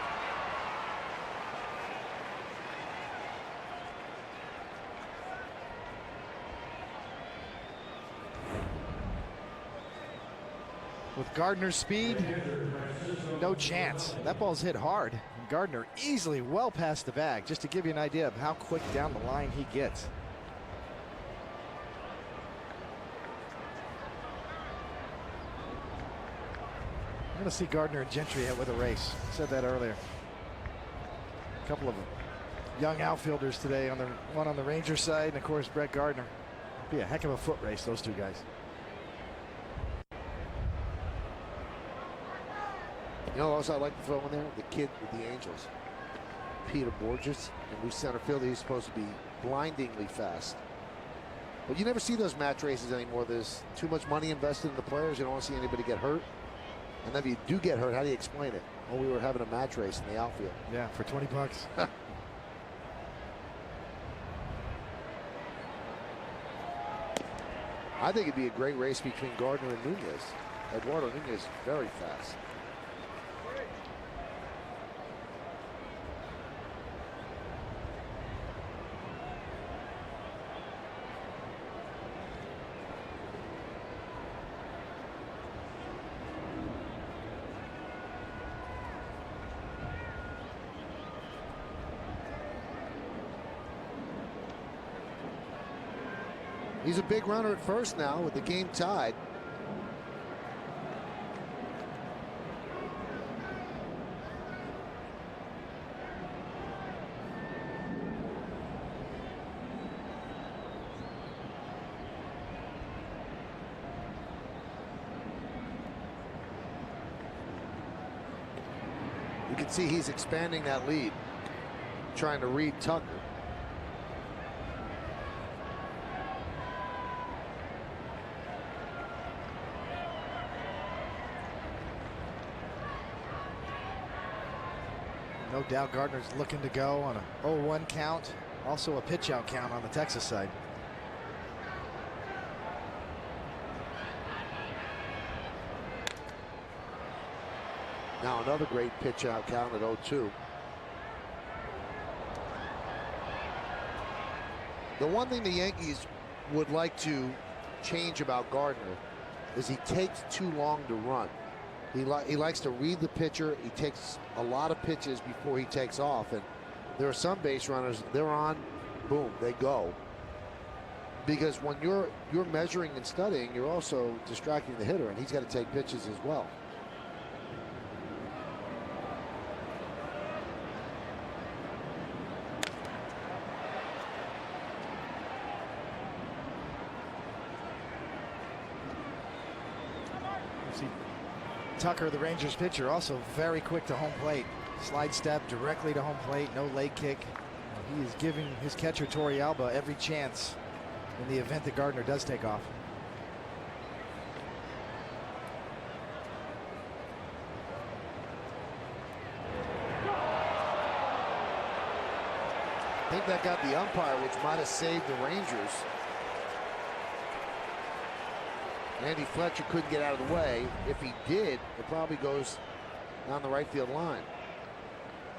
With Gardner's speed, no chance. That ball's hit hard. And Gardner easily well past the bag, just to give you an idea of how quick down the line he gets. I'm going to see Gardner and Gentry with a race. I said that earlier. A couple of young outfielders today, one on the Rangers side, and of course Brett Gardner. Be a heck of a foot race, those two guys. You know, also I'd like to throw in there, the kid with the Angels, Peter Borges, in new center field. He's supposed to be blindingly fast. But you never see those match races anymore. There's too much money invested in the players. You don't want to see anybody get hurt. And then if you do get hurt, how do you explain it? Oh, we were having a match race in the outfield. Yeah, for 20 bucks. I think it'd be a great race between Gardner and Nunez. Eduardo Nunez is very fast. He's a big runner at first now with the game tied. You can see he's expanding that lead, trying to read Tucker. No doubt Gardner's looking to go on a 0-1 count. Also a pitch out count on the Texas side. Now another great pitch out count at 0-2. The one thing the Yankees would like to change about Gardner is he takes too long to run. He likes to read the pitcher. He takes a lot of pitches before he takes off. And there are some base runners, they're on, boom, they go. Because when you're measuring and studying, you're also distracting the hitter, and he's got to take pitches as well. Tucker, the Rangers pitcher, also very quick to home plate. Slide step directly to home plate, no leg kick. He is giving his catcher, Torrealba, every chance in the event that Gardner does take off. I think that got the umpire, which might have saved the Rangers. Andy Fletcher couldn't get out of the way. If he did, it probably goes down the right field line.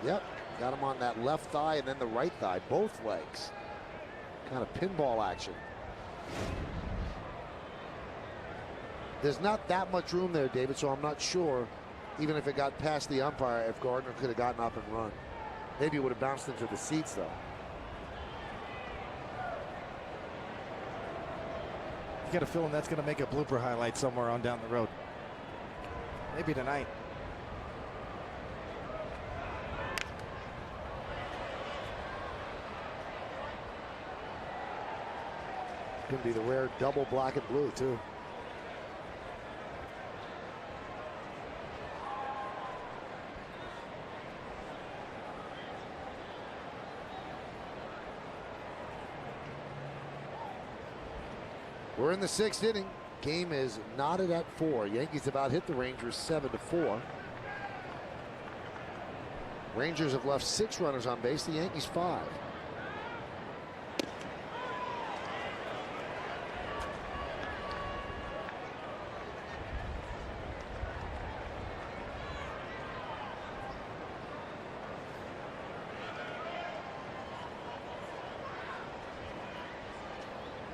Yep, got him on that left thigh and then the right thigh, both legs. Kind of pinball action. There's not that much room there, David, so I'm not sure, even if it got past the umpire, if Gardner could have gotten up and run. Maybe it would have bounced into the seats, though. Get a feeling that's going to make a blooper highlight somewhere on down the road. Maybe tonight. Could be the rare double black and blue too. We're in the 6th inning. Game is knotted at 4. Yankees about hit the Rangers 7-4. Rangers have left 6 runners on base. The Yankees 5.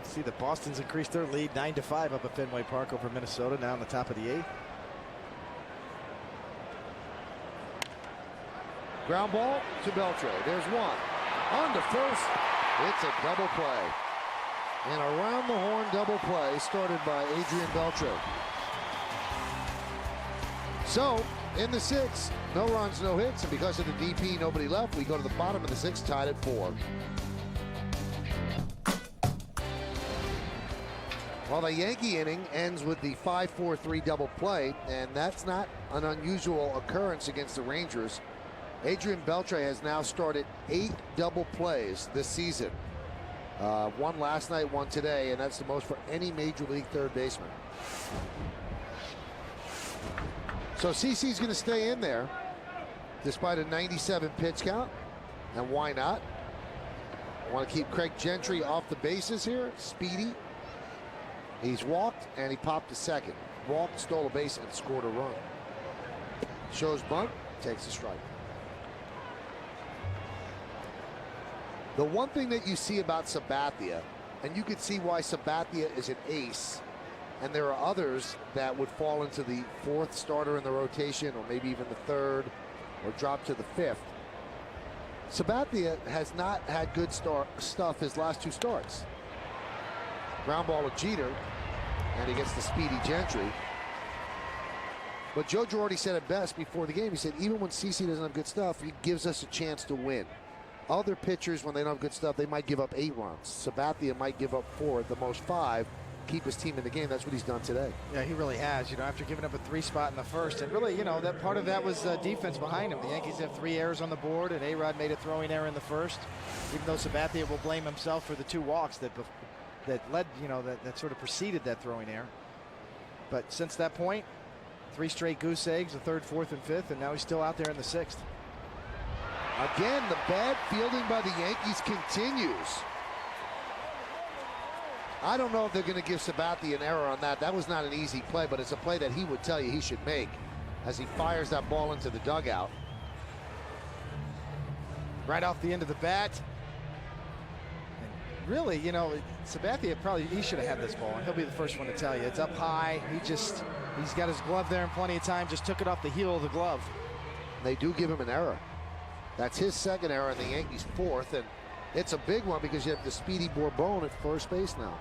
See that Boston's increased their lead 9-5 up at Fenway Park over Minnesota, now in the top of the 8th. Ground ball to Beltre. There's one. On to first. It's a double play. An around-the-horn double play started by Adrian Beltre. So, in the 6th, no runs, no hits, and because of the DP, nobody left. We go to the bottom of the 6th, tied at 4. Well, the Yankee inning ends with the 5-4-3 double play, and that's not an unusual occurrence against the Rangers. Adrian Beltre has now started 8 double plays this season. One last night, one today, and that's the most for any Major League third baseman. So CC's going to stay in there despite a 97 pitch count, and why not? I want to keep Craig Gentry off the bases here. Speedy. He's walked and he popped a second. Walked, stole a base, and scored a run. Shows bunt, takes a strike. The one thing that you see about Sabathia, and you could see why Sabathia is an ace, and there are others that would fall into the 4th starter in the rotation, or maybe even the 3rd, or drop to the 5th. Sabathia has not had good stuff his last 2 starts. Ground ball to Jeter, and he gets the speedy Gentry. But Joe Girardi said it best before the game. He said, even when CC doesn't have good stuff, he gives us a chance to win. Other pitchers, when they don't have good stuff, they might give up 8 runs. Sabathia might give up 4, at the most 5, keep his team in the game. That's what he's done today. Yeah, he really has, after giving up a 3 spot in the 1st. And really, that part of that was defense behind him. The Yankees have 3 errors on the board, and A-Rod made a throwing error in the 1st. Even though Sabathia will blame himself for the 2 walks that led, that sort of preceded that throwing error. But since that point, 3 straight goose eggs, the 3rd, 4th, and 5th, and now he's still out there in the 6th. Again, the bad fielding by the Yankees continues. I don't know if they're going to give Sabathia an error on that. That was not an easy play, but it's a play that he would tell you he should make as he fires that ball into the dugout. Right off the end of the bat. And really, Sabathia he should have had this ball, and he'll be the first one to tell you. It's up high. He's got his glove there in plenty of time, just took it off the heel of the glove. They do give him an error. That's his 2nd error, and the Yankees 4th, and it's a big one because you have the speedy Bourbon at first base now.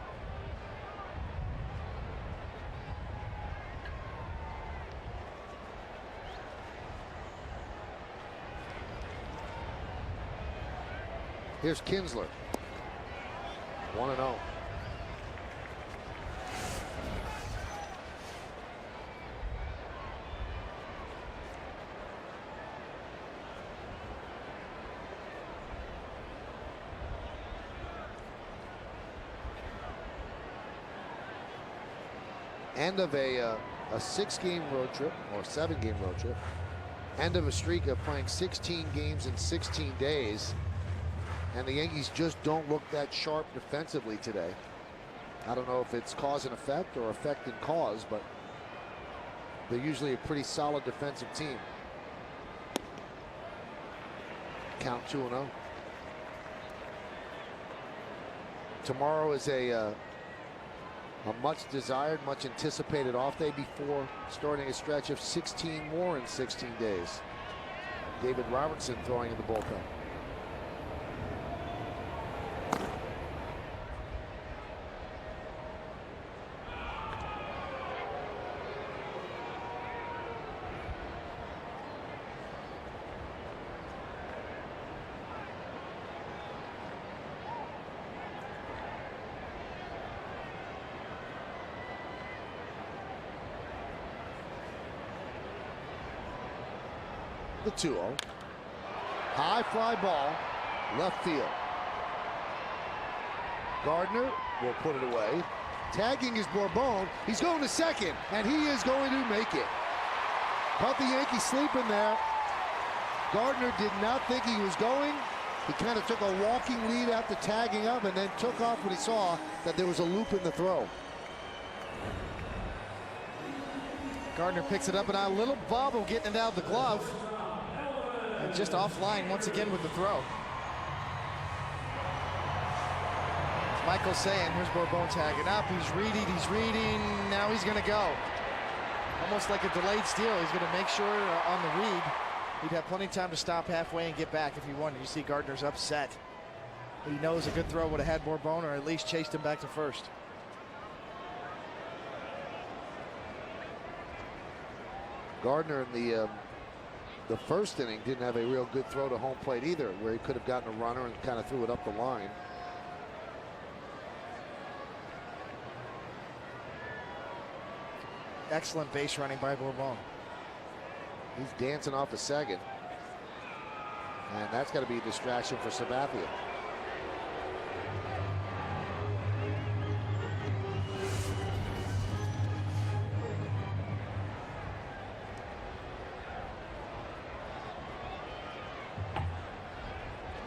Here's Kinsler. 1-0. End of a 6-game road trip, or 7-game road trip. End of a streak of playing 16 games in 16 days. And the Yankees just don't look that sharp defensively today. I don't know if it's cause and effect or effect and cause, but they're usually a pretty solid defensive team. Count 2-0. Tomorrow is a much desired, much anticipated off day before starting a stretch of 16 more in 16 days. David Robertson throwing in the bullpen. The 2-0. High fly ball, left field. Gardner will put it away. Tagging is Bourbon. He's going to second, and he is going to make it. Caught the Yankees sleeping there. Gardner did not think he was going. He kind of took a walking lead after tagging up and then took off when he saw that there was a loop in the throw. Gardner picks it up, and a little bobble getting it out of the glove. And just offline once again with the throw. As Michael's saying, here's Bourbon tagging up. He's reading. Now he's going to go. Almost like a delayed steal. He's going to make sure on the read He'd have plenty of time to stop halfway and get back if he wanted. You see Gardner's upset. He knows a good throw would have had Bourbon, or at least chased him back to first. Gardner in the first inning didn't have a real good throw to home plate either, where he could have gotten a runner and kind of threw it up the line. Excellent base running by Bourbon. He's dancing off a second. And that's got to be a distraction for Sabathia.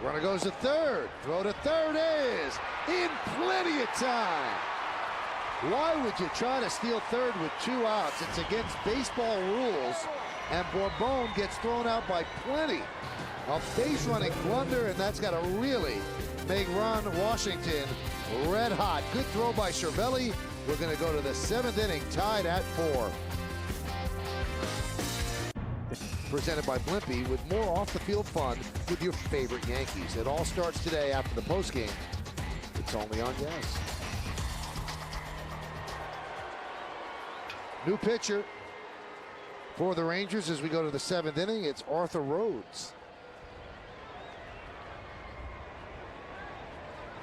Runner goes to third. Throw to third is in plenty of time. Why would you try to steal third with 2 outs? It's against baseball rules, and Bourbon gets thrown out by plenty. A base running blunder, and that's got to really make Ron Washington red hot. Good throw by Cervelli. We're going to go to the 7th inning, tied at 4. Presented by Blimpie, with more off-the-field fun with your favorite Yankees. It all starts today after the postgame. It's only on Yes. New pitcher for the Rangers as we go to the 7th inning. It's Arthur Rhodes.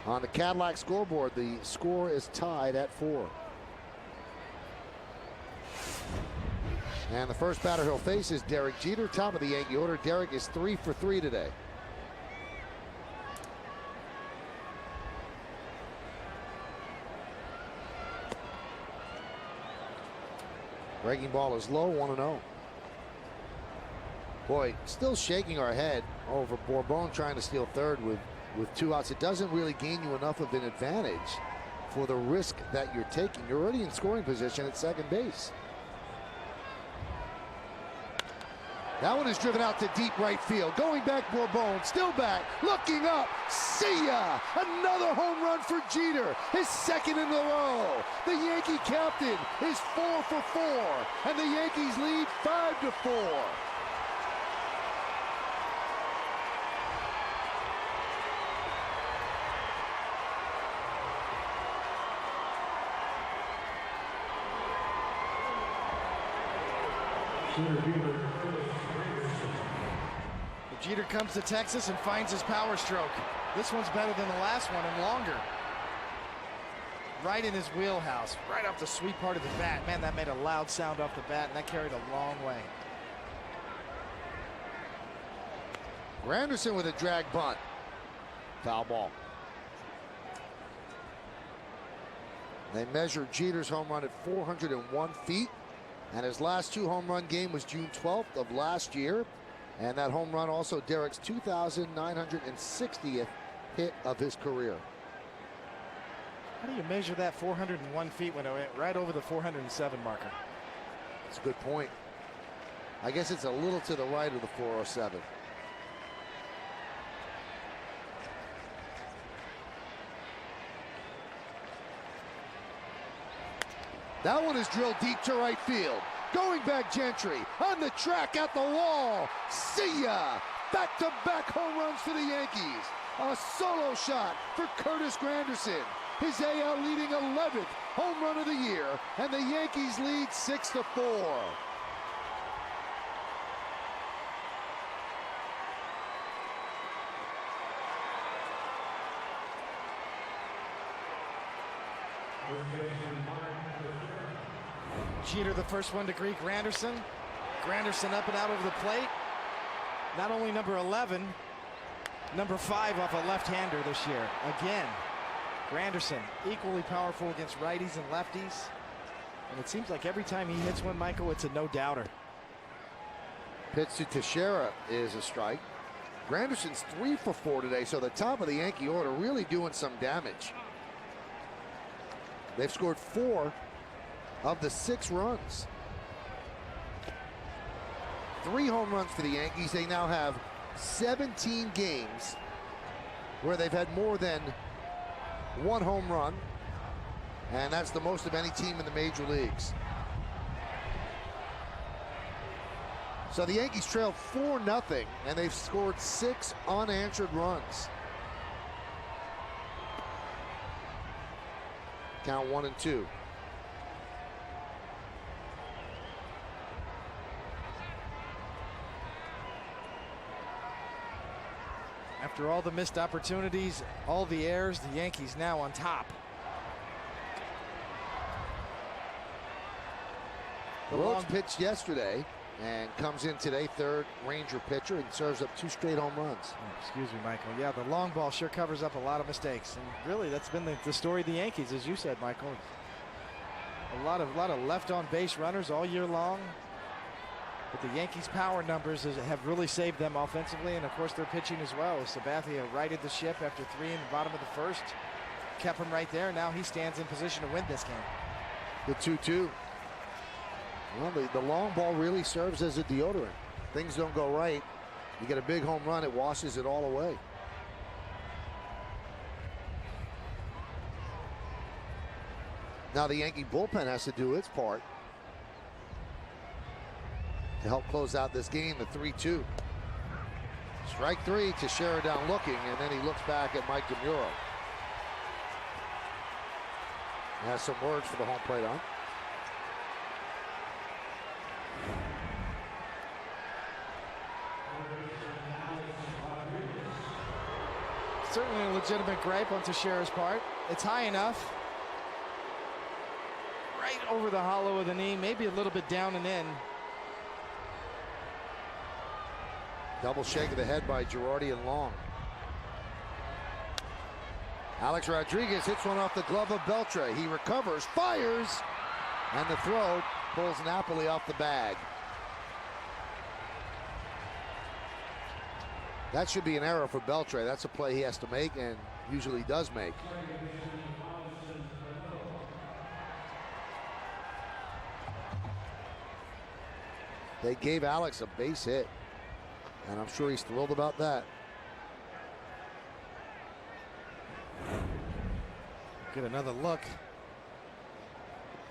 On the Cadillac scoreboard, the score is tied at 4. And the first batter he'll face is Derek Jeter, top of the Yankee order. Derek is 3 for 3 today. Breaking ball is low, 1-0. Boy, still shaking our head over Bourbon trying to steal third with 2 outs. It doesn't really gain you enough of an advantage for the risk that you're taking. You're already in scoring position at second base. That one is driven out to deep right field. Going back, Bourbon, still back, looking up. See ya! Another home run for Jeter, his 2nd in a row. The Yankee captain is 4 for 4, and the Yankees lead 5-4. Jeter comes to Texas and finds his power stroke. This one's better than the last one and longer. Right in his wheelhouse, right off the sweet part of the bat. Man, that made a loud sound off the bat, and that carried a long way. Granderson with a drag bunt. Foul ball. They measured Jeter's home run at 401 feet, and his last 2 home run game was June 12th of last year. And that home run also Derek's 2,960th hit of his career. How do you measure that 401 feet when it went right over the 407 marker? That's a good point. I guess it's a little to the right of the 407. That one is drilled deep to right field. Going back, Gentry on the track at the wall. See ya! Back-to-back home runs for the Yankees. A solo shot for Curtis Granderson. His AL leading 11th home run of the year, and the Yankees lead 6-4. Jeter the first one to greet Granderson. Granderson up and out over the plate. Not only number 11, number 5 off a left-hander this year. Again, Granderson equally powerful against righties and lefties. And it seems like every time he hits one, Michael, it's a no-doubter. Pitch to Teixeira is a strike. Granderson's 3 for 4 today, so the top of the Yankee order really doing some damage. They've scored 4 of the 6 runs. 3 home runs for the Yankees. They now have 17 games where they've had more than 1 home run, and that's the most of any team in the major leagues. So the Yankees trail 4-0, and they've scored 6 unanswered runs. Count 1-2. After all the missed opportunities, all the errors, the Yankees now on top. Rhodes pitched yesterday and comes in today, third Ranger pitcher, and serves up 2 straight home runs. Excuse me, Michael. Yeah, the long ball sure covers up a lot of mistakes. And really, that's been the story of the Yankees, as you said, Michael. A lot of left on base runners all year long. But the Yankees' power numbers have really saved them offensively, and of course their pitching as well. Sabathia righted the ship after 3 in the bottom of the first. Kept him right there. Now he stands in position to win this game. The 2-2. Well, the long ball really serves as a deodorant. Things don't go right, you get a big home run, it washes it all away. Now the Yankee bullpen has to do its part to help close out this game. The 3-2. Strike 3 to Sheridan looking, and then he looks back at Mike DeMuro. Has some words for the home plate on. Certainly a legitimate gripe on Teixeira's part. It's high enough. Right over the hollow of the knee, maybe a little bit down and in. Double shake of the head by Girardi and Long. Alex Rodriguez hits one off the glove of Beltre. He recovers, fires, and the throw pulls Napoli off the bag. That should be an error for Beltre. That's a play he has to make and usually does make. They gave Alex a base hit, and I'm sure he's thrilled about that. Get another look.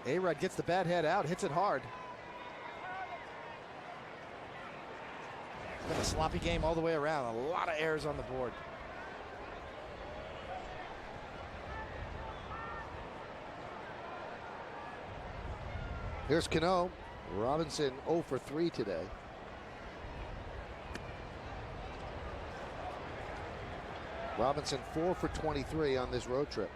A-Rod gets the bat head out, hits it hard. It's been a sloppy game all the way around. A lot of errors on the board. Here's Cano. Robinson 0 for 3 today. Robinson 4 for 23 on this road trip.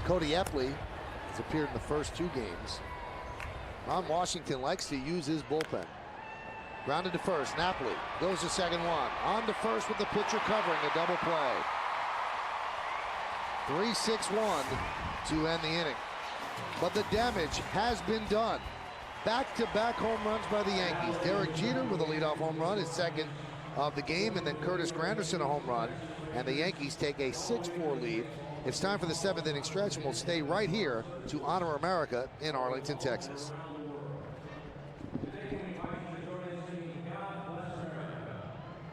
Cody Epley has appeared in the first 2 games. Ron Washington likes to use his bullpen. Grounded to first, Napoli goes to second one. On to first with the pitcher covering, a double play. 3-6-1 to end the inning. But the damage has been done. Back-to-back home runs by the Yankees. Derek Jeter with a leadoff home run, his second of the game, and then Curtis Granderson a home run. And the Yankees take a 6-4 lead. It's time for the 7th inning stretch, and we'll stay right here to honor America in Arlington, Texas.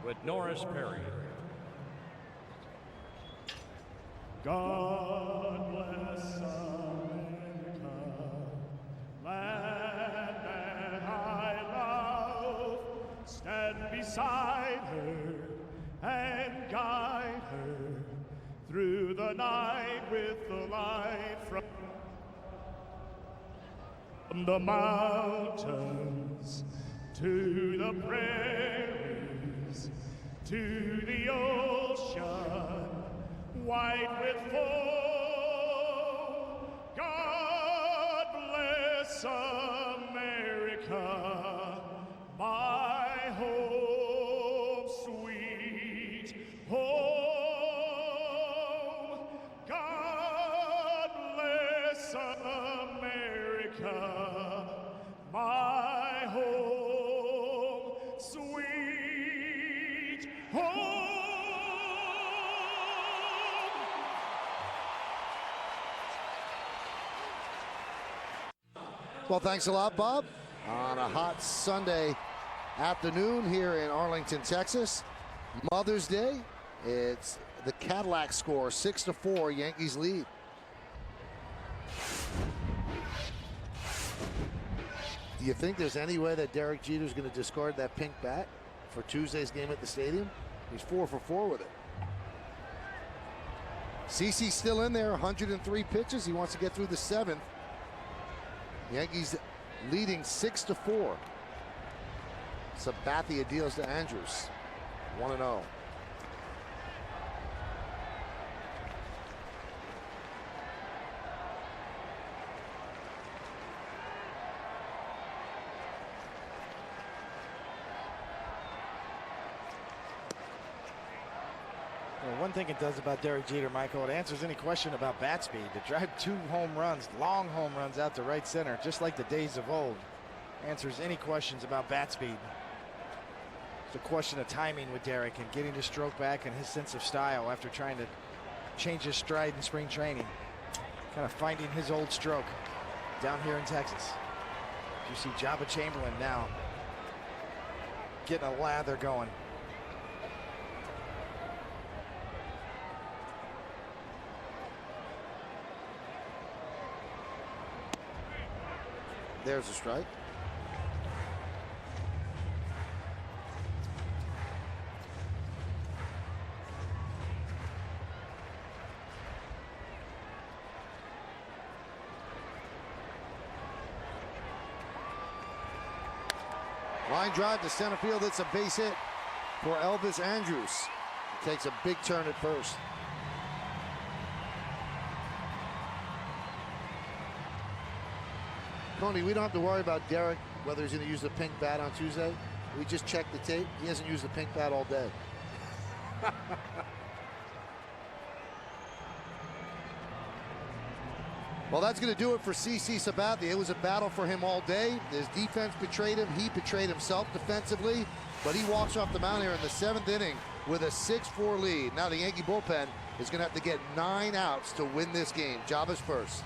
With Norris Perry. God bless America, land that I love. Stand beside her and guide her through the night with the light from the mountains to the prairies to the ocean white with foam. God bless America, my home, sweet home. God bless America, my home, sweet home. Well, thanks a lot, Bob. On a hot Sunday afternoon here in Arlington, Texas. Mother's Day. It's the Cadillac score, 6-4, Yankees lead. Do you think there's any way that Derek Jeter's going to discard that pink bat for Tuesday's game at the stadium? He's 4 for 4 with it. CeCe's still in there, 103 pitches. He wants to get through the 7th. Yankees leading 6-4. Sabathia deals to Andrews, 1-0. One thing it does about Derek Jeter, Michael, it answers any question about bat speed. To drive 2 home runs, long home runs out to right center, just like the days of old. Answers any questions about bat speed. It's a question of timing with Derek and getting the stroke back and his sense of style after trying to change his stride in spring training. Kind of finding his old stroke down here in Texas. You see Jabba Chamberlain now getting a lather going. There's a strike. Line drive to center field. It's a base hit for Elvis Andrews. He takes a big turn at first. Tony, we don't have to worry about Derek, whether he's going to use the pink bat on Tuesday. We just checked the tape. He hasn't used the pink bat all day. Well, that's going to do it for CC Sabathia. It was a battle for him all day. His defense betrayed him. He betrayed himself defensively. But he walks off the mound here in the 7th inning with a 6-4 lead. Now the Yankee bullpen is going to have to get 9 outs to win this game. Jabba's first.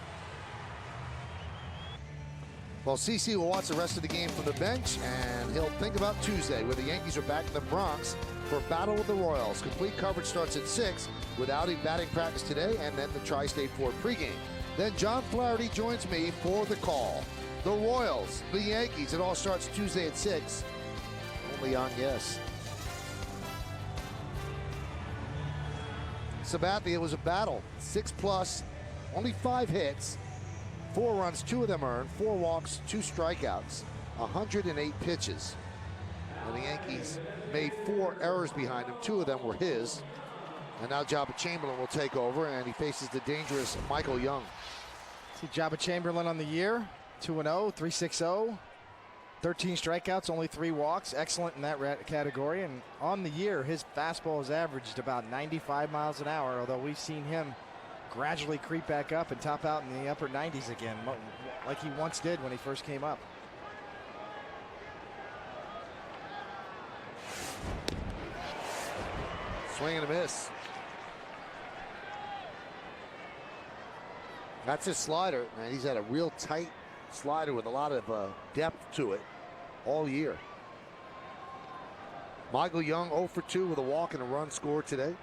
Well, CC will watch the rest of the game from the bench, and he'll think about Tuesday, where the Yankees are back in the Bronx for battle with the Royals. Complete coverage starts at 6 with outing batting practice today, and then the Tri-State Ford pregame. Then John Flaherty joins me for the call. The Royals, the Yankees, it all starts Tuesday at 6. Only on Yes. Sabathia was a battle. 6+, only 5 hits. 4 runs, 2 of them earned, 4 walks, 2 strikeouts, 108 pitches. And the Yankees made 4 errors behind him. 2 of them were his. And now Jabba Chamberlain will take over, and he faces the dangerous Michael Young. See Jabba Chamberlain on the year, 2-0, 3.60, 13 strikeouts, only 3 walks. Excellent in that category. And on the year, his fastball has averaged about 95 miles an hour, although we've seen him gradually creep back up and top out in the upper 90s again, like he once did when he first came up. Swing and a miss. That's his slider, and he's had a real tight slider with a lot of depth to it all year. Michael Young 0 for 2 with a walk and a run scored today.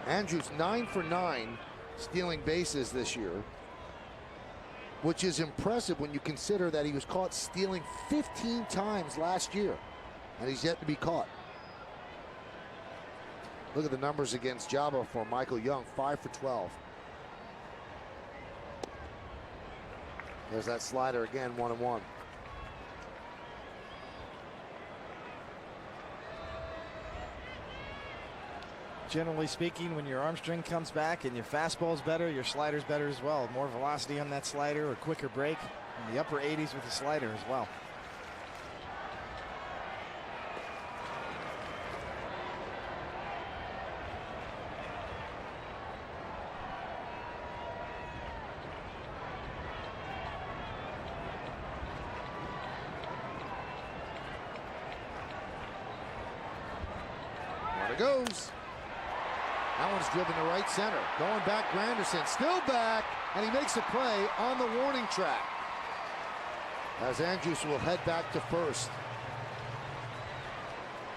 Andrews 9 for 9 stealing bases this year, which is impressive when you consider that he was caught stealing 15 times last year, and he's yet to be caught. Look at the numbers against Jabba for Michael Young, 5 for 12. There's that slider again, 1-1. Generally speaking, when your arm string comes back and your fastball's better, your slider's better as well. More velocity on that slider, a quicker break, and the upper 80s with the slider as well. There it goes. That one's driven to right center. Going back, Granderson still back, and he makes a play on the warning track. As Andrews will head back to first.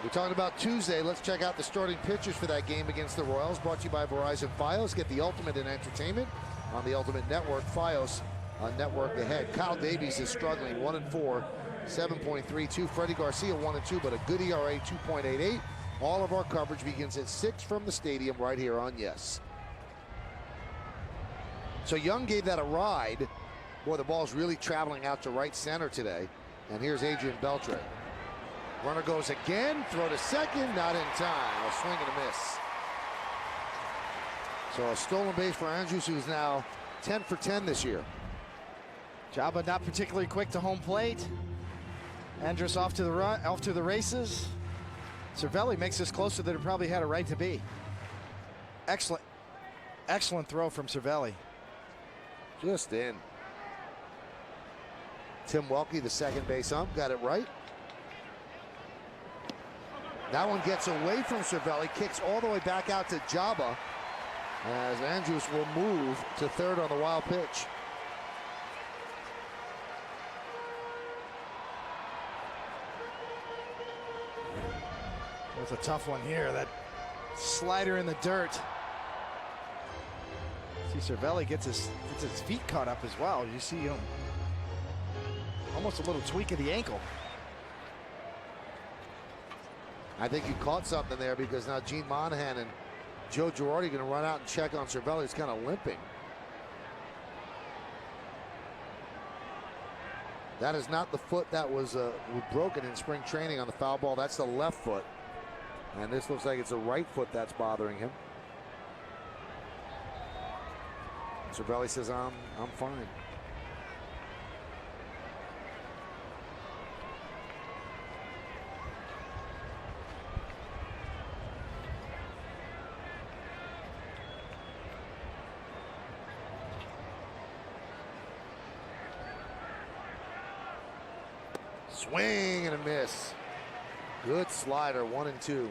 We're talking about Tuesday. Let's check out the starting pitchers for that game against the Royals. Brought to you by Verizon Fios. Get the ultimate in entertainment on the Ultimate Network. Fios on network ahead. Kyle Davies is struggling, 1-4, 7.32. Freddie Garcia, 1-2, but a good ERA, 2.88. All of our coverage begins at 6 from the stadium right here on Yes. So Young gave that a ride. Boy, the ball's really traveling out to right center today. And here's Adrian Beltre. Runner goes again, throw to second, not in time. A swing and a miss. So a stolen base for Andrews, who's now 10 for 10 this year. Jabba not particularly quick to home plate. Andrus off to the races. Cervelli makes this closer than it probably had a right to be. Excellent throw from Cervelli. Just in. Tim Welke, the second base ump, got it right. That one gets away from Cervelli, kicks all the way back out to Jabba, as Andrews will move to third on the wild pitch. There's a tough one here. That slider in the dirt. See, Cervelli gets his feet caught up as well. You see him almost a little tweak of the ankle. I think you caught something there, because now Gene Monahan and Joe Girardi going to run out and check on Cervelli. He's kind of limping. That is not the foot that was broken in spring training on the foul ball. That's the left foot. And this looks like it's a right foot that's bothering him. Cervelli says, I'm fine. Swing and a miss. Good slider, 1-2.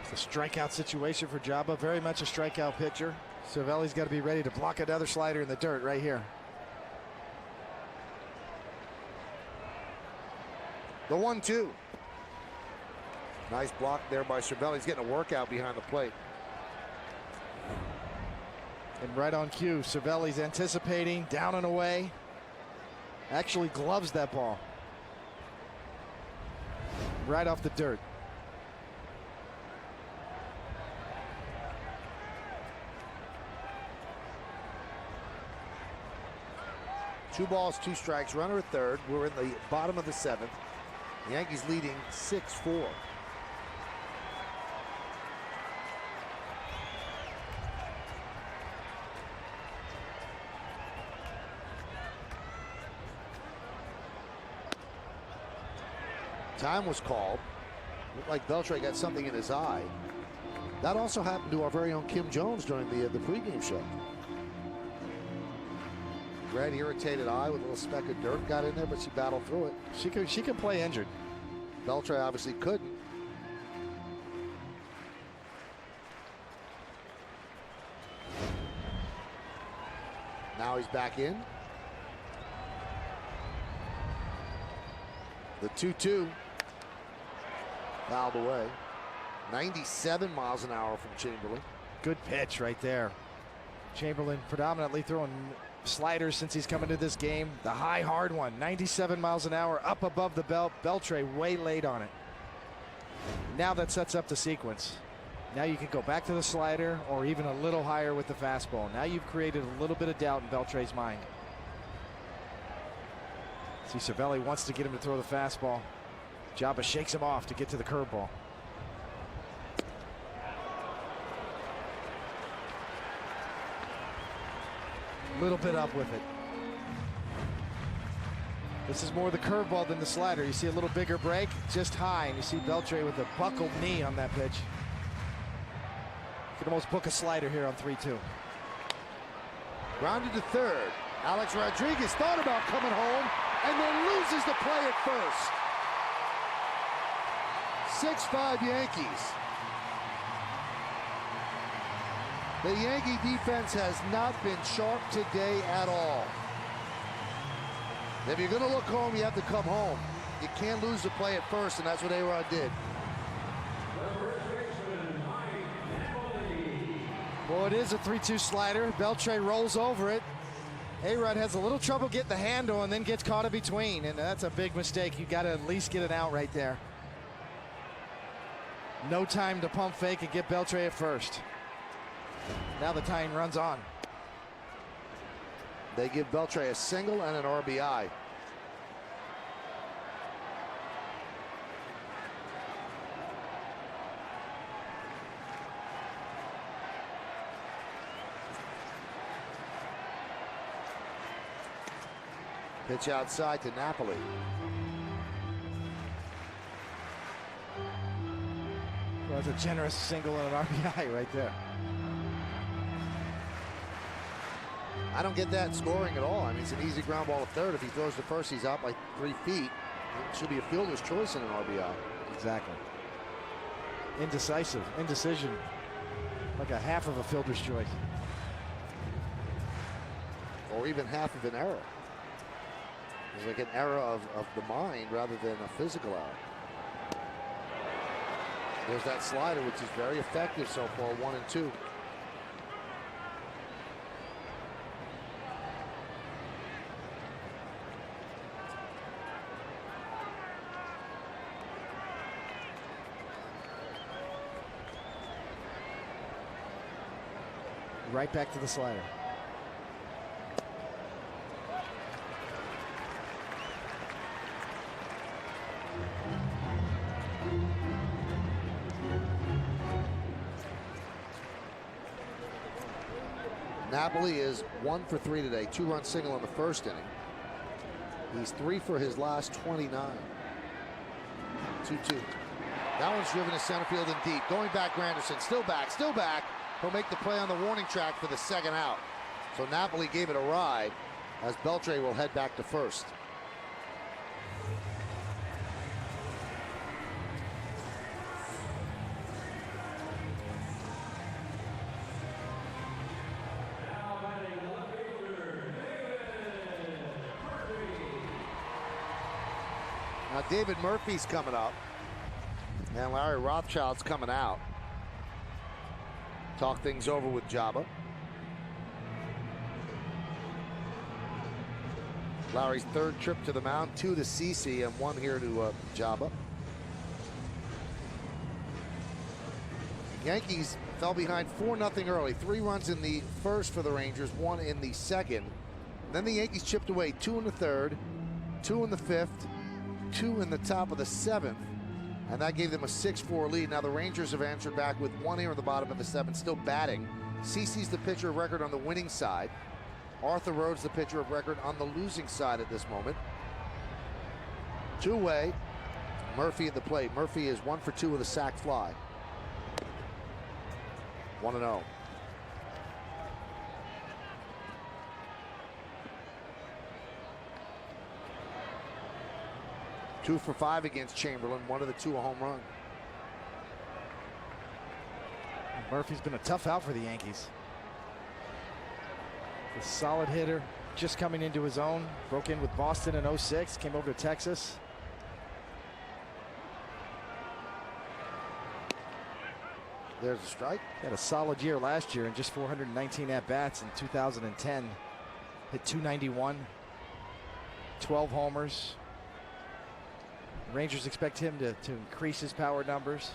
It's a strikeout situation for Jabba. Very much a strikeout pitcher. Cervelli's got to be ready to block another slider in the dirt right here. The 1-2. Nice block there by Cervelli. He's getting a workout behind the plate. And right on cue, Cervelli's anticipating, down and away. Actually gloves that ball. Right off the dirt. Two balls, two strikes, runner at third. We're in the bottom of the seventh. The Yankees leading 6-4. Time was called. Looked like Beltre got something in his eye. That also happened to our very own Kim Jones during the pregame show. Red irritated eye with a little speck of dirt got in there, but she battled through it. She could play injured. Beltre obviously couldn't. Now he's back in. The 2-2. Fouled away. 97 miles an hour from Chamberlain. Good pitch right there. Chamberlain predominantly throwing sliders since he's come into this game. The high, hard one, 97 miles an hour up above the belt. Beltre way late on it. Now that sets up the sequence. Now you can go back to the slider or even a little higher with the fastball. Now you've created a little bit of doubt in Beltre's mind. See, Cervelli wants to get him to throw the fastball. Jabba shakes him off to get to the curveball. A little bit up with it. This is more the curveball than the slider. You see a little bigger break, just high, and you see Beltre with a buckled knee on that pitch. You can almost book a slider here on 3-2. Grounded to third. Alex Rodriguez thought about coming home and then loses the play at first. 6-5 Yankees. The Yankee defense has not been sharp today at all. If you're going to look home, you have to come home. You can't lose the play at first, and that's what A-Rod did. Well, it is a 3-2 slider. Beltre rolls over it. A-Rod has a little trouble getting the handle and then gets caught in between, and that's a big mistake. You got to at least get it out right there. No time to pump fake and get Beltre at first. Now the tying runs on. They give Beltre a single and an RBI. Pitch outside to Napoli. Well, that's a generous single and an RBI right there. I don't get that scoring at all. I mean, it's an easy ground ball to third. If he throws to first, he's out by 3 feet. It should be a fielder's choice in an RBI. Exactly. Indecision. Like a half of a fielder's choice. Or even half of an error. It's like an error of the mind rather than a physical error. There's that slider, which is very effective so far, 1 and 2. Right back to the slider. Napoli is 1 for 3 today. 2-run single in the first inning. He's 3 for his last 29. 2-2. That one's driven to center field and deep. Going back, Granderson. Still back. He'll make the play on the warning track for the second out. So Napoli gave it a ride as Beltre will head back to first. Now David Murphy's coming up, and Larry Rothschild's coming out. Talk things over with Jabba. Larry's third trip to the mound, 2 to CC and 1 here to Jabba. Yankees fell behind 4-0 early. 3 runs in the first for the Rangers, 1 in the second. Then the Yankees chipped away 2 in the third, 2 in the fifth, 2 in the top of the 7th. And that gave them a 6-4 lead. Now the Rangers have answered back with 1 here in the bottom of the 7th, still batting. CeCe's the pitcher of record on the winning side. Arthur Rhodes the pitcher of record on the losing side at this moment. Two-way, Murphy at the plate. Murphy is 1 for 2 with a sac fly. 1-0. Two for 5 against Chamberlain. 1 of the 2 a home run. Murphy's been a tough out for the Yankees. A solid hitter, just coming into his own. Broke in with Boston in '06, came over to Texas. There's a strike. Had a solid year last year and just 419 at-bats in 2010. Hit .291, 12 homers. The Rangers expect him to increase his power numbers.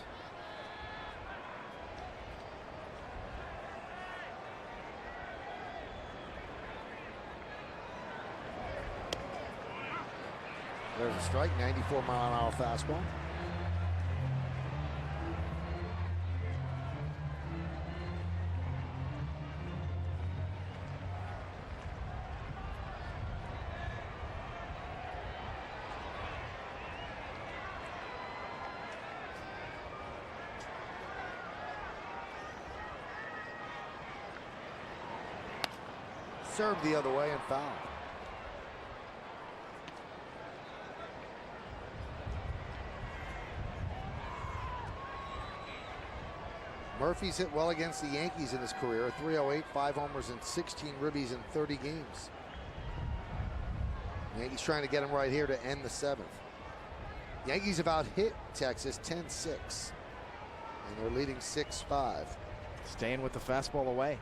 There's a strike, 94-mile-an-hour fastball. Served the other way and foul. Murphy's hit well against the Yankees in his career. 308, 5 homers and 16 ribbies in 30 games. Yankees trying to get him right here to end the 7th. Yankees have out-hit Texas 10-6. And they're leading 6-5. Staying with the fastball away.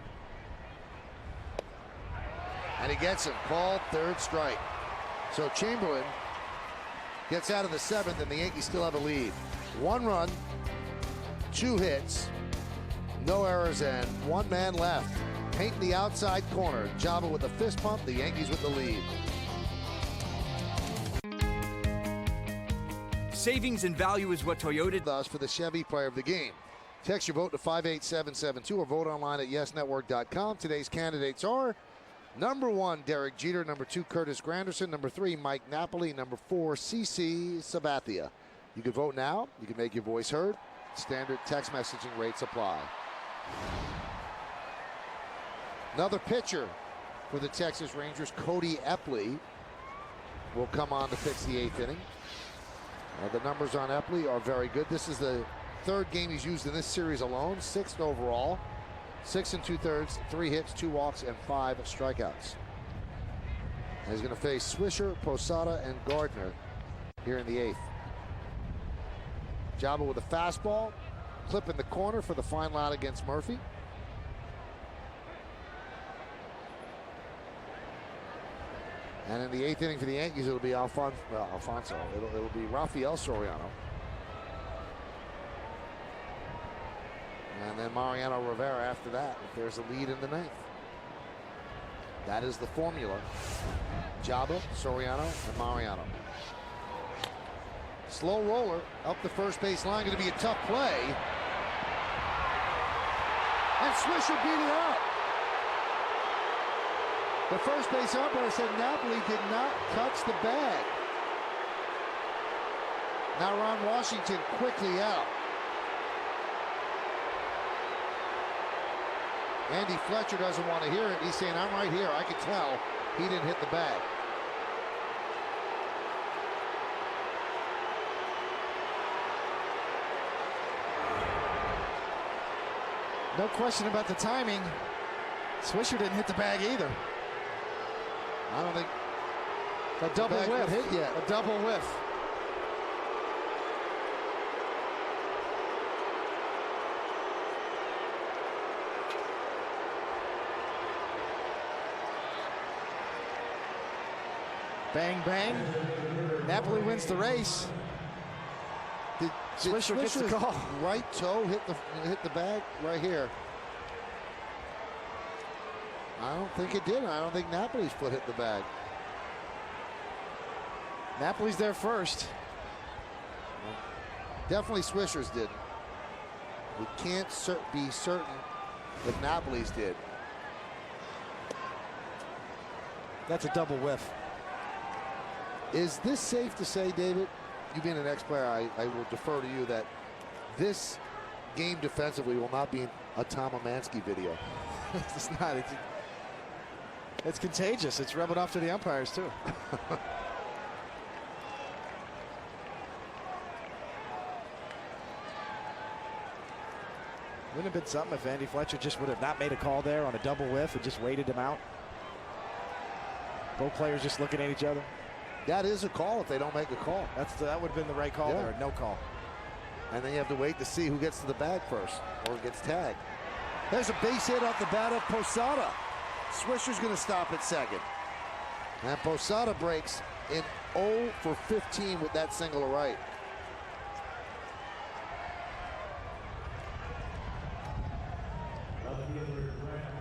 And he gets him. Called, 3rd strike. So Chamberlain gets out of the 7th, and the Yankees still have a lead. 1 run, 2 hits, no errors, and 1 man left. Painting the outside corner. Java with a fist pump, the Yankees with the lead. Savings and value is what Toyota does for the Chevy Player of the Game. Text your vote to 58772 or vote online at yesnetwork.com. Today's candidates are number 1, Derek Jeter. Number 2, Curtis Granderson. Number 3, Mike Napoli. Number 4, CC Sabathia. You can vote now. You can make your voice heard. Standard text messaging rates apply. Another pitcher for the Texas Rangers, Cody Epley, will come on to pitch the 8th inning. The numbers on Epley are very good. This is the 3rd game he's used in this series alone. 6th overall. 6 2/3, 3 hits, 2 walks, and 5 strikeouts. And he's going to face Swisher, Posada, and Gardner here in the 8th. Jabba with a fastball, clip in the corner for the final out against Murphy. And in the 8th inning for the Yankees, it'll be Alfonso. It'll be Rafael Soriano. And then Mariano Rivera after that, if there's a lead in the 9th. That is the formula. Jabba, Soriano, and Mariano. Slow roller up the first base line. Going to be a tough play. And Swisher beat it out. The first base umpire said Napoli did not touch the bag. Now Ron Washington quickly out. Andy Fletcher doesn't want to hear it. He's saying, I'm right here. I can tell he didn't hit the bag. No question about the timing. Swisher didn't hit the bag either. I don't think a double whiff hit yet. A double whiff. Bang, bang. Napoli wins the race. Did Swisher gets the call. Right toe hit the bag right here. I don't think it did. I don't think Napoli's foot hit the bag. Napoli's there first. Definitely Swisher's did. We can't be certain that Napoli's did. That's a double whiff. Is this safe to say, David? You being an ex-player, I will defer to you that this game defensively will not be a Tom Amansky video. It's not. It's contagious. It's rubbing off to the umpires, too. Wouldn't have been something if Andy Fletcher just would have not made a call there on a double whiff and just waited him out. Both players just looking at each other. That is a call if they don't make a call. That would have been the right call there, no call. And then you have to wait to see who gets to the bag first or gets tagged. There's a base hit off the bat of Posada. Swisher's going to stop at second. And Posada breaks in 0 for 15 with that single to right.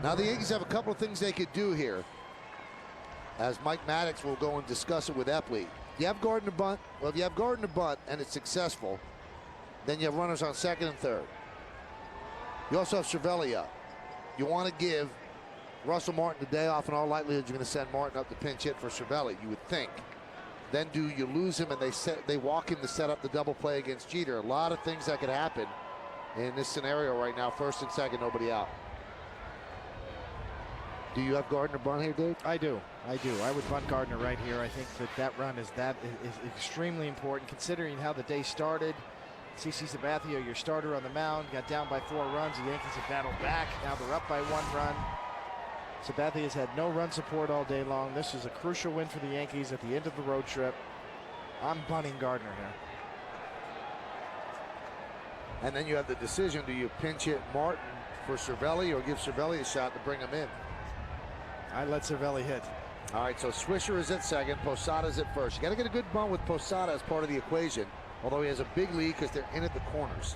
Now the Yankees have a couple of things they could do here, as Mike Maddox will go and discuss it with Epley. You have Gardner bunt. Well, if you have Gardner bunt and it's successful, then you have runners on second and third. You also have Cervelli up. You want to give Russell Martin the day off, and all likelihood you're going to send Martin up to pinch hit for Cervelli, you would think. Then do you lose him and they walk him to set up the double play against Jeter? A lot of things that could happen in this scenario right now. First and second, nobody out. Do you have Gardner bunt here, Dave? I do. I would bunt Gardner right here. I think that run is extremely important considering how the day started. CC Sabathia, your starter on the mound, got down by 4 runs. The Yankees have battled back. Now they're up by 1 run. Sabathia has had no run support all day long. This is a crucial win for the Yankees at the end of the road trip. I'm bunting Gardner here. And then you have the decision, do you pinch hit Martin for Cervelli or give Cervelli a shot to bring him in? I let Cervelli hit. All right, so Swisher is at second, Posada's at first. You got to get a good bunt with Posada as part of the equation, although he has a big lead because they're in at the corners.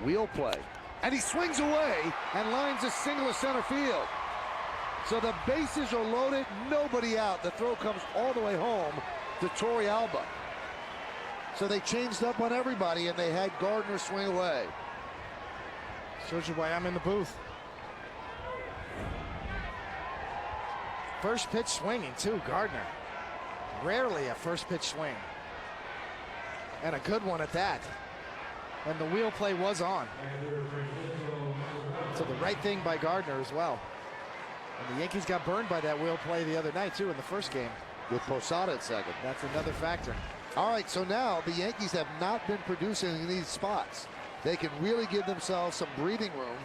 Wheel play, and he swings away and lines a single to center field. So the bases are loaded, nobody out. The throw comes all the way home to Torey Alba. So they changed up on everybody, and they had Gardner swing away. Shows you why I'm in the booth. First pitch swinging too, Gardner. Rarely a first pitch swing. And a good one at that. And the wheel play was on. So the right thing by Gardner as well. And the Yankees got burned by that wheel play the other night too in the first game. With Posada at second. That's another factor. All right, so now the Yankees have not been producing in these spots. They can really give themselves some breathing room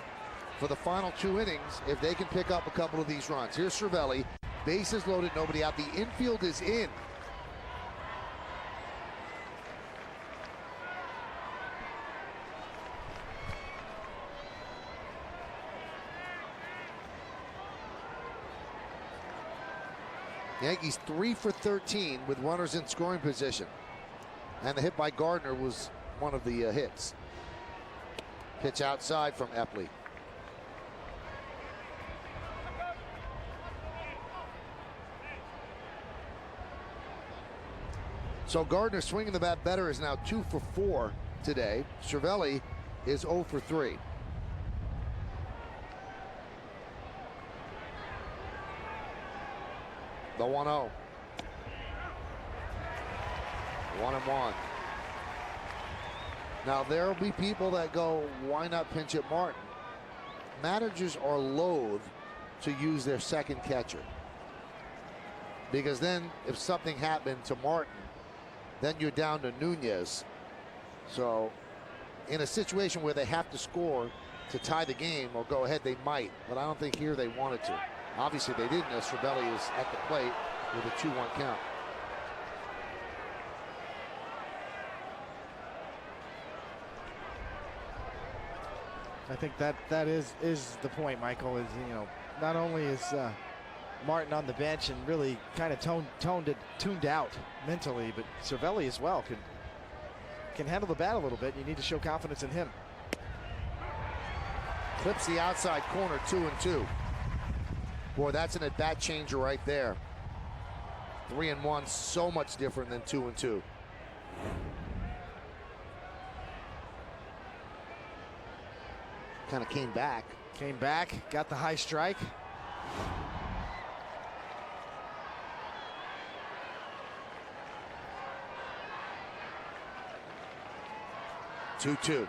for the final 2 innings if they can pick up a couple of these runs. Here's Cervelli, bases loaded, nobody out. The infield is in. Yankees 3 for 13 with runners in scoring position. And the hit by Gardner was one of the hits. Pitch outside from Epley. So Gardner swinging the bat better is now 2 for 4 today. Cervelli is 0 for 3. The 1-0. 1-1. Now there'll be people that go, why not pinch hit Martin? Managers are loath to use their second catcher. Because then if something happened to Martin, then you're down to Nunez. So in a situation where they have to score to tie the game or go ahead, they might. But I don't think here they wanted to. Obviously they didn't, as Cervelli is at the plate with a 2-1 count. I think that is the point, Michael, is, you know, not only is Martin on the bench and really kind of tuned out mentally, but Cervelli as well can handle the bat a little bit. You need to show confidence in him. Clips the outside corner, 2-2. Boy, that's an at-bat changer right there. 3-1, so much different than 2-2. Kind of came back. Came back, got the high strike. Two-two.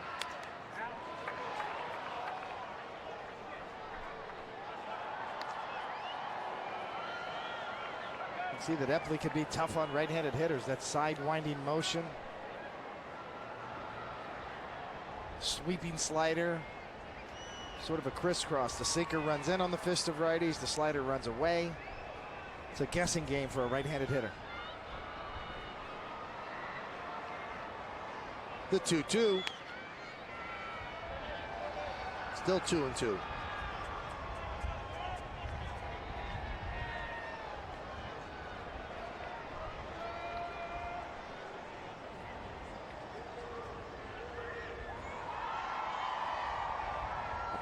See that Epley could be tough on right-handed hitters. That side-winding motion. Sweeping slider. Sort of a crisscross. The sinker runs in on the fist of righties. The slider runs away. It's a guessing game for a right-handed hitter. The 2-2. Still 2-2.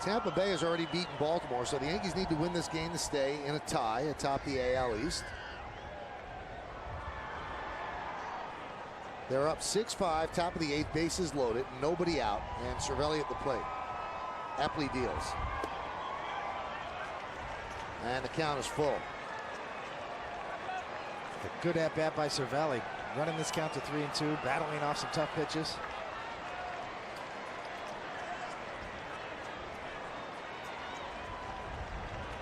Tampa Bay has already beaten Baltimore, so the Yankees need to win this game to stay in a tie atop the AL East. They're up 6-5, top of the 8th, bases loaded, nobody out, and Cervelli at the plate. Epley deals. And the count is full. A good at-bat by Cervelli, running this count to 3-2, battling off some tough pitches.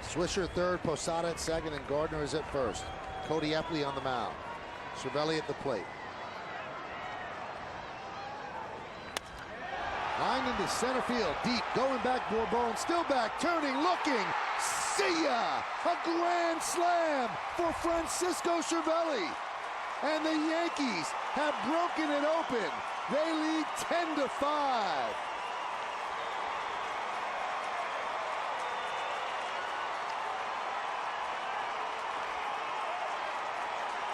Swisher third, Posada at second, and Gardner is at first. Cody Epley on the mound. Cervelli at the plate. Line into center field, deep, going back, Bourbon, still back, turning, looking, see ya! A grand slam for Francisco Cervelli. And the Yankees have broken it open. They lead 10-5.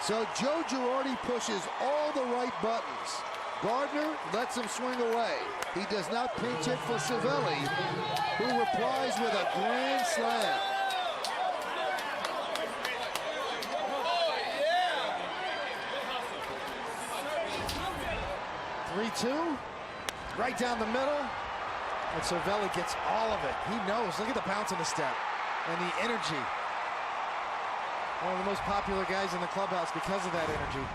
So Joe Girardi pushes all the right buttons. Gardner lets him swing away. He does not pinch hit for Cervelli, who replies with a grand slam. Three-two, right down the middle. And Cervelli gets all of it. He knows. Look at the bounce in the step and the energy. One of the most popular guys in the clubhouse because of that energy.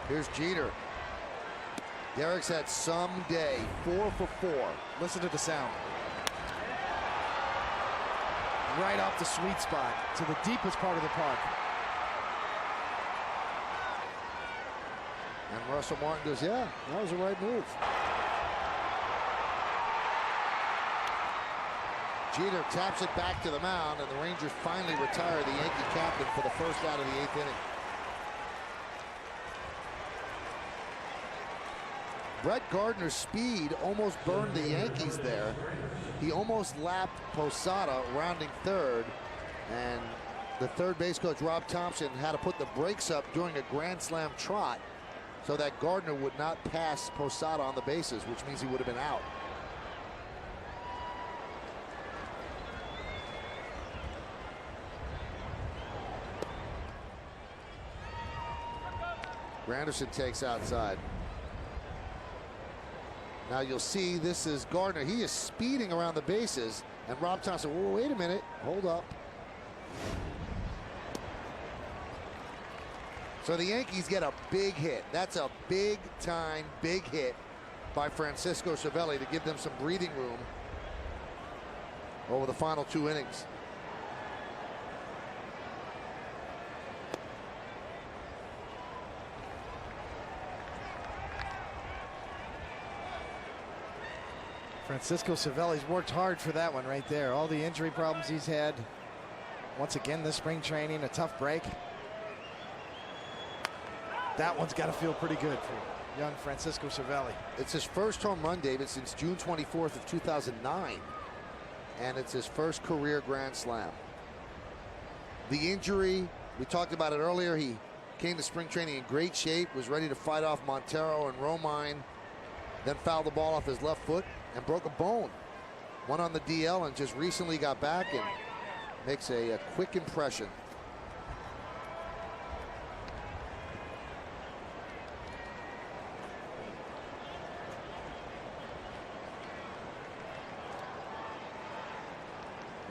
Here's Jeter. Derek's had some day, 4 for 4. Listen to the sound. Right off the sweet spot to the deepest part of the park. And Russell Martin goes, yeah, that was the right move. Jeter taps it back to the mound, and the Rangers finally retire the Yankee captain for the first out of the 8th inning. Brett Gardner's speed almost burned the Yankees there. He almost lapped Posada, rounding third, and the third base coach, Rob Thompson, had to put the brakes up during a grand slam trot so that Gardner would not pass Posada on the bases, which means he would have been out. Granderson takes outside. Now you'll see this is Gardner. He is speeding around the bases, and Rob Thompson, whoa, wait a minute, hold up. So the Yankees get a big hit. That's a big time, big hit by Francisco Cervelli to give them some breathing room over the final 2 innings. Francisco Cervelli's worked hard for that one right there. All the injury problems he's had. Once again, this spring training, a tough break. That one's got to feel pretty good for young Francisco Cervelli. It's his first home run, David, since June 24th of 2009. And it's his first career grand slam. The injury, we talked about it earlier. He came to spring training in great shape, was ready to fight off Montero and Romine, then fouled the ball off his left foot and broke a bone. One on the DL and just recently got back and makes a quick impression.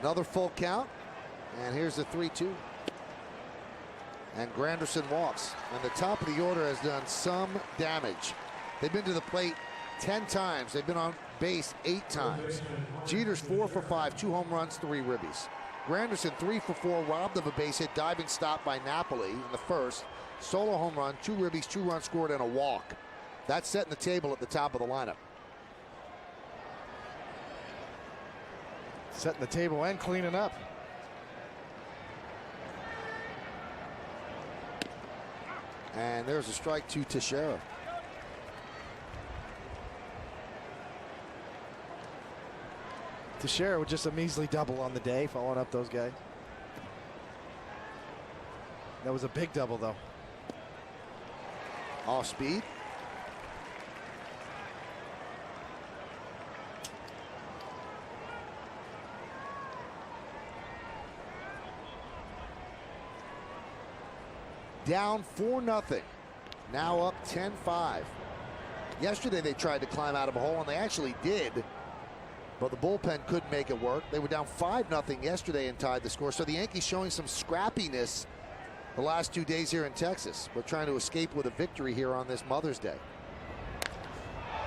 Another full count, and here's the 3-2. And Granderson walks, and the top of the order has done some damage. They've been to the plate 10 times. They've been on base 8 times. Jeter's 4 for 5, 2 home runs, 3 ribbies. Granderson 3 for 4, robbed of a base hit, diving stop by Napoli in the first. Solo home run, 2 ribbies, 2 runs scored, and a walk. That's setting the table at the top of the lineup. Setting the table and cleaning up. And there's a strike to Teixeira. Teixeira with just a measly double on the day, following up those guys. That was a big double, though. Off speed. Down 4-0. Now up 10-5. Yesterday they tried to climb out of a hole, and they actually did. But the bullpen couldn't make it work. They were down 5-0 yesterday and tied the score. So the Yankees showing some scrappiness the last 2 days here in Texas, but trying to escape with a victory here on this Mother's Day.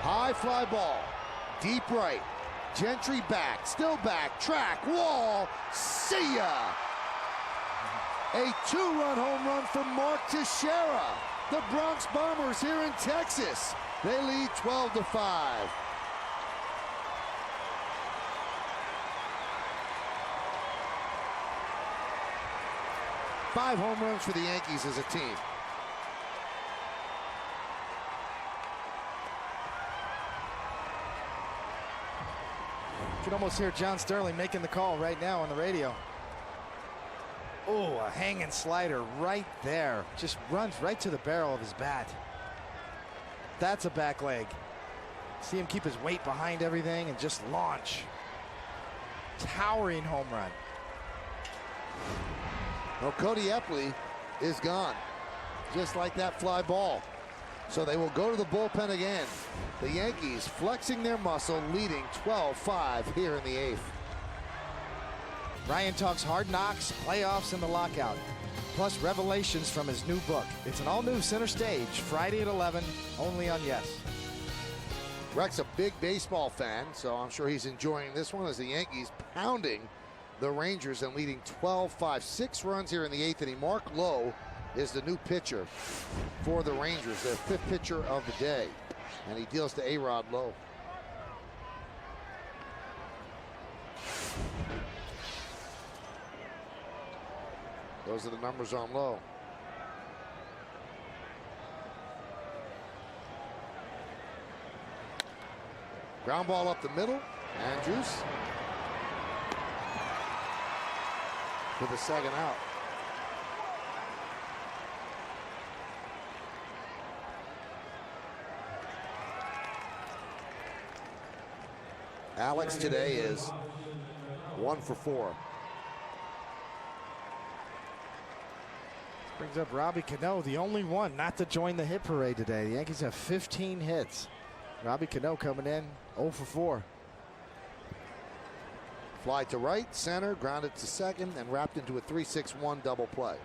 High fly ball, deep right. Gentry back, still back, track, wall, see ya! A 2-run home run from Mark Teixeira. The Bronx Bombers here in Texas. They lead 12-5. 5 home runs for the Yankees as a team. You can almost hear John Sterling making the call right now on the radio. Oh, a hanging slider right there. Just runs right to the barrel of his bat. That's a back leg. See him keep his weight behind everything and just launch. Towering home run. Well, Cody Epley is gone, just like that fly ball. So they will go to the bullpen again. The Yankees flexing their muscle, leading 12-5 here in the 8th. Ryan talks hard knocks, playoffs, and the lockout, plus revelations from his new book. It's an all-new Center Stage, Friday at 11, only on Yes. Rex, a big baseball fan, so I'm sure he's enjoying this one as the Yankees pounding the Rangers and leading 12-5. 6 runs here in the 8th inning. Mark Lowe is the new pitcher for the Rangers, their 5th pitcher of the day, and he deals to A-Rod Lowe. Those are the numbers on Lowe. Ground ball up the middle. Andrews for the second out. Alex today is 1 for 4. Brings up Robbie Cano, the only one not to join the hit parade today. The Yankees have 15 hits. Robbie Cano coming in 0 for 4. Fly to right, center, grounded to second, and wrapped into a 3-6-1 double play.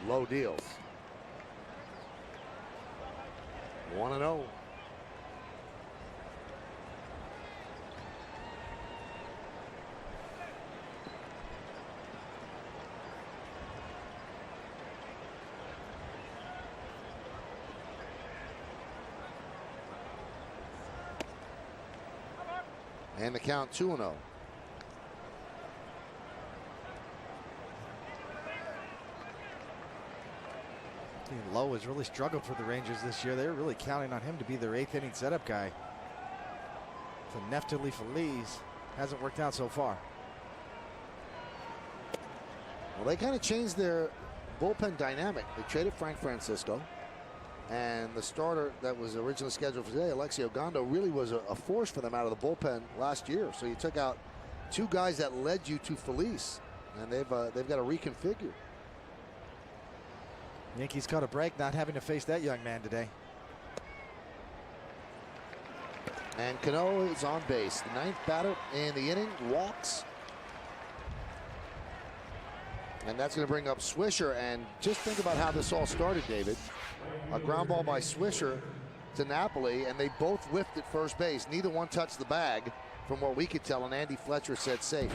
Low deals. 1-0. And the count 2-0. Lowe has really struggled for the Rangers this year. They're really counting on him to be their 8th inning setup guy. So Neftali Feliz hasn't worked out so far. Well, they kind of changed their bullpen dynamic. They traded Frank Francisco, and the starter that was originally scheduled for today, Alexi Ogando, really was a force for them out of the bullpen last year. So you took out 2 guys that led you to Feliz, and they've got to reconfigure. Yankees caught a break not having to face that young man today. And Cano is on base. The 9th batter in the inning, walks. And that's going to bring up Swisher. And just think about how this all started, David. A ground ball by Swisher to Napoli, and they both whiffed at first base. Neither one touched the bag, from what we could tell, and Andy Fletcher said safe.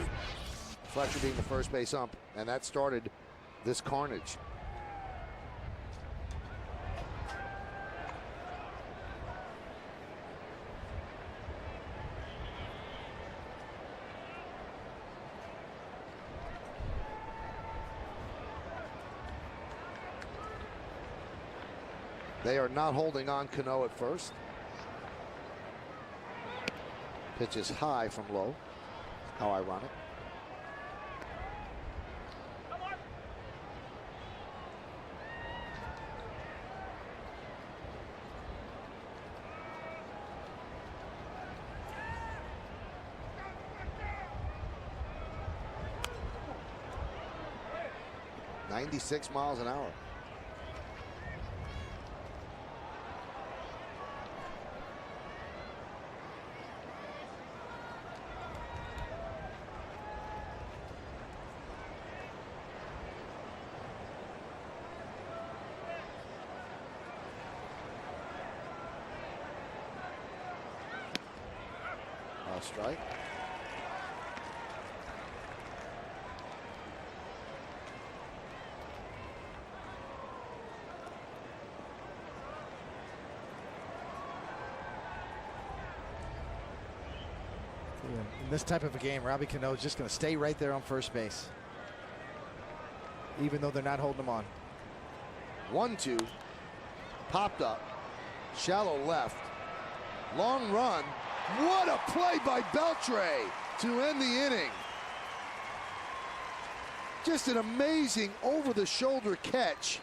Fletcher being the first base ump, and that started this carnage. They are not holding on Cano at first. Pitch is high from Lowe. How ironic. .96 miles an hour. Strike. In this type of a game, Robbie Cano is just going to stay right there on first base, even though they're not holding him on. 1-2, popped up, shallow left, long run. What a play by Beltre to end the inning. Just an amazing over-the-shoulder catch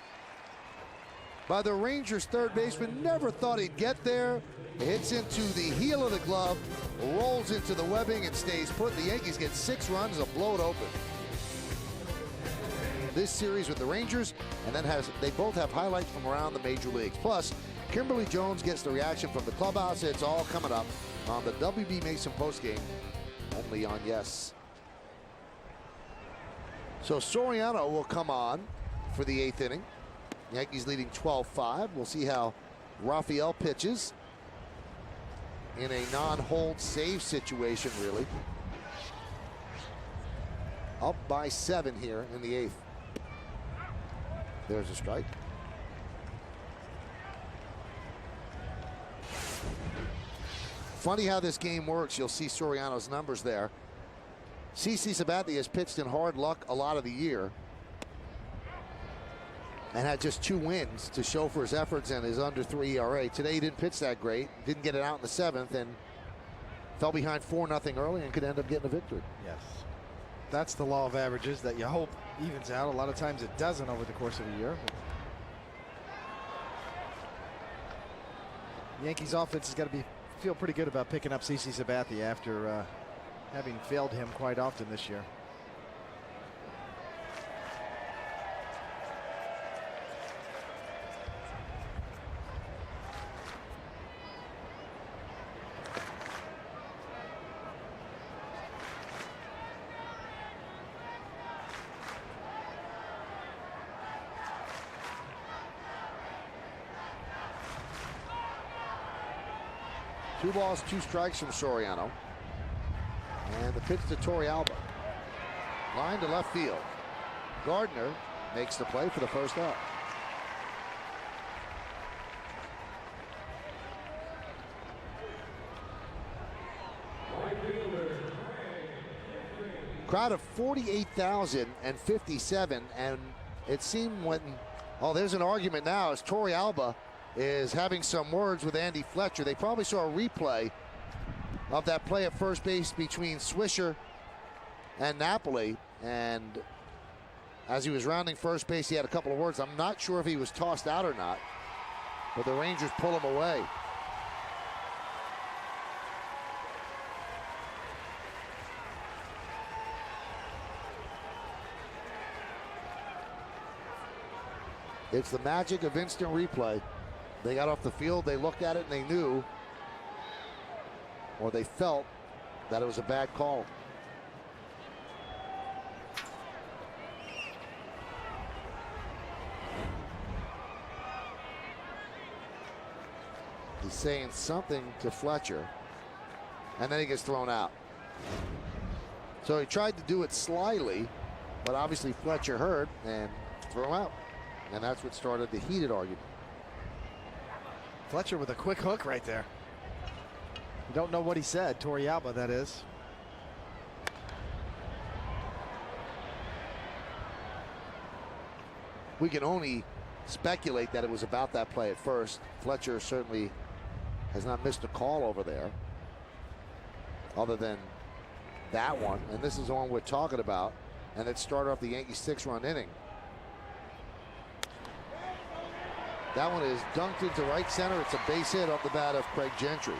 by the Rangers third baseman. Never thought he'd get there. It hits into the heel of the glove, rolls into the webbing, and stays put. The Yankees get 6 runs and blow it open. This series with the Rangers, and then they both have highlights from around the major leagues. Plus, Kimberly Jones gets the reaction from the clubhouse. It's all coming up on the WB Mason postgame, only on Yes. So Soriano will come on for the 8th inning. Yankees leading 12-5. We'll see how Rafael pitches in a non-hold save situation, really. Up by 7 here in the 8th. There's a strike. Funny how this game works. You'll see Soriano's numbers there. CC Sabathia has pitched in hard luck a lot of the year and had just 2 wins to show for his efforts and his under 3 ERA. Today he didn't pitch that great, didn't get it out in the 7th, and fell behind 4-0 early and could end up getting a victory. Yes. That's the law of averages that you hope evens out. A lot of times it doesn't over the course of a year. The Yankees offense has got to feel pretty good about picking up CC Sabathia after having failed him quite often this year. Two balls, 2 strikes from Soriano. And the pitch to Torrealba. Line to left field. Gardner makes the play for the first out. Crowd of 48,057, and it seemed when, oh, there's an argument now as Torrealba is having some words with Andy Fletcher. They probably saw a replay of that play at first base between Swisher and Napoli, and as he was rounding first base, he had a couple of words. I'm not sure if he was tossed out or not, but the Rangers pull him away. It's the magic of instant replay. They got off the field, they looked at it, and they knew, or they felt, that it was a bad call. He's saying something to Fletcher, and then he gets thrown out. So he tried to do it slyly, but obviously Fletcher heard and threw him out. And that's what started the heated argument. Fletcher with a quick hook right there. You don't know what he said, Torrealba, that is. We can only speculate that it was about that play at first. Fletcher certainly has not missed a call over there, other than that one. And this is the one we're talking about. And it started off the Yankees' 6-run inning. That one is dunked into right center. It's a base hit off the bat of Craig Gentry.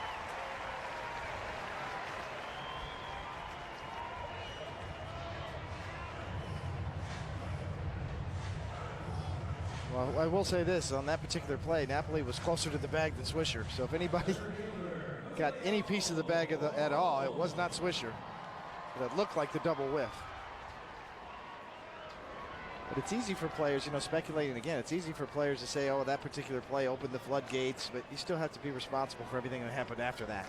Well, I will say this, on that particular play, Napoli was closer to the bag than Swisher. So if anybody got any piece of the bag at all, it was not Swisher. But it looked like the double whiff. But it's easy for players, you know, speculating again, it's easy for players to say, oh, that particular play opened the floodgates, but you still have to be responsible for everything that happened after that.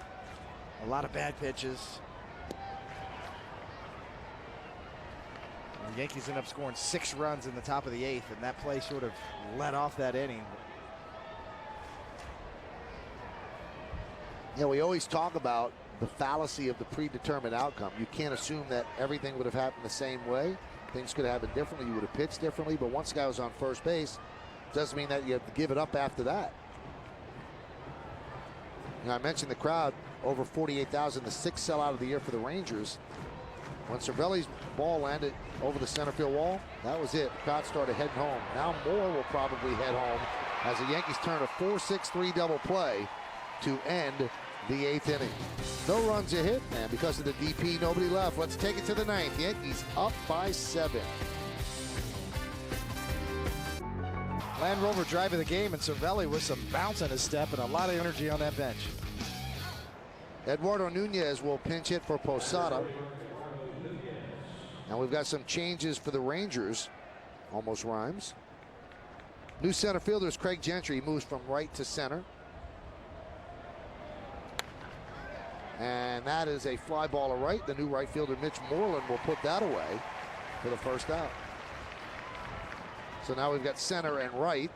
A lot of bad pitches. And the Yankees end up scoring 6 runs in the top of the 8th, and that play sort of led off that inning. You know, we always talk about the fallacy of the predetermined outcome. You can't assume that everything would have happened the same way. Things could have happened differently. You would have pitched differently. But once the guy was on first base, doesn't mean that you have to give it up after that. You know, I mentioned the crowd, over 48,000, the 6th sellout of the year for the Rangers. When Cervelli's ball landed over the center field wall, that was it. The crowd started heading home. Now Moore will probably head home as the Yankees turn a 4-6-3 double play to end the 8th inning. No runs a hit, and because of the DP, nobody left. Let's take it to the 9th. Yankees up by 7. Land Rover drive of the game, and Cervelli with some bounce on his step and a lot of energy on that bench. Eduardo Nunez will pinch hit for Posada. And we've got some changes for the Rangers. Almost rhymes. New center fielder is Craig Gentry. He moves from right to center. And that is a fly ball to right. The new right fielder, Mitch Moreland, will put that away for the first out. So now we've got center and right.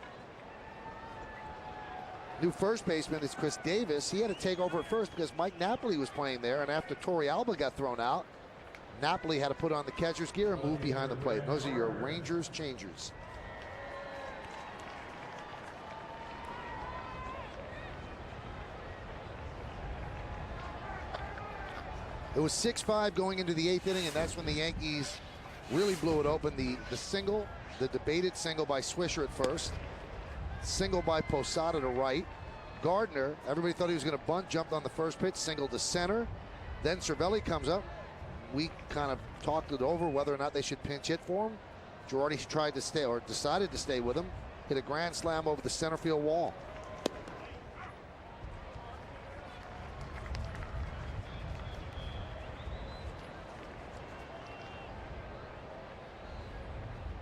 New first baseman is Chris Davis. He had to take over at first because Mike Napoli was playing there. And after Torrey Alba got thrown out, Napoli had to put on the catcher's gear and move behind the plate. Those are your Rangers changers. It was 6-5 going into the 8th inning, and that's when the Yankees really blew it open. The single, the debated single by Swisher at first. Single by Posada to right. Gardner, everybody thought he was going to bunt, jumped on the first pitch, single to center. Then Cervelli comes up. We kind of talked it over whether or not they should pinch hit for him. Girardi tried to stay, or decided to stay with him. Hit a grand slam over the center field wall.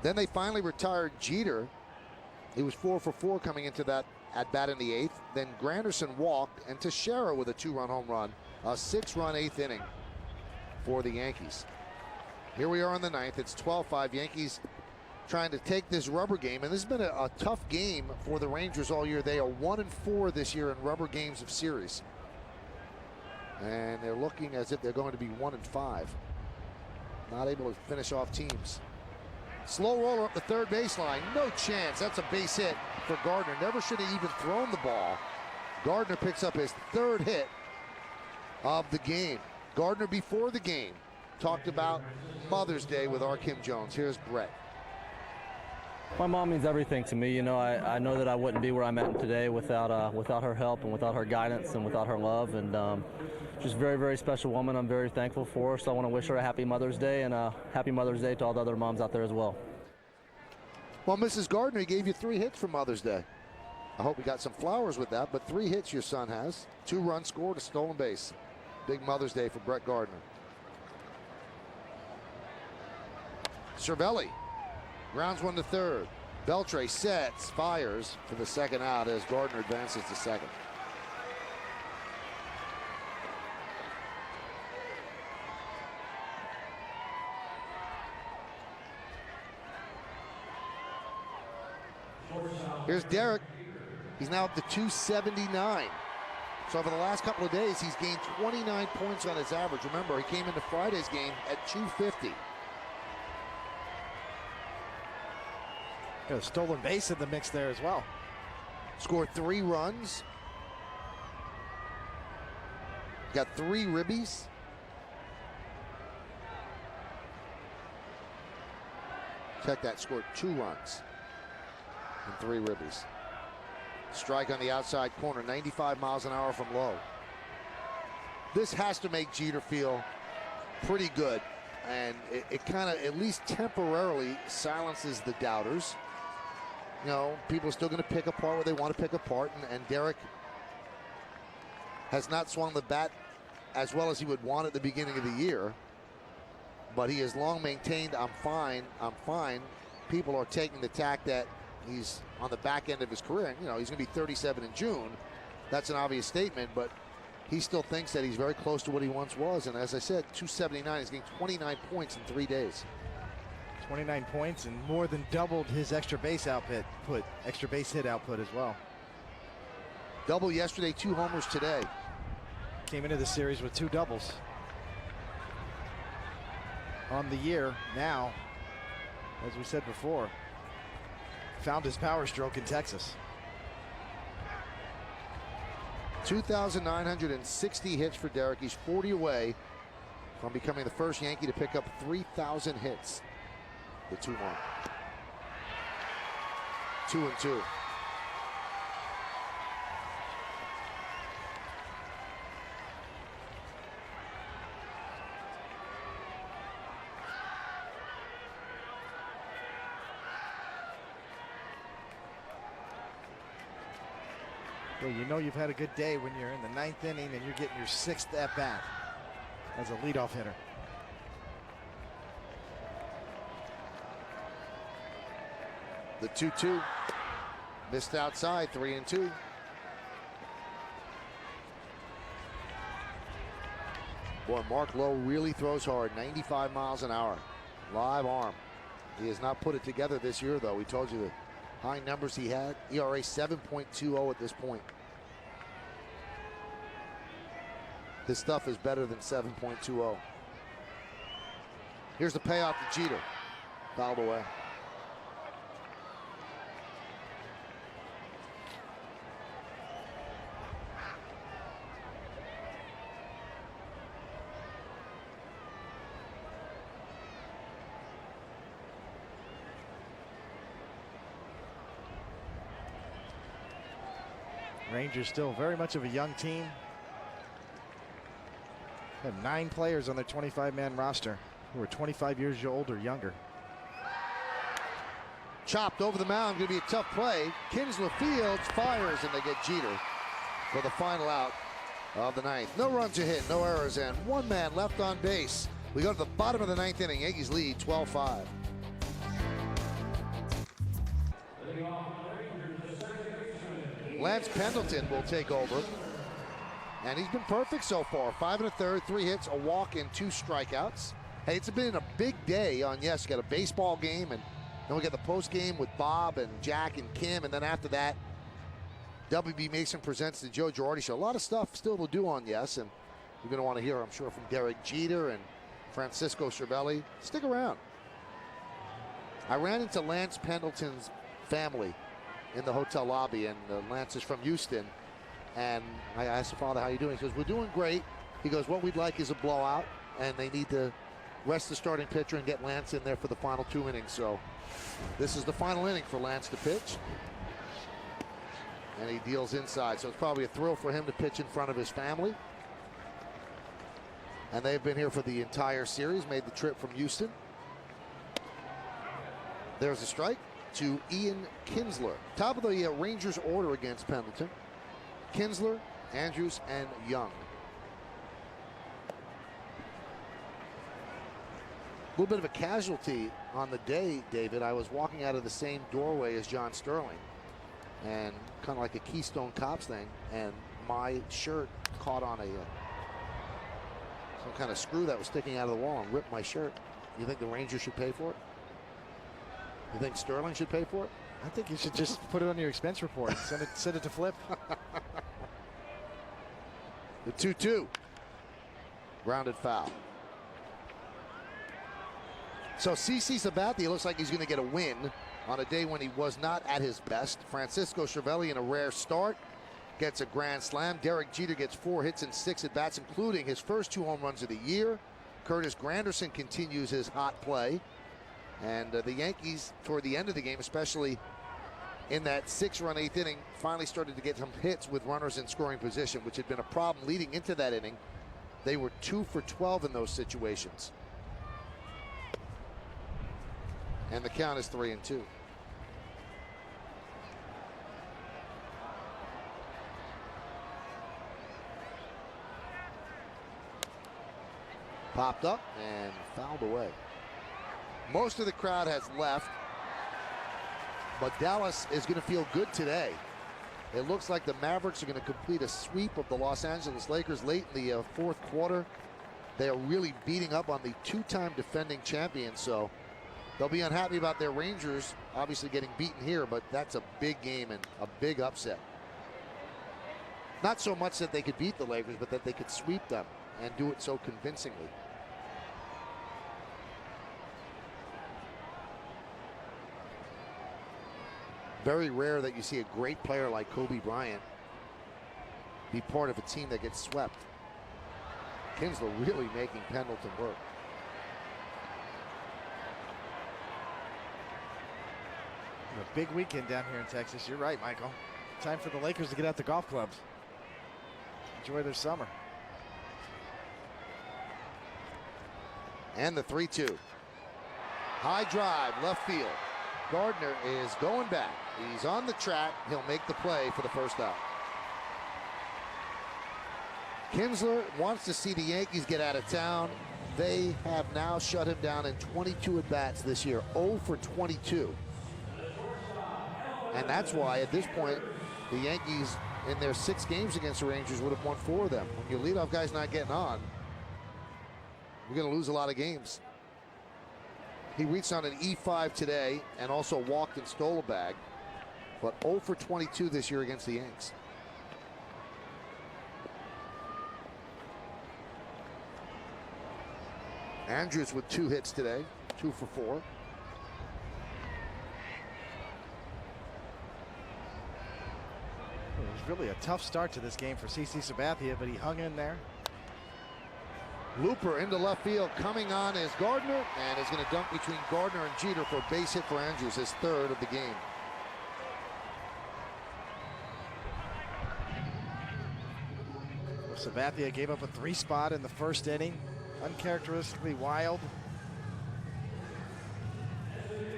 Then they finally retired Jeter. He was 4 for 4 coming into that at bat in the 8th. Then Granderson walked, and Teixeira with a 2-run home run. A 6-run 8th inning for the Yankees. Here we are in the 9th. It's 12-5. Yankees trying to take this rubber game, and this has been a tough game for the Rangers all year. They are 1-4 this year in rubber games of series, and they're looking as if they're going to be 1-5. Not able to finish off teams. Slow roller up the third baseline. No chance. That's a base hit for Gardner. Never should have even thrown the ball. Gardner picks up his 3rd hit of the game. Gardner, before the game, talked about Mother's Day with our Kim Jones. Here's Brett. My mom means everything to me. You know, I know that I wouldn't be where I'm at today without her help and without her guidance and without her love. And just a very, very special woman. I'm very thankful for her. So I want to wish her a happy Mother's Day, and a happy Mother's Day to all the other moms out there as well. Well, Mrs. Gardner, he gave you 3 hits for Mother's Day. I hope you got some flowers with that, but 3 hits your son has. 2 runs scored, a stolen base. Big Mother's Day for Brett Gardner. Cervelli grounds one to third. Beltre sets, fires for the second out as Gardner advances to second. Here's Derek. He's now up to 279. So over the last couple of days, he's gained 29 points on his average. Remember, he came into Friday's game at 250. Got a stolen base in the mix there as well. Scored 3 runs. Got 3 ribbies. Check that, scored 2 runs and 3 ribbies. Strike on the outside corner, 95 miles an hour from low. This has to make Jeter feel pretty good, and it kind of, at least temporarily, silences the doubters. You know, people are still going to pick apart what they want to pick apart, and Derek has not swung the bat as well as he would want at the beginning of the year, but he has long maintained, I'm fine, I'm fine. People are taking the tack that he's on the back end of his career, and you know, he's going to be 37 in June. That's an obvious statement, but he still thinks that he's very close to what he once was, and as I said, 279, he's getting 29 points in 3 days. 29 points and more than doubled his extra base hit output as well. Double yesterday, 2 homers today. came into the series with 2 doubles on the year. Now, as we said before, found his power stroke in Texas. 2,960 hits for Derek. He's 40 away from becoming the first Yankee to pick up 3,000 hits. The 2-1. 2-2. Well, you know you've had a good day when you're in the 9th inning and you're getting your 6th at bat as a leadoff hitter. The 2-2. Missed outside, 3-2. Boy, Mark Lowe really throws hard, 95 miles an hour. Live arm. He has not put it together this year, though. We told you the high numbers he had. ERA 7.20 at this point. His stuff is better than 7.20. Here's the payoff to Jeter. Fouled away. Rangers still very much of a young team. Have 9 players on their 25-man roster who are 25 years old or younger. Chopped over the mound, going to be a tough play. Kinsler fields, fires, and they get Jeter for the final out of the 9th. No runs a hit, no errors, and 1 man left on base. We go to the bottom of the 9th inning. Yankees lead 12-5. Lance Pendleton will take over. And he's been perfect so far. 5 1/3, 3 hits, a walk, and 2 strikeouts. Hey, it's been a big day on Yes. Got a baseball game, and then we got the post game with Bob and Jack and Kim, and then after that, WB Mason presents the Joe Girardi Show. A lot of stuff still to do on Yes, and you're going to want to hear, I'm sure, from Derek Jeter and Francisco Cervelli. Stick around. I ran into Lance Pendleton's family in the hotel lobby, and Lance is from Houston. And I asked the father, how you doing? He goes, we're doing great. He goes, what we'd like is a blowout, and they need to rest the starting pitcher and get Lance in there for the final 2 innings. So this is the final inning for Lance to pitch. And he deals inside. So it's probably a thrill for him to pitch in front of his family. And they've been here for the entire series, made the trip from Houston. There's a strike to Ian Kinsler. Top of the Rangers order against Pendleton. Kinsler, Andrews, and Young. A little bit of a casualty on the day, David. I was walking out of the same doorway as John Sterling, and kind of like a Keystone Cops thing, and my shirt caught on some kind of screw that was sticking out of the wall and ripped my shirt. You think the Rangers should pay for it? You think Sterling should pay for it? I think you should just put it on your expense report. Send it to Flip. The 2-2. Grounded foul. So CC Sabathia looks like he's going to get a win on a day when he was not at his best. Francisco Cervelli, in a rare start, gets a grand slam. Derek Jeter gets 4 hits and 6 at bats, including his first 2 home runs of the year. Curtis Granderson continues his hot play. And the Yankees, toward the end of the game, especially in that 6-run 8th inning, finally started to get some hits with runners in scoring position, which had been a problem leading into that inning. They were 2 for 12 in those situations. And the count is 3-2. Popped up and fouled away. Most of the crowd has left, but Dallas is going to feel good today. It looks like the Mavericks are going to complete a sweep of the Los Angeles Lakers late in the 4th quarter. They are really beating up on the 2-time defending champions, so they'll be unhappy about their Rangers obviously getting beaten here, but that's a big game and a big upset. Not so much that they could beat the Lakers, but that they could sweep them and do it so convincingly. Very rare that you see a great player like Kobe Bryant be part of a team that gets swept. Kinsler really making Pendleton work. A big weekend down here in Texas. You're right, Michael. Time for the Lakers to get out the golf clubs. Enjoy their summer. And the 3-2. High drive, left field. Gardner is going back. He's on the track. He'll make the play for the first out. Kinsler wants to see the Yankees get out of town. They have now shut him down in 22 at-bats this year, 0 for 22. And that's why, at this point, the Yankees, in their 6 games against the Rangers, would have won 4 of them. When your leadoff guy's not getting on, you're going to lose a lot of games. He reached on an E5 today and also walked and stole a bag, but 0 for 22 this year against the Yanks. Andrews with 2 hits today, 2 for 4. It was really a tough start to this game for CC Sabathia, but he hung in there. Looper into left field, coming on is Gardner, and is going to dunk between Gardner and Jeter for a base hit for Andrews, his 3rd of the game. Well, Sabathia gave up a 3 spot in the first inning. Uncharacteristically wild.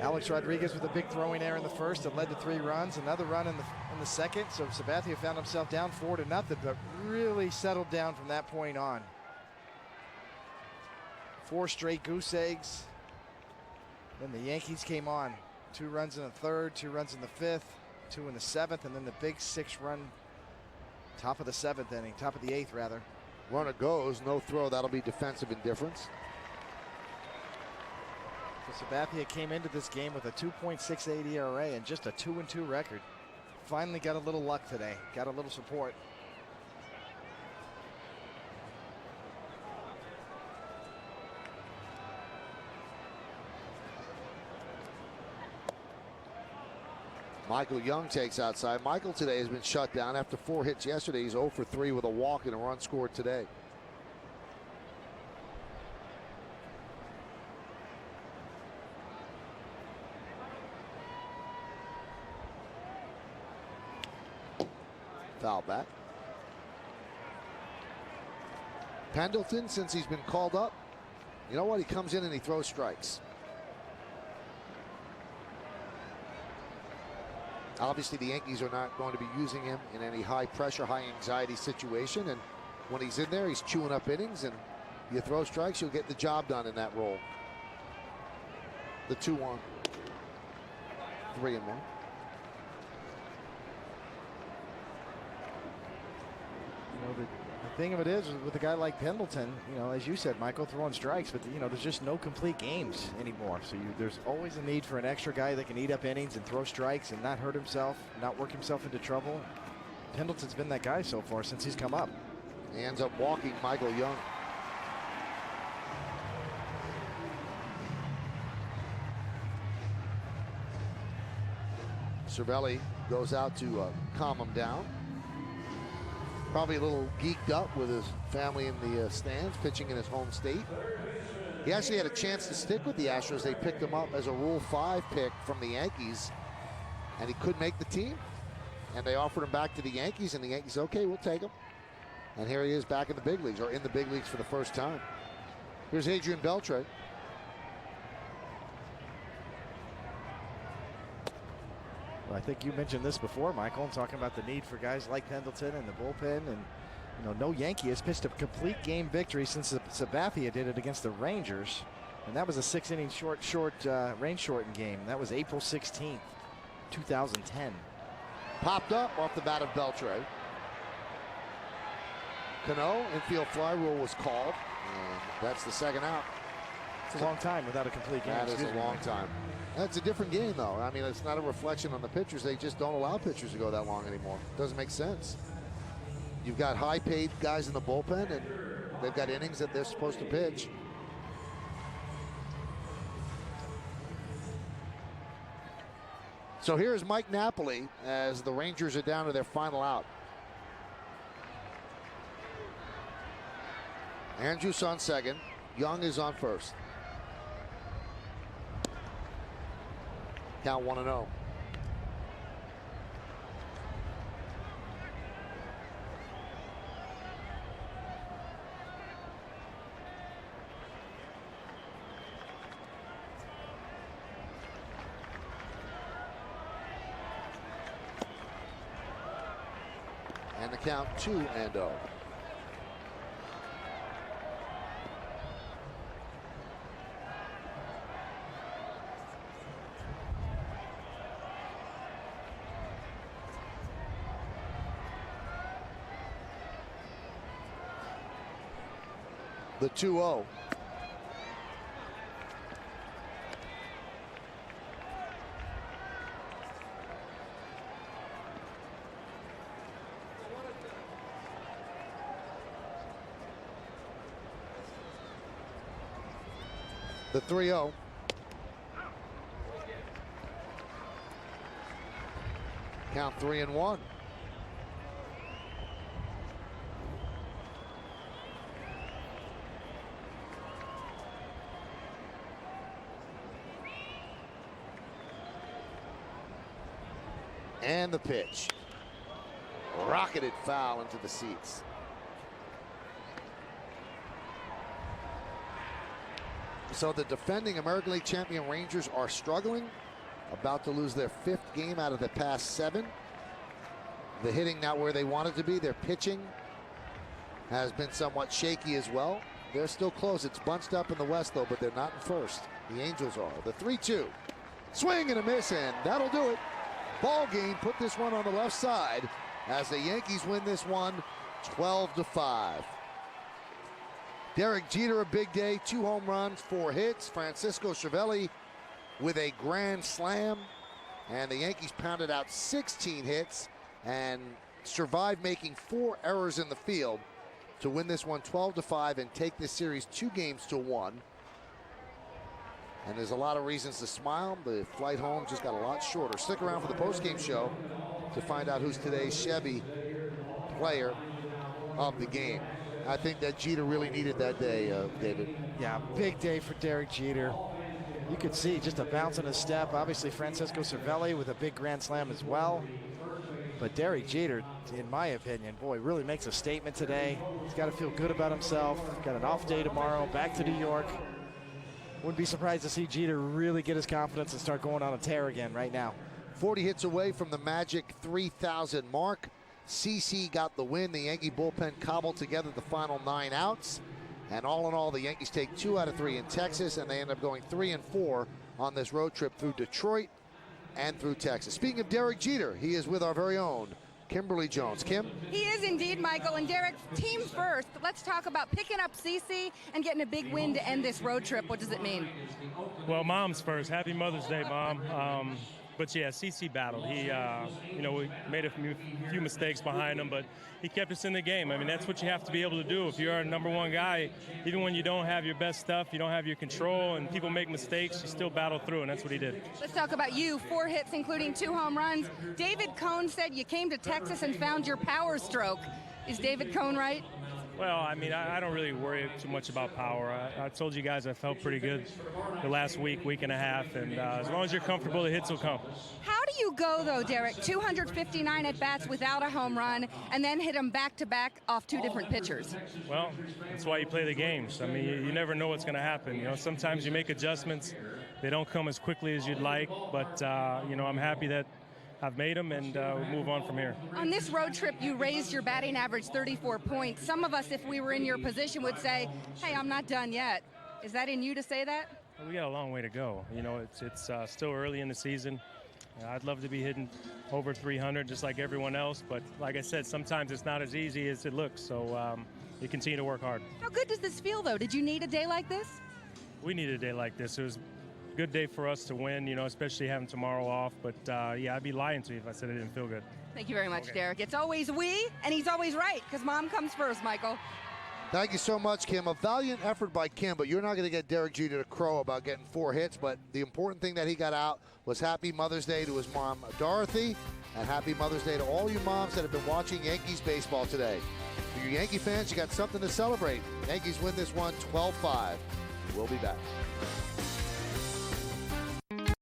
Alex Rodriguez with a big throwing error in the first that led to 3 runs. Another run in the second. So Sabathia found himself down 4-0, but really settled down from that point on. 4 straight goose eggs. Then the Yankees came on. 2 runs in the 3rd, 2 runs in the 5th, 2 in the 7th, and then the big 6-run top of the 7th inning, top of the 8th rather. Runner goes, no throw. That'll be defensive indifference. So Sabathia came into this game with a 2.68 ERA and just a 2-2 record. Finally got a little luck today, got a little support. Michael Young takes outside. Michael today has been shut down after 4 hits yesterday. He's 0 for 3 with a walk and a run scored today. Foul back. Pendleton, since he's been called up, you know what? He comes in and he throws strikes. Obviously, the Yankees are not going to be using him in any high pressure, high anxiety situation. And when he's in there, he's chewing up innings. And you throw strikes, you'll get the job done in that role. The 2-1. 3-1. The thing of it is, with a guy like Pendleton, as you said, Michael, throwing strikes, but there's just no complete games anymore. So there's always a need for an extra guy that can eat up innings and throw strikes and not hurt himself, not work himself into trouble. Pendleton's been that guy so far since he's come up. He ends up walking Michael Young. Cervelli goes out to calm him down. Probably a little geeked up with his family in the stands, pitching in his home state. He actually had a chance to stick with the Astros. They picked him up as a Rule 5 pick from the Yankees, and he couldn't make the team. And they offered him back to the Yankees, and the Yankees said, okay, we'll take him. And here he is back in the big leagues, or in the big leagues for the first time. Here's Adrian Beltre. I think you mentioned this before, Michael, talking about the need for guys like Pendleton and the bullpen. And, no Yankee has pitched a complete game victory since Sabathia did it against the Rangers. And that was a 6-inning rain-shortened game. That was April 16th, 2010. Popped up off the bat of Beltre. Cano, infield fly rule was called. And that's the 2nd out. It's a long time without a complete game. That is a long time. That's a different game, though. I mean, it's not a reflection on the pitchers. They just don't allow pitchers to go that long anymore. Doesn't make sense. you've got high-paid guys in the bullpen, and they've got innings that they're supposed to pitch. So here's Mike Napoli as the Rangers are down to their final out. Andrews on second. Young is on first. Count 1-0. And the count 2-0. The 2-0. The 3-0. Count 3-1. And the pitch. Rocketed foul into the seats. So the defending American League champion Rangers are struggling, about to lose their 5th game out of the past 7. The hitting not where they want it to be. Their pitching has been somewhat shaky as well. They're still close. It's bunched up in the West though, but they're not in first. The Angels are. The 3-2. Swing and a miss, and that'll do it. Ball game, put this one on the left side as the Yankees win this one 12-5. Derek Jeter, a big day, 2 home runs, 4 hits. Francisco Cervelli with a grand slam. And the Yankees pounded out 16 hits and survived making 4 errors in the field to win this one 12-5 and take this series 2-1. And there's a lot of reasons to smile. The flight home just got a lot shorter. Stick around for the postgame show to find out who's today's Chevy player of the game. I think that Jeter really needed that day, David. Yeah, big day for Derek Jeter. You could see just a bounce in his step. Obviously, Francisco Cervelli with a big grand slam as well. But Derek Jeter, in my opinion, boy, really makes a statement today. He's got to feel good about himself. Got an off day tomorrow, back to New York. Wouldn't be surprised to see Jeter really get his confidence and start going on a tear again right now. 40 hits away from the magic 3,000 mark. CC got the win. The Yankee bullpen cobbled together the final 9 outs. And all in all, the Yankees take 2 out of 3 in Texas, and they end up going 3-4 on this road trip through Detroit and through Texas. Speaking of Derek Jeter, he is with our very own Kimberly Jones. Kim? He is indeed, Michael. And Derek, team first. Let's talk about picking up CC and getting a big win to end this road trip. What does it mean? Well, mom's first. Happy Mother's Day, Mom. But yeah, CC battled. He, we made a few mistakes behind him, but he kept us in the game. I mean, that's what you have to be able to do. If you're a #1 guy, even when you don't have your best stuff, you don't have your control, and people make mistakes, you still battle through, and that's what he did. Let's talk about you. 4 hits, including 2 home runs. David Cone said you came to Texas and found your power stroke. Is David Cone right? Well, I mean, I don't really worry too much about power. I told you guys I felt pretty good the last week and a half, and as long as you're comfortable, the hits will come. How do you go, though, Derek? 259 at-bats without a home run, and then hit them back-to-back off 2 different pitchers? Well, that's why you play the games. I mean, you never know what's going to happen. You know, sometimes you make adjustments. They don't come as quickly as you'd like, but, I'm happy that I've made them, and we'll move on from here. On this road trip, you raised your batting average 34 points. Some of us, if we were in your position, would say, hey, I'm not done yet. Is that in you to say that? Well, we got a long way to go. You know, it's still early in the season. I'd love to be hitting over 300 just like everyone else, but like I said, sometimes it's not as easy as it looks, so you continue to work hard. How good does this feel, though? Did you need a day like this? We need a day like this. It was good day for us to win, especially having tomorrow off. But, yeah, I'd be lying to you if I said it didn't feel good. Thank you very much, Okay. Derek. It's always we, and he's always right, because Mom comes first, Michael. Thank you so much, Kim. A valiant effort by Kim, but you're not going to get Derek Jeter to crow about getting 4 hits. But the important thing that he got out was Happy Mother's Day to his mom, Dorothy, and Happy Mother's Day to all you moms that have been watching Yankees baseball today. For you Yankee fans, you got something to celebrate. Yankees win this one 12-5. We'll be back.